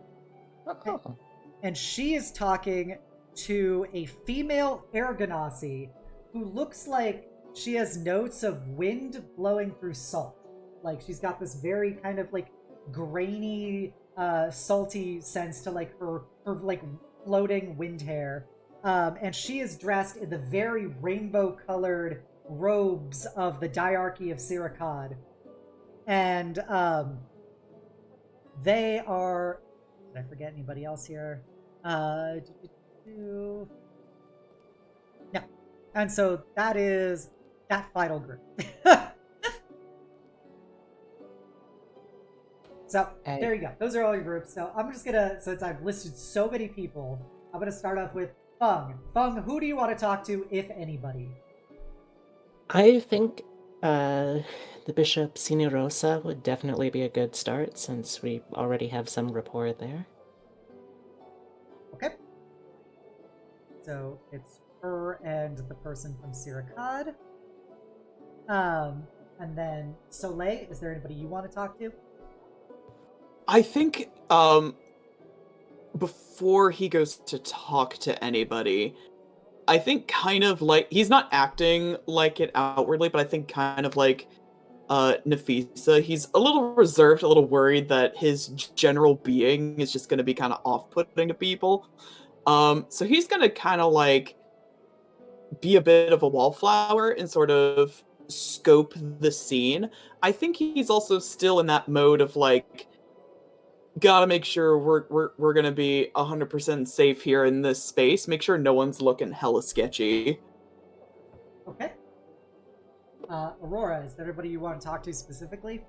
Oh. And she is talking to a female Ergonasi who looks like she has notes of wind blowing through salt. Like she's got this very kind of like grainy, salty sense to like her like floating wind hair. And she is dressed in the very rainbow-colored robes of the diarchy of Cyr-Akkadi. And they are... Did I forget anybody else here? No. And so that is that final group. So there you go. Those are all your groups. So I'm just gonna, since I've listed so many people, I'm gonna start off with Feng. Feng, who do you want to talk to, if anybody? I think the Bishop Rosa would definitely be a good start since we already have some rapport there. Okay. So it's her and the person from Cyr-Akkadi. And then Soleil, is there anybody you want to talk to? I think before he goes to talk to anybody, I think kind of like he's not acting like it outwardly, but I think kind of like Nafisa, he's a little reserved, a little worried that his general being is just going to be kind of off-putting to people. So he's going to kind of like be a bit of a wallflower and sort of scope the scene. I think he's also still in that mode of like, gotta make sure we're gonna be 100% safe here in this space. Make sure no one's looking hella sketchy. Okay. Aurora, is there anybody you want to talk to specifically?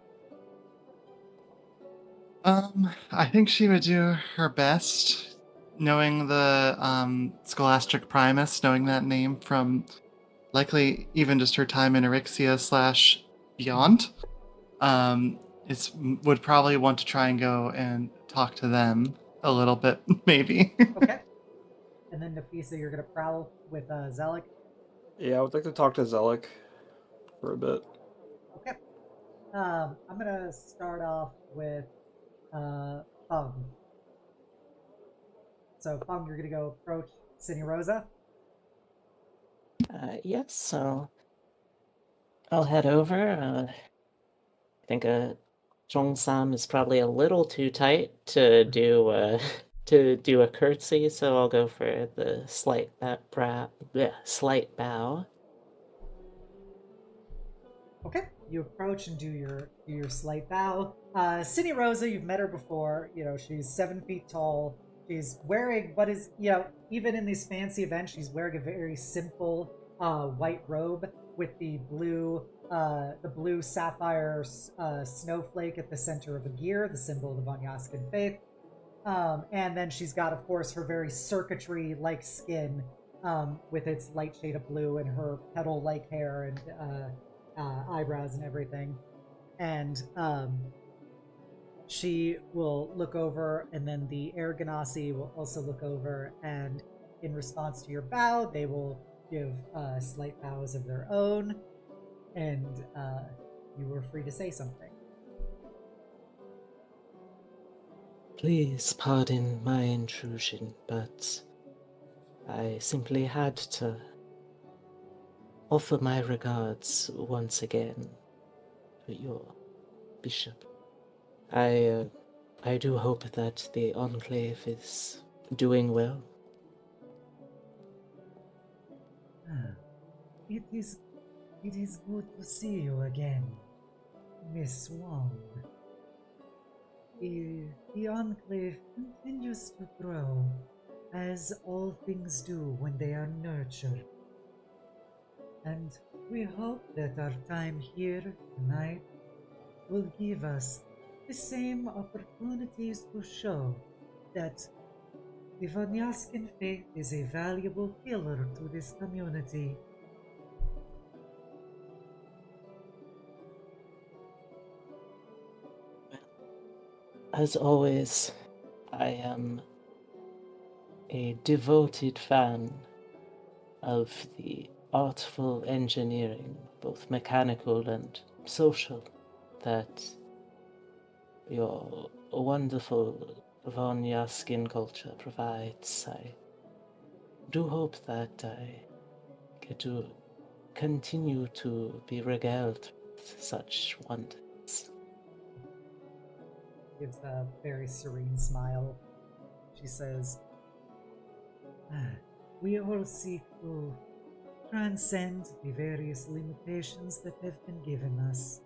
I think she would do her best, knowing the Scholastic Primus, knowing that name from likely even just her time in Erixia / beyond, would probably want to try and go and talk to them a little bit, maybe. Okay. And then Nafisa, you're gonna prowl with Xelik. Yeah, I would like to talk to Xelik for a bit. Okay. I'm gonna start off with Feng. So Feng, you're gonna go approach Cine Rosa. Yes, so I'll head over. I think Zhongsam is probably a little too tight to do to do a curtsy, so I'll go for the slight bow. Okay. You approach and do your slight bow. Cine Rosa, you've met her before. You know, she's 7 feet tall. She's wearing what is, even in these fancy events, she's wearing a very simple white robe with the blue sapphire snowflake at the center of a gear, the symbol of the Vanyaskan faith. And then she's got, of course, her very circuitry-like skin with its light shade of blue and her petal-like hair and eyebrows and everything. And she will look over, and then the Air Ganassi will also look over, and in response to your bow, they will give slight bows of their own, and you were free to say something. Please pardon my intrusion, but I simply had to offer my regards once again to your bishop. I do hope that the Enclave is doing well. It is good to see you again, Miss Wong. The Enclave continues to grow, as all things do when they are nurtured. And we hope that our time here tonight will give us the same opportunities to show that the Vanyaskan faith is a valuable pillar to this community. As always, I am a devoted fan of the artful engineering, both mechanical and social, that your wonderful Vanyaskan culture provides. I do hope that I get to continue to be regaled with such wonders. Gives a very serene smile. She says, we all seek to transcend the various limitations that have been given us,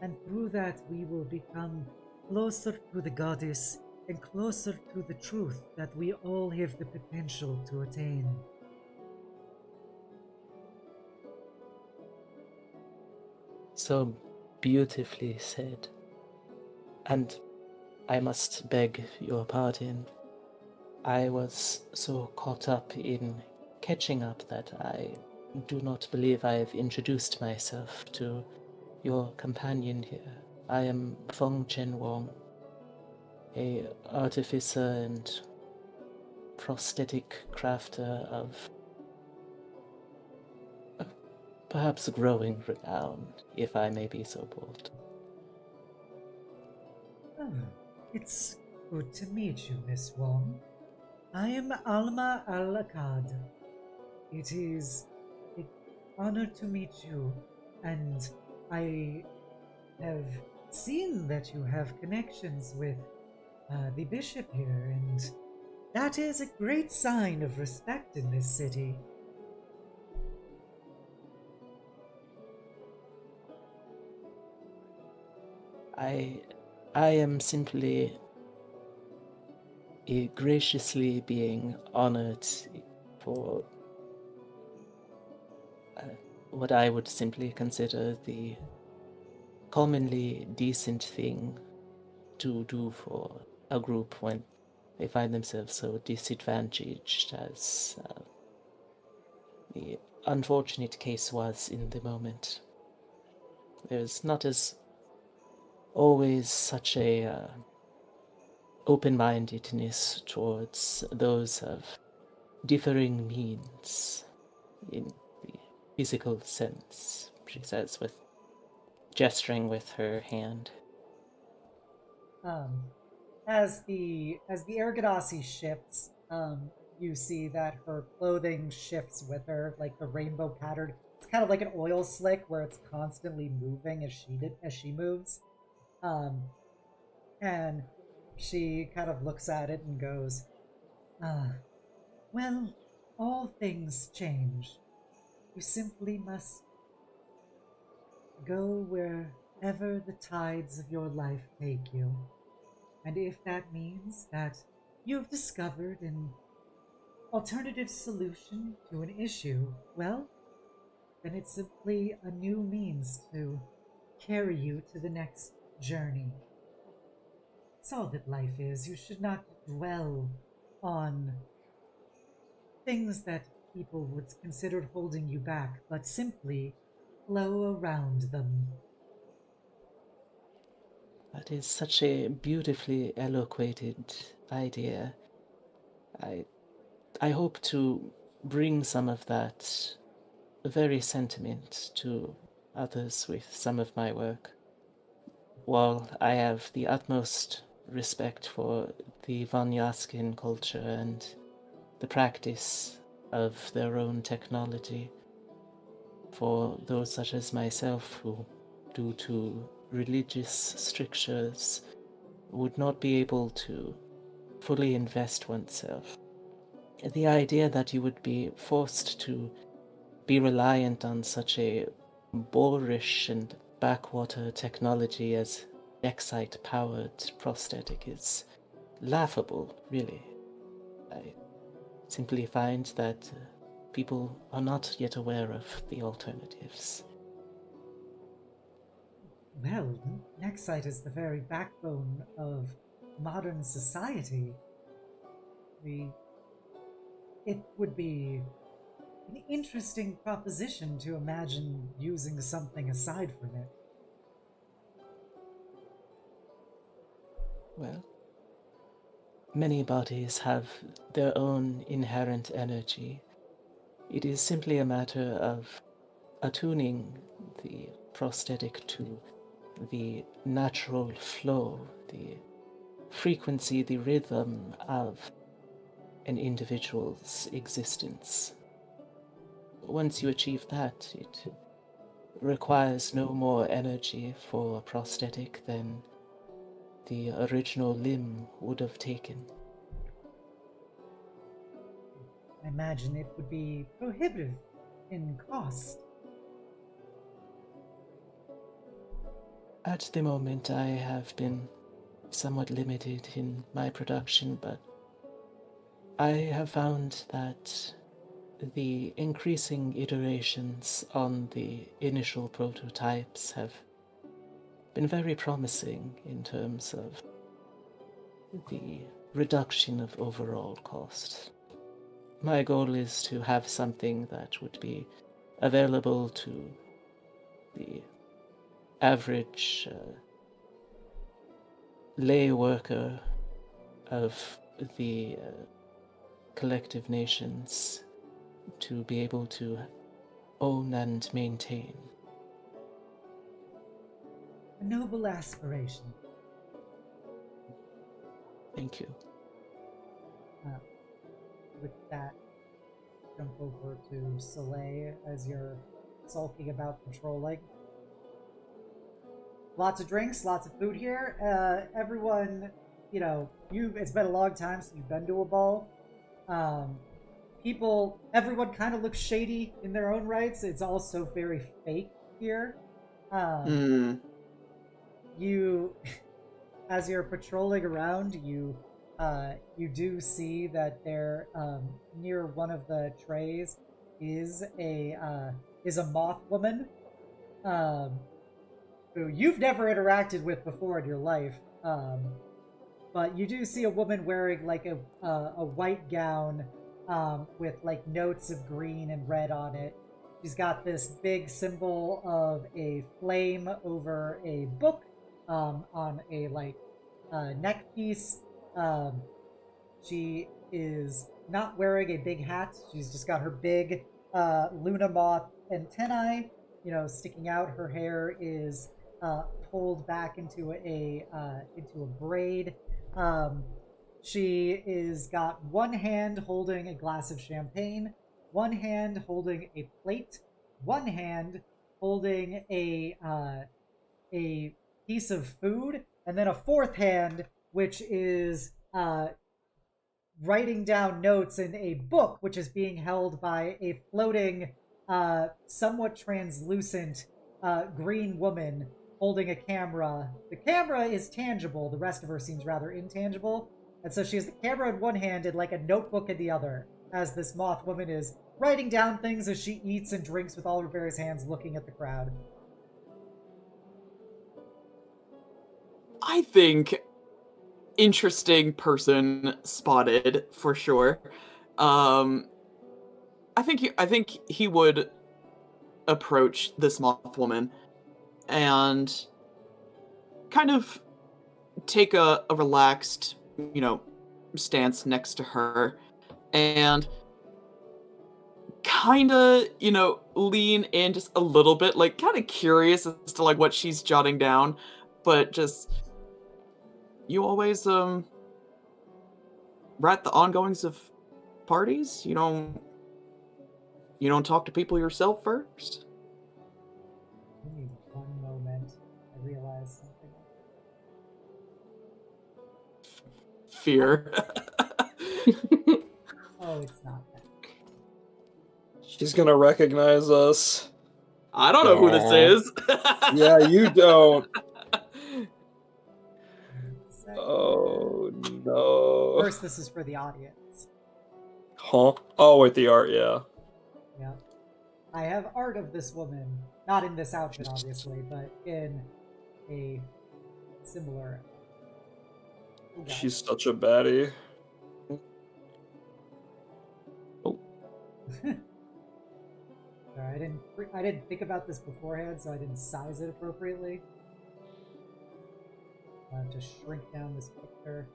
and through that we will become closer to the goddess and closer to the truth that we all have the potential to attain. So beautifully said. And I must beg your pardon. I was so caught up in catching up that I do not believe I have introduced myself to your companion here. I am Feng-chen Wong, a artificer and prosthetic crafter of perhaps growing renown, if I may be so bold. It's good to meet you, Miss Wong. I am Alma Al-Akkad. It is an honor to meet you, and I have seen that you have connections with the bishop here, and that is a great sign of respect in this city. I am simply graciously being honored for what I would simply consider the commonly decent thing to do for a group when they find themselves so disadvantaged as the unfortunate case was in the moment. There's not as always such a open-mindedness towards those of differing means in the physical sense, she says, with gesturing with her hand. As the Ergadasi shifts, you see that her clothing shifts with her, like the rainbow pattern. It's kind of like an oil slick where it's constantly moving as she moves. Um, and she kind of looks at it and goes, "Ah, well, all things change. You simply must go wherever the tides of your life take you. And if that means that you've discovered an alternative solution to an issue, well, then it's simply a new means to carry you to the next journey. It's all that life is. You should not dwell on things that people would consider holding you back, but simply flow around them." That is such a beautifully eloquated idea. I hope to bring some of that very sentiment to others with some of my work. While I have the utmost respect for the Vanyaskan culture and the practice of their own technology, for those such as myself who, due to religious strictures, would not be able to fully invest oneself. The idea that you would be forced to be reliant on such a boorish and backwater technology as Nexite-powered prosthetic is laughable, really. I simply find that people are not yet aware of the alternatives. Well, Nexite is the very backbone of modern society. It would be an interesting proposition to imagine using something aside from it. Well, many bodies have their own inherent energy. It is simply a matter of attuning the prosthetic to the natural flow, the frequency, the rhythm of an individual's existence. Once you achieve that, it requires no more energy for a prosthetic than the original limb would have taken. I imagine it would be prohibitive in cost. At the moment, I have been somewhat limited in my production, but I have found that the increasing iterations on the initial prototypes have been very promising in terms of the reduction of overall cost. My goal is to have something that would be available to the average lay worker of the collective nations to be able to own and maintain. A noble aspiration. Thank you. With that, jump over to Soleil as you're sulking about patrolling. Lots of drinks, lots of food here. Everyone, it's been a long time since you've been to a ball. Everyone kind of looks shady in their own rights. It's also very fake here. You, as you're patrolling around, you do see that there, near one of the trays, is a moth woman, who you've never interacted with before in your life. But you do see a woman wearing like a white gown, with like notes of green and red on it, She's got this big symbol of a flame over a book on a neck piece. She is not wearing a big hat. She's just got her big Luna moth antennae, sticking out. Her hair is pulled back into a braid. She is got one hand holding a glass of champagne, one hand holding a plate, one hand holding a piece of food, and then a fourth hand which is writing down notes in a book, which is being held by a floating, somewhat translucent green woman holding a camera. The camera is tangible. The rest of her seems rather intangible. And so she has the camera in one hand and like a notebook in the other, as this moth woman is writing down things as she eats and drinks with all her various hands, looking at the crowd. I think interesting person spotted for sure. I think he would approach this moth woman and kind of take a relaxed, stance next to her and kind of, lean in just a little bit, like kind of curious as to like what she's jotting down, but just, you always write the ongoings of parties? You don't talk to people yourself first? Give me one moment. I realize something. Fear. Oh, it's not that. She's gonna recognize us. I don't know who this is. Yeah, you don't. Second. Oh no. First, this is for the audience. Huh? Oh, with the art, yeah. Yeah. I have art of this woman. Not in this outfit, obviously, but in a similar... Oh, God. She's such a baddie. Sorry, I didn't think about this beforehand, so I didn't size it appropriately. I have to shrink down this picture.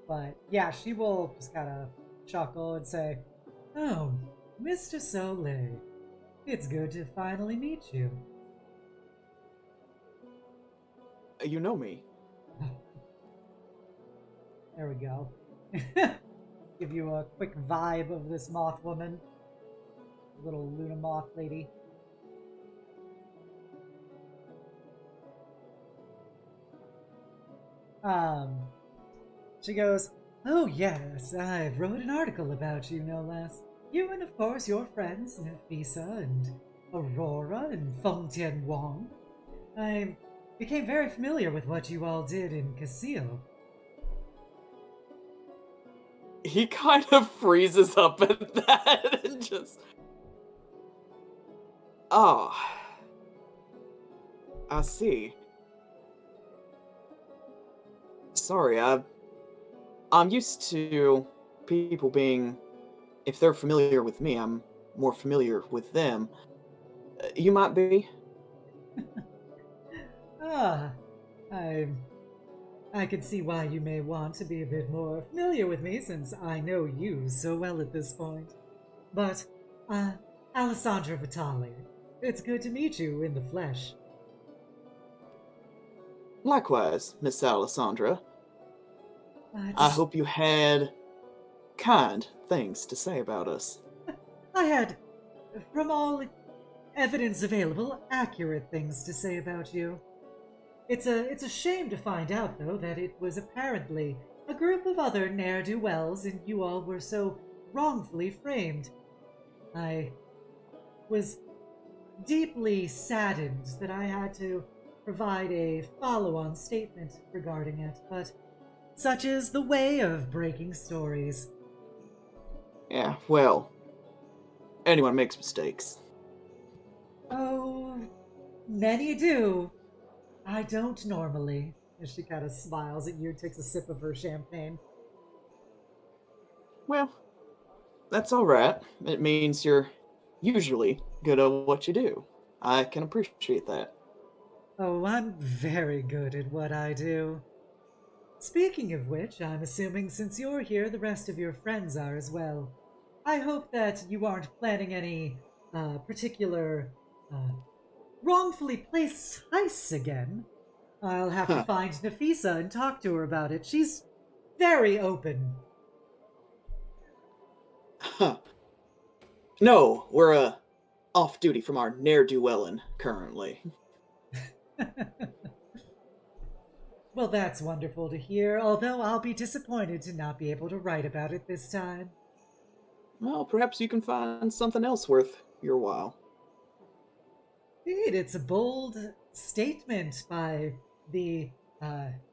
But yeah, she will just kind of chuckle and say, "Oh, Mr. Soleil, it's good to finally meet you." You know me. There we go. Give you a quick vibe of this moth woman. Little Luna moth lady. She goes, "Oh yes, I wrote an article about you, no less. You and of course your friends, Nafisa and Aurora and Feng-chen Wong. I became very familiar with what you all did in Casio." He kind of freezes up at that and just... Oh. I see. Sorry, I'm used to people being... If they're familiar with me, I'm more familiar with them. You might be? I can see why you may want to be a bit more familiar with me since I know you so well at this point. But, Alyssandra Vitali, it's good to meet you in the flesh. Likewise, Miss Alyssandra. I hope you had kind things to say about us. I had, from all evidence available, accurate things to say about you. It's a shame to find out, though, that it was apparently a group of other ne'er-do-wells and you all were so wrongfully framed. I was deeply saddened that I had to provide a follow-on statement regarding it, but such is the way of breaking stories. Yeah, well, anyone makes mistakes. Oh, many do. I don't normally. As she kind of smiles at you, takes a sip of her champagne. Well, that's alright. It means you're usually good at what you do. I can appreciate that. Oh, I'm very good at what I do. Speaking of which, I'm assuming since you're here, the rest of your friends are as well. I hope that you aren't planning any particular uh, wrongfully placed heists again. I'll have to Huh. find Nafisa and talk to her about it. She's very open. Huh. No, we're, off duty from our ne'er-do-wellin currently. Well, that's wonderful to hear, although I'll be disappointed to not be able to write about it this time. Well, perhaps you can find something else worth your while. Indeed, it's a bold statement by the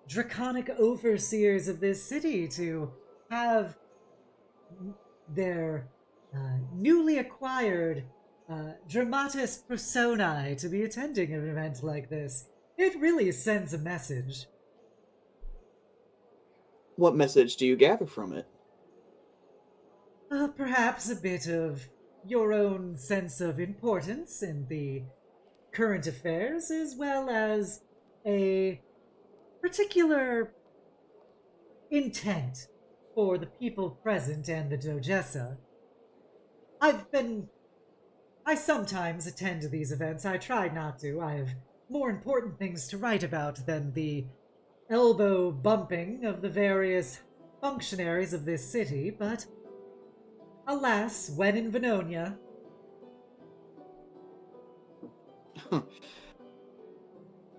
draconic overseers of this city to have their newly acquired dramatis personae to be attending an event like this. It really sends a message. What message do you gather from it? Perhaps a bit of your own sense of importance in the current affairs, as well as a particular intent for the people present and the Dogessa. I sometimes attend these events. I try not to. I have more important things to write about than the elbow bumping of the various functionaries of this city, but alas, when in Venogna,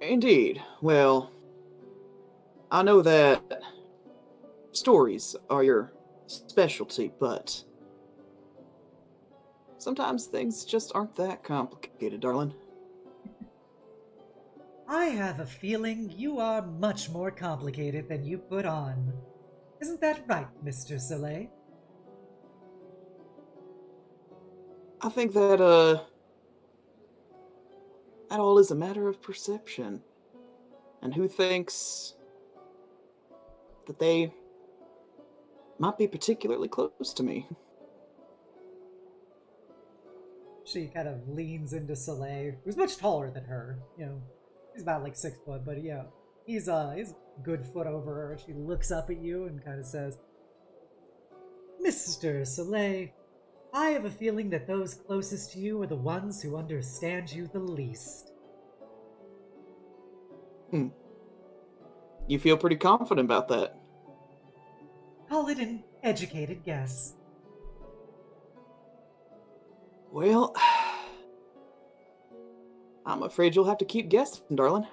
Indeed. Well, I know that stories are your specialty, but sometimes things just aren't that complicated, darling. I have a feeling you are much more complicated than you put on. Isn't that right, Mr. Soleil? I think that, that all is a matter of perception. And who thinks that they might be particularly close to me. She kind of leans into Soleil, who's much taller than her. You know, he's about like 6 foot, but yeah, he's a good foot over her. She looks up at you and kind of says, "Mr. Soleil, I have a feeling that those closest to you are the ones who understand you the least." You feel pretty confident about that. Call it an educated guess. Well, I'm afraid you'll have to keep guessing, darling.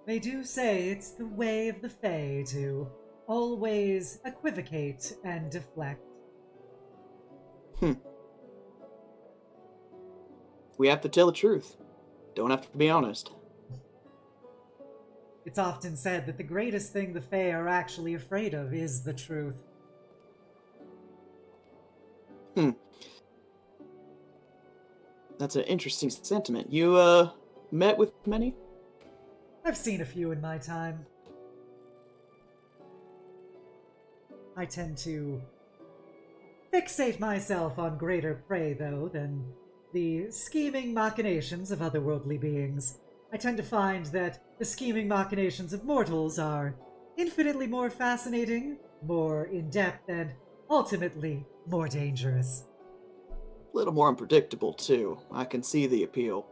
They do say it's the way of the Fae to always equivocate and deflect. We have to tell the truth. Don't have to be honest. It's often said that the greatest thing the Fae are actually afraid of is the truth. That's an interesting sentiment. You, met with many? I've seen a few in my time. I tend to fixate myself on greater prey, though, than the scheming machinations of otherworldly beings. I tend to find that the scheming machinations of mortals are infinitely more fascinating, more in-depth, and ultimately more dangerous. A little more unpredictable, too. I can see the appeal.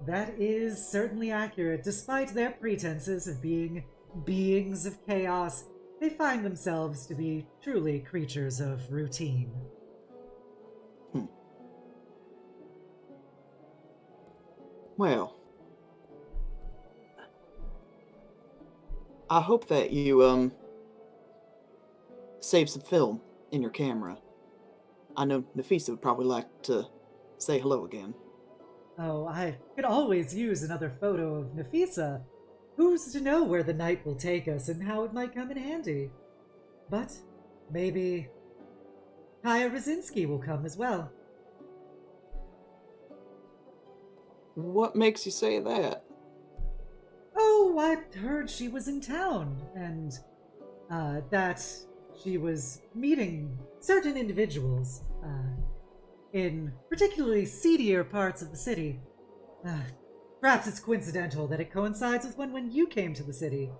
That is certainly accurate. Despite their pretenses of being beings of chaos, they find themselves to be truly creatures of routine. Well, I hope that you, save some film in your camera. I know Nafisa would probably like to say hello again. Oh, I could always use another photo of Nafisa. Who's to know where the night will take us and how it might come in handy? But maybe Kaya Razinski will come as well. What makes you say that? Oh, I heard she was in town, and that she was meeting certain individuals in particularly seedier parts of the city. Perhaps it's coincidental that it coincides with when you came to the city.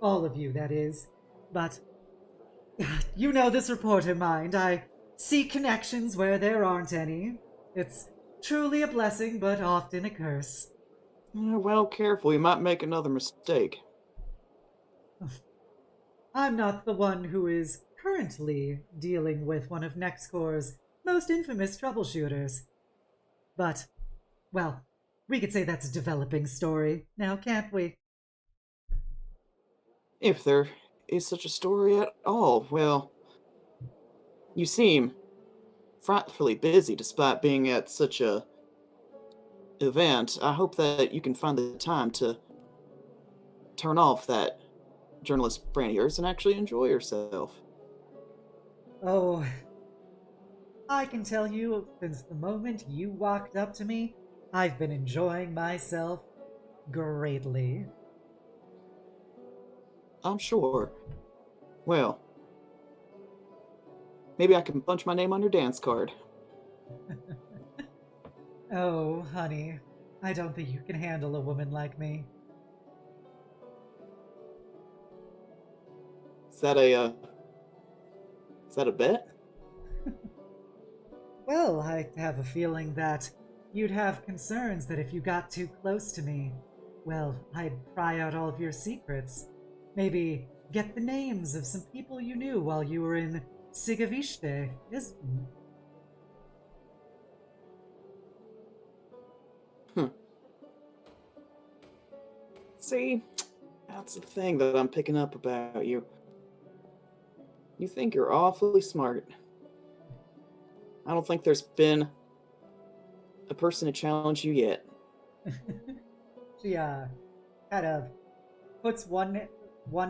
All of you, that is. But you know this reporter mind. I see connections where there aren't any. It's truly a blessing, but often a curse. Well, careful, you might make another mistake. I'm not the one who is currently dealing with one of NexCor's most infamous troubleshooters. But, well, we could say that's a developing story, now can't we? If there is such a story at all, well, you seem frightfully busy despite being at such a event. I hope that you can find the time to turn off that journalist brain of yours and actually enjoy yourself. Oh, I can tell you, since the moment you walked up to me, I've been enjoying myself greatly. I'm sure. Well, maybe I can punch my name on your dance card. Oh, honey, I don't think you can handle a woman like me. Is that a bet? Well, I have a feeling that you'd have concerns that if you got too close to me, well, I'd pry out all of your secrets. Maybe get the names of some people you knew while you were in Sigavishte, isn't? See, that's the thing that I'm picking up about you. You think you're awfully smart. I don't think there's been a person to challenge you yet. She kind of puts one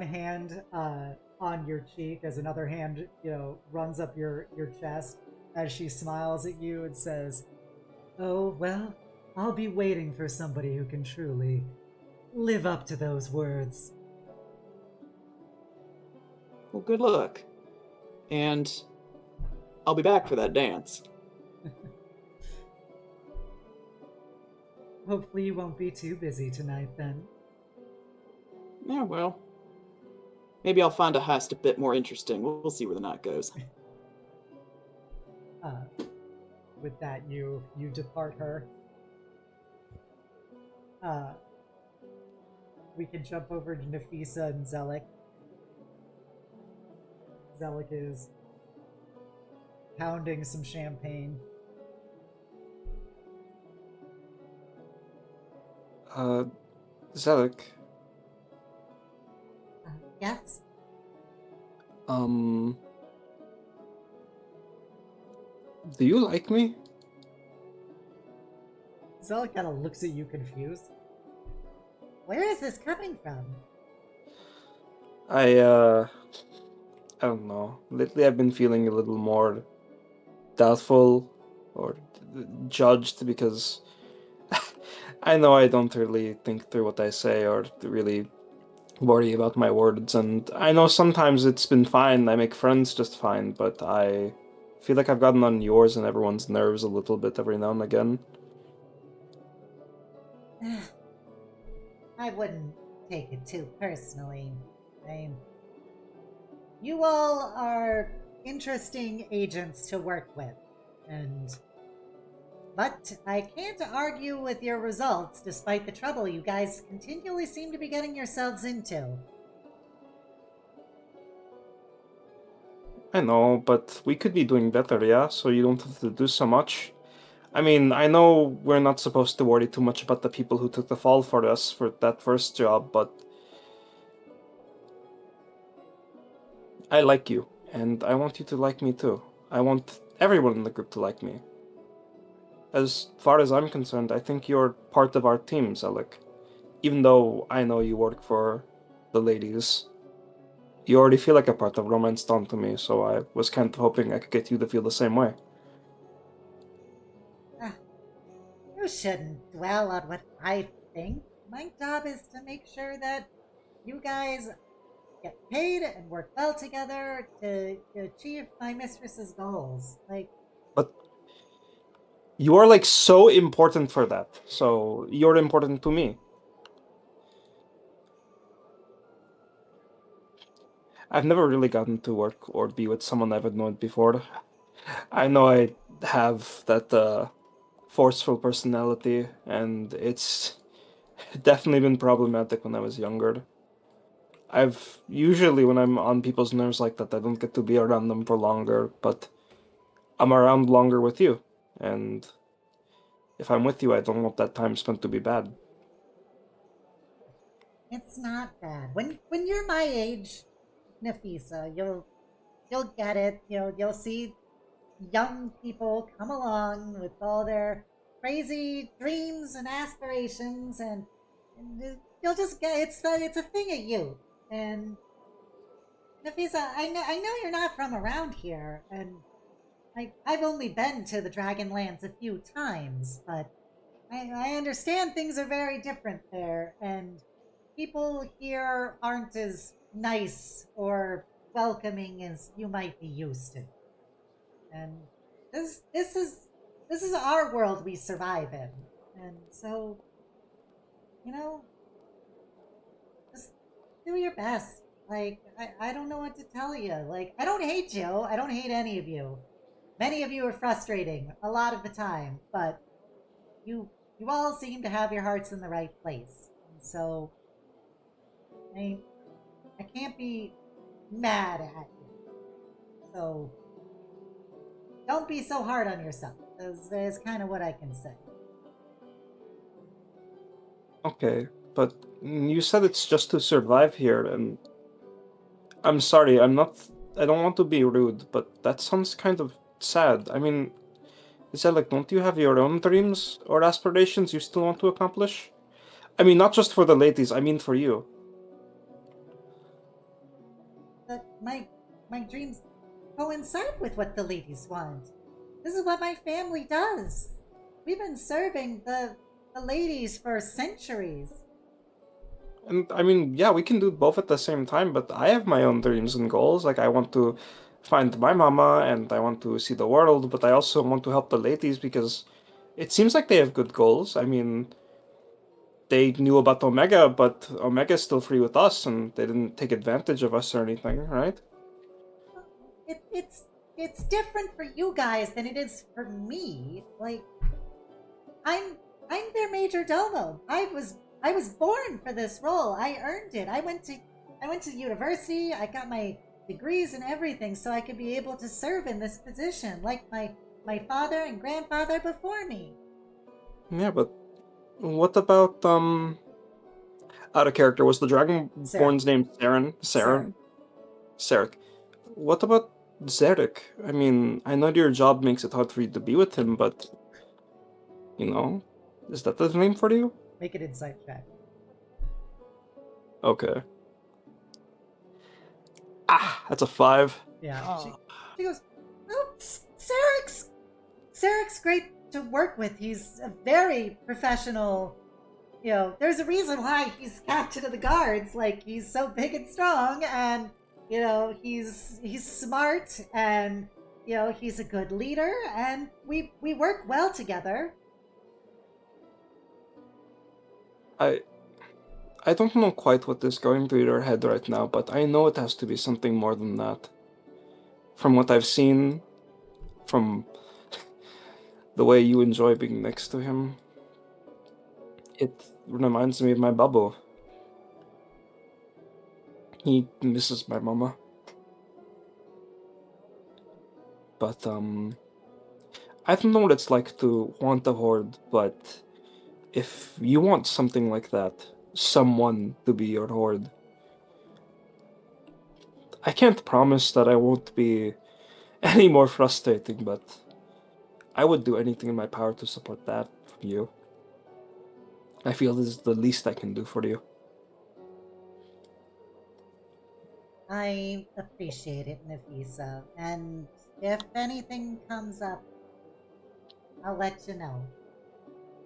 hand on your cheek as another hand, runs up your chest as she smiles at you and says, "Oh, well, I'll be waiting for somebody who can truly live up to those words." Well, good luck. And I'll be back for that dance. Hopefully you won't be too busy tonight then. Yeah, well, maybe I'll find a heist a bit more interesting. We'll see where the night goes. With that, you depart her. We can jump over to Nafisa and Xelik. Xelik is pounding some champagne. Xelik, Yes? do you like me? Xelik kind of looks at you confused. Where is this coming from? I don't know. Lately I've been feeling a little more doubtful or judged because I know I don't really think through what I say or really worry about my words, and I know sometimes it's been fine, I make friends just fine, but I feel like I've gotten on yours and everyone's nerves a little bit every now and again. I wouldn't take it too personally. You all are interesting agents to work with, but I can't argue with your results despite the trouble you guys continually seem to be getting yourselves into. I know, but we could be doing better, yeah? So you don't have to do so much. I mean, I know we're not supposed to worry too much about the people who took the fall for us for that first job, but I like you, and I want you to like me too. I want everyone in the group to like me. As far as I'm concerned, I think you're part of our team, Xelik. Even though I know you work for the ladies, you already feel like a part of Romance Dawn to me, so I was kind of hoping I could get you to feel the same way. You shouldn't dwell on what I think. My job is to make sure that you guys get paid and work well together to achieve my mistress's goals. Like, But you are like so important for that. So you're important to me. I've never really gotten to work or be with someone I've known before. I know I have that forceful personality, and it's definitely been problematic when I was younger. I've usually, when I'm on people's nerves like that, I don't get to be around them for longer, but I'm around longer with you. And if I'm with you, I don't want that time spent to be bad. it's not bad. When you're my age, Nafisa, you'll get it. You'll see young people come along with all their crazy dreams and aspirations, and you'll just get it's a thing of youth. And Nafisa, I know you're not from around here, and I've only been to the Dragonlands a few times, but I understand things are very different there, and people here aren't as nice or welcoming as you might be used to. And this is our world we survive in. And so, you know, just do your best. Like, I don't know what to tell you. Like, I don't hate you. I don't hate any of you. Many of you are frustrating a lot of the time, but you all seem to have your hearts in the right place. And so I can't be mad at you. So don't be so hard on yourself. Is kind of what I can say. Okay, but you said it's just to survive here, and I'm sorry, I don't want to be rude, but that sounds kind of sad. I mean, is that like, don't you have your own dreams or aspirations you still want to accomplish? I mean, not just for the ladies, I mean for you. But my dreams coincide with what the ladies want. This is what my family does. We've been serving the ladies for centuries. And I mean, yeah, we can do both at the same time, but I have my own dreams and goals. Like, I want to find my mama and I want to see the world, but I also want to help the ladies because it seems like they have good goals. I mean, they knew about Omega, but Omega's still free with us and they didn't take advantage of us or anything, right? It's different for you guys than it is for me. Like, I'm their major domo. I was born for this role. I earned it. I went to university. I got my degrees and everything so I could be able to serve in this position like my father and grandfather before me. Yeah, but what about, out of character, was the Dragonborn's name Saren? Saren? Sarek. What about Xelik? I mean, I know your job makes it hard for you to be with him, but, you know, is that the name for you? Make an insight check. Okay. Ah, that's a 5. Yeah. Oh. She goes, oh, Sarek's great to work with. He's a very professional. There's a reason why he's captain of the guards. Like, he's so big and strong, and he's smart, and he's a good leader, and we work well together. I don't know quite what is going through your head right now, but I know it has to be something more than that. From what I've seen, from the way you enjoy being next to him, it reminds me of my bubble. He misses my mama. But, I don't know what it's like to want a horde, but if you want something like that, someone to be your horde, I can't promise that I won't be any more frustrating, but I would do anything in my power to support that from you. I feel this is the least I can do for you. I appreciate it, Nafisa, and if anything comes up, I'll let you know.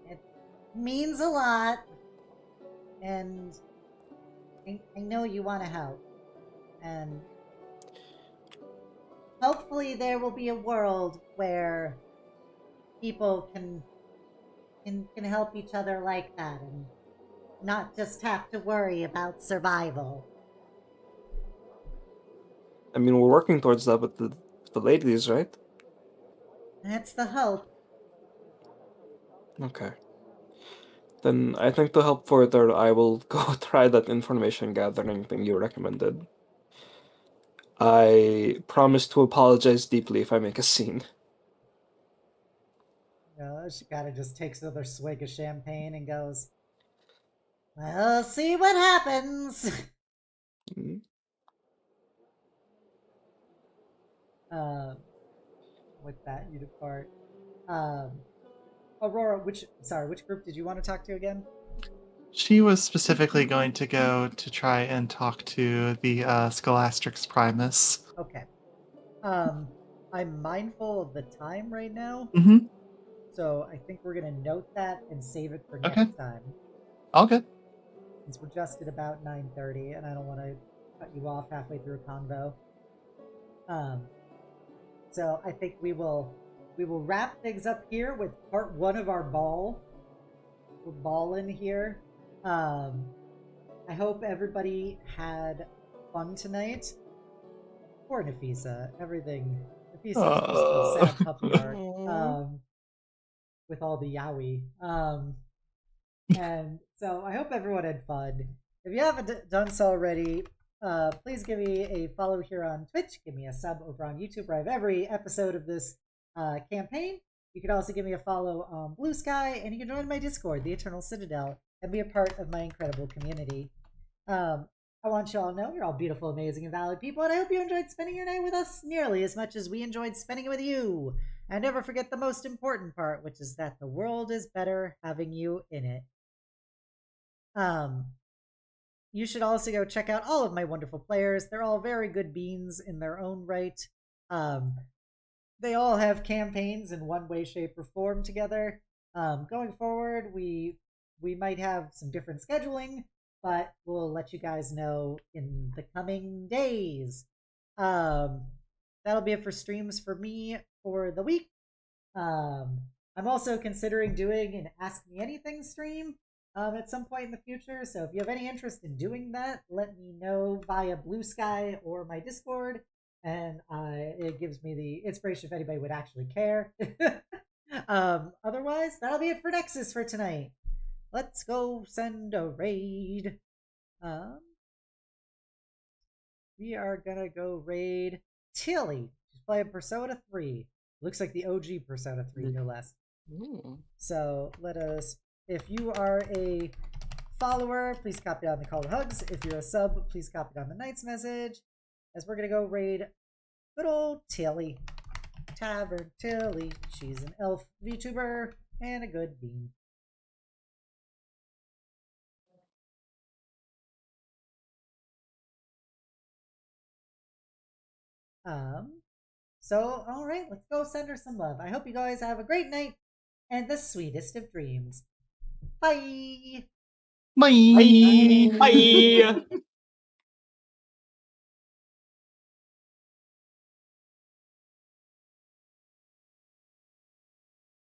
It means a lot, and I know you want to help. And hopefully there will be a world where people can help each other like that and not just have to worry about survival. I mean, we're working towards that with the ladies, right? That's the hope. Okay. Then I think to help further, I will go try that information gathering thing you recommended. I promise to apologize deeply if I make a scene. She kind of just takes another swig of champagne and goes, "We'll see what happens." Mhm. With that, you depart. Aurora, which group did you want to talk to again? She was specifically going to go to try and talk to the Scholastrix Primus. Okay. I'm mindful of the time right now, Mm-hmm. so I think we're gonna note that and save it for Okay. next time. All good. Since we're just at about 9:30, and I don't want to cut you off halfway through a convo. So I think we will wrap things up here with part 1 of our ball. We're balling here. I hope everybody had fun tonight. Poor Nafisa. Everything. Nafisa just posted sad puppy art. With all the yaoi. And so I hope everyone had fun. If you haven't done so already, please give me a follow here on Twitch. Give me a sub over on YouTube where I have every episode of this campaign. You can also give me a follow on Blue Sky, and you can join my Discord, the Eternal Citadel, and be a part of my incredible community. I want you all to know you're all beautiful, amazing, and valid people, and I hope you enjoyed spending your night with us nearly as much as we enjoyed spending it with you. And never forget the most important part, which is that the world is better having you in it. You should also go check out all of my wonderful players. They're all very good beans in their own right. They all have campaigns in one way, shape, or form together. Going forward, we might have some different scheduling, but we'll let you guys know in the coming days. That'll be it for streams for me for the week. I'm also considering doing an Ask Me Anything stream at some point in the future. So if you have any interest in doing that, let me know via Blue Sky or my Discord, and it gives me the inspiration if anybody would actually care. Otherwise, that'll be it for Nexus for tonight. Let's go send a raid. We are gonna go raid Tilly. She's playing Persona 3. Looks like the OG Persona 3, no less. So let us, if you are a follower, please copy down the call to hugs. If you're a sub, please copy down the Knight's message. As we're gonna go raid good old Tilly. Tavern Tilly. She's an elf VTuber and a good bean. So, all right, let's go send her some love. I hope you guys have a great night and the sweetest of dreams. Bye. Bye. Bye.